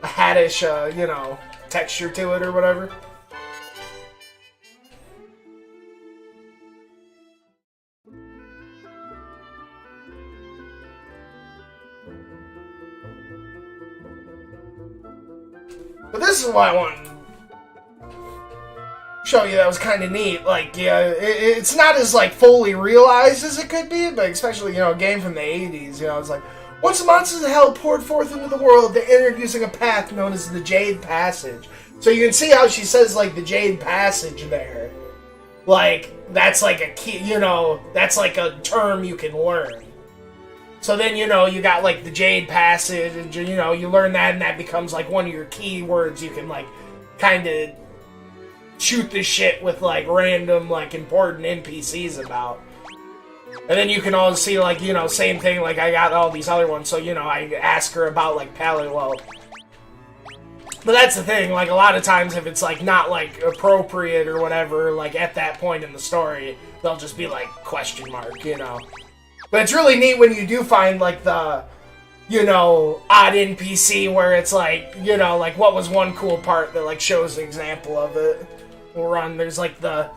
hattish, you know, texture to it or whatever. But this is what I want to show you that was kind of neat. Like, yeah, it's not as, like, fully realized as it could be, but especially, you know, a game from the 80s, you know, it's like, once the monsters of hell poured forth into the world, they entered using a path known as the Jade Passage. So you can see how she says, like, the Jade Passage there. Like, that's, like, a key, you know, that's, like, a term you can learn. So then, you know, you got, like, the Jade Passage, and, you know, you learn that, and that becomes, like, one of your keywords you can, like, kind of shoot the shit with, like, random, like, important NPCs about. And then you can always see, like, you know, same thing, like, I got all these other ones, so, you know, I ask her about, like, Palliwell. But that's the thing, like, a lot of times if it's, like, not, like, appropriate or whatever, like, at that point in the story, they'll just be, like, question mark, you know. But it's really neat when you do find, like, the, you know, odd NPC where it's, like, you know, like, what was one cool part that, like, shows an example of it. There's, like, the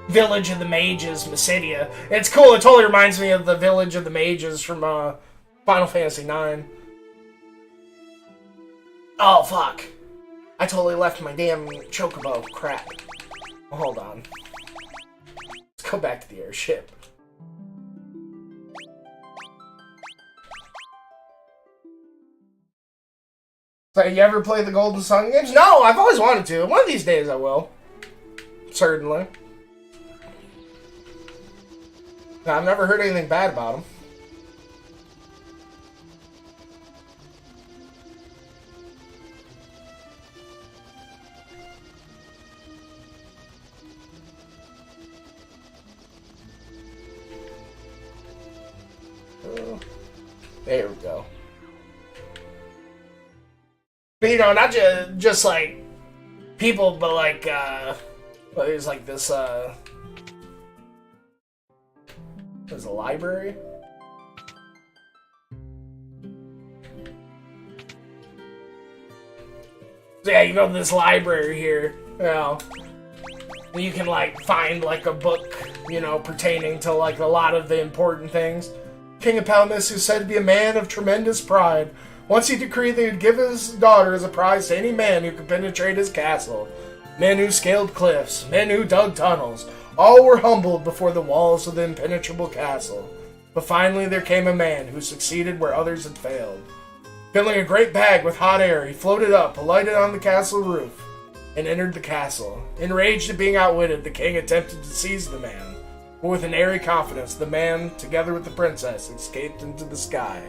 Village of the Mages, Mysidia. It's cool. It totally reminds me of the Village of the Mages from Final Fantasy IX. Oh, fuck. I totally left my damn chocobo. Crap. Well, hold on. Let's go back to the airship. So, you ever play the Golden Sun games? No, I've always wanted to. One of these days I will. Certainly. I've never heard anything bad about them. There we go. But, you know, not just like people, but like there's like this there's a library. So yeah, you go to this library here, you know, you can like find like a book, you know, pertaining to like a lot of the important things. King of Palmas, who's said to be a man of tremendous pride, once he decreed that he would give his daughter as a prize to any man who could penetrate his castle. Men who scaled cliffs, men who dug tunnels, all were humbled before the walls of the impenetrable castle. But finally there came a man who succeeded where others had failed. Filling a great bag with hot air, he floated up, alighted on the castle roof, and entered the castle. Enraged at being outwitted, the king attempted to seize the man. But with an airy confidence, the man, together with the princess, escaped into the sky.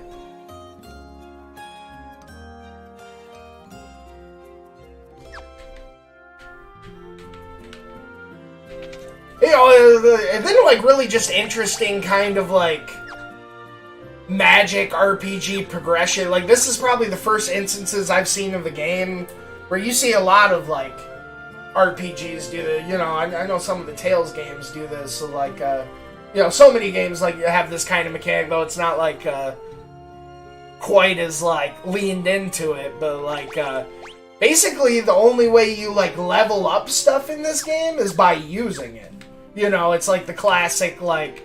You know, and then like really just interesting kind of like magic RPG progression. Like this is probably the first instances I've seen of the game where you see a lot of like RPGs do the, you know, I know some of the Tales games do this, so like you know, so many games like have this kind of mechanic, though it's not like quite as like leaned into it, but like basically the only way you like level up stuff in this game is by using it. You know, it's like the classic, like,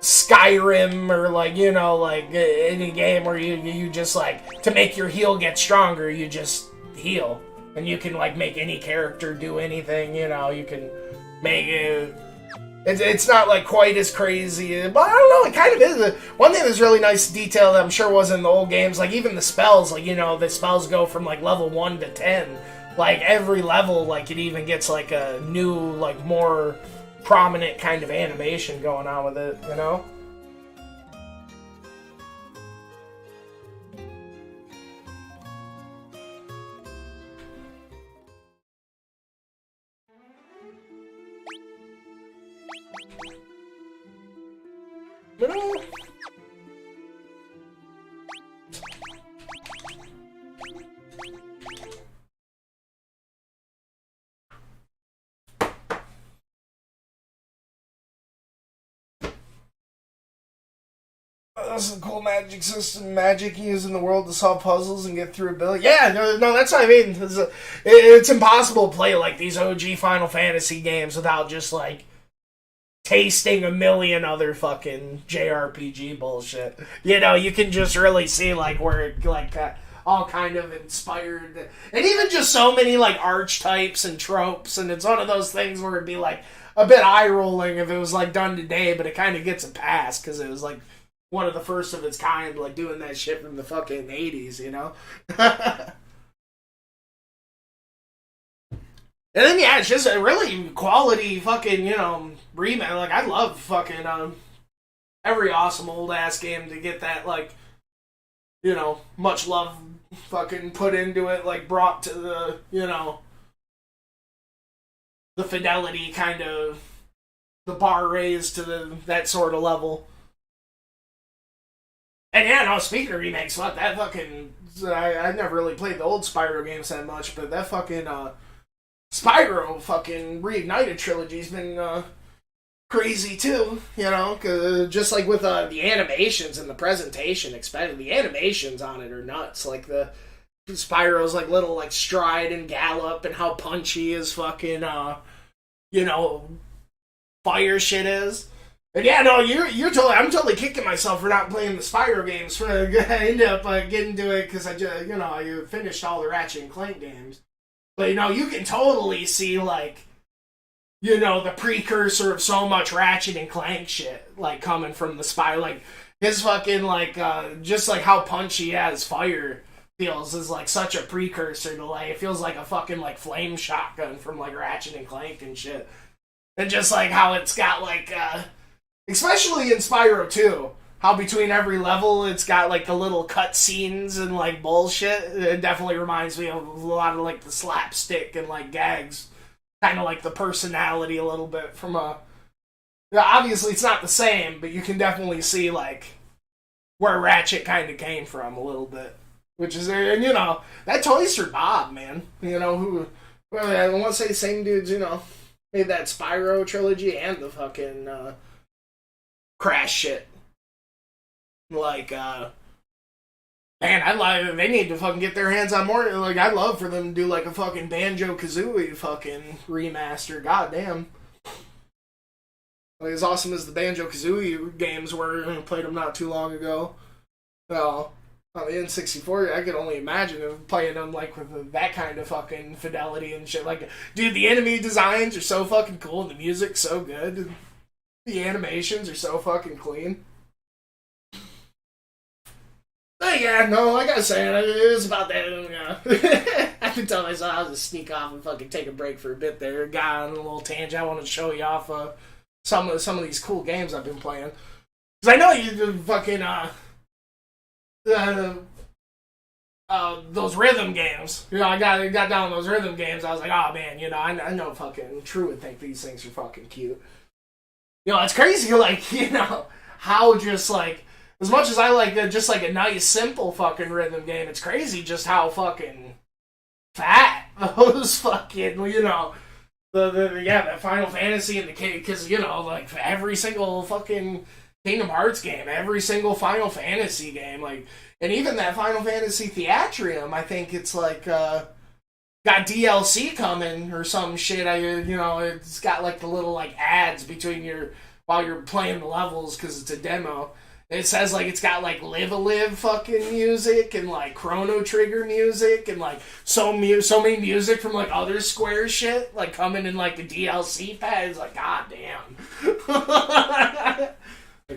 Skyrim or, like, you know, like, any game where you just, like, to make your heal get stronger, you just heal. And you can, like, make any character do anything, you know, you can make it... It's not, like, quite as crazy, but I don't know, it kind of is. One thing that's really nice detail that I'm sure was in the old games, like, even the spells, like, you know, the spells go from, like, level 1 to 10. Like, every level, like, it even gets, like, a new, like, more prominent kind of animation going on with it, you know? This is a cool magic system. Magic used in the world to solve puzzles and get through ability. Yeah, no, that's what I mean. It's impossible to play like these OG Final Fantasy games without just like tasting a million other fucking JRPG bullshit. You know, you can just really see like where it like all kind of inspired, and even just so many like archetypes and tropes. And it's one of those things where it'd be like a bit eye rolling if it was like done today, but it kind of gets a pass because it was like one of the first of its kind, like, doing that shit from the fucking 80s, you know? And then, yeah, it's just a really quality fucking, you know, remake. Like, I love fucking, every awesome old-ass game to get that, like, you know, much love fucking put into it, like, brought to the, you know, the fidelity kind of, the bar raised to that sort of level. And yeah, no, speaking of remakes, fuck, that fucking... I never really played the old Spyro games that much, but that fucking, Spyro fucking Reignited trilogy's been, crazy too, you know? Cause just like with, the animations and the presentation, especially, the animations on it are nuts. Like, the Spyro's, like, little, like, stride and gallop and how punchy his fucking, you know, fire shit is. And yeah, no, I'm totally kicking myself for not playing the Spyro games. I ended up getting to it because I finished all the Ratchet and Clank games. But, you know, you can totally see, like, you know, the precursor of so much Ratchet and Clank shit, like, coming from the Spyro. Like, his fucking, like, just like how punchy as fire feels is, like, such a precursor to, like, it feels like a fucking, like, flame shotgun from, like, Ratchet and Clank and shit. And just, like, how it's got, like, especially in Spyro 2, how between every level it's got, like, the little cut scenes and, like, bullshit. It definitely reminds me of a lot of, like, the slapstick and, like, gags. Kind of like the personality a little bit from a... Obviously, it's not the same, but you can definitely see, like, where Ratchet kind of came from a little bit. Which is, and, you know, that Toys for Bob, man. You know, who... Well, I want to say the same dudes, you know, made that Spyro trilogy and the fucking, Crash shit. Like, man, they need to fucking get their hands on more. Like, I'd love for them to do, like, a fucking Banjo-Kazooie fucking remaster. Goddamn. Like, as awesome as the Banjo-Kazooie games were, I played them not too long ago. Well, on the N64, I could only imagine playing them, like, with that kind of fucking fidelity and shit. Like, dude, the enemy designs are so fucking cool, and the music's so good. The animations are so fucking clean. But yeah, no, like I said, it was about that. I could tell myself I was to sneak off and fucking take a break for a bit there. Got on a little tangent. I wanted to show you off some of these cool games I've been playing. Because I know you fucking, those rhythm games. You know, I got down those rhythm games. I was like, oh man, you know, I know fucking True would think these things are fucking cute. You know, it's crazy, like, you know, how just, like, as much as I like just, like, a nice, simple fucking rhythm game, it's crazy just how fucking fat those fucking, you know, the Final Fantasy and the Kid, because, you know, like, every single fucking Kingdom Hearts game, every single Final Fantasy game, like, and even that Final Fantasy Theatrium, I think it's, like, got DLC coming or some shit. You know, it's got like the little like ads while you're playing the levels because it's a demo. It says like it's got like Live a Live fucking music and like Chrono Trigger music and like so many music from like other Square shit like coming in like the DLC pad. It's like, god damn.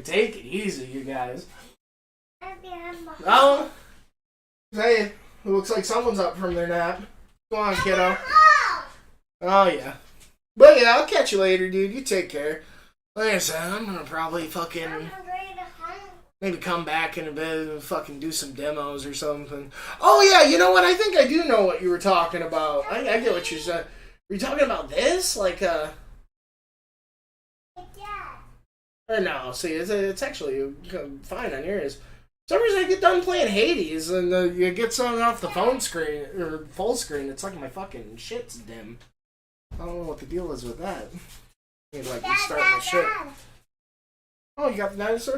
Take it easy, you guys. Oh, hey, it looks like someone's up from their nap. Go on, kiddo. Oh, yeah. But yeah, I'll catch you later, dude. You take care. Like I said, I'm gonna probably fucking maybe come back in a bit and fucking do some demos or something. Oh, yeah, you know what? I think I do know what you were talking about. I get what you're saying. Were you talking about this? Like, or no, see, it's actually fine on yours. For some reason I get done playing Hades and you get something off the phone screen or full screen. It's like my fucking shit's dim. I don't know what the deal is with that. Maybe like restart my shit. Oh, you got the dinosaur?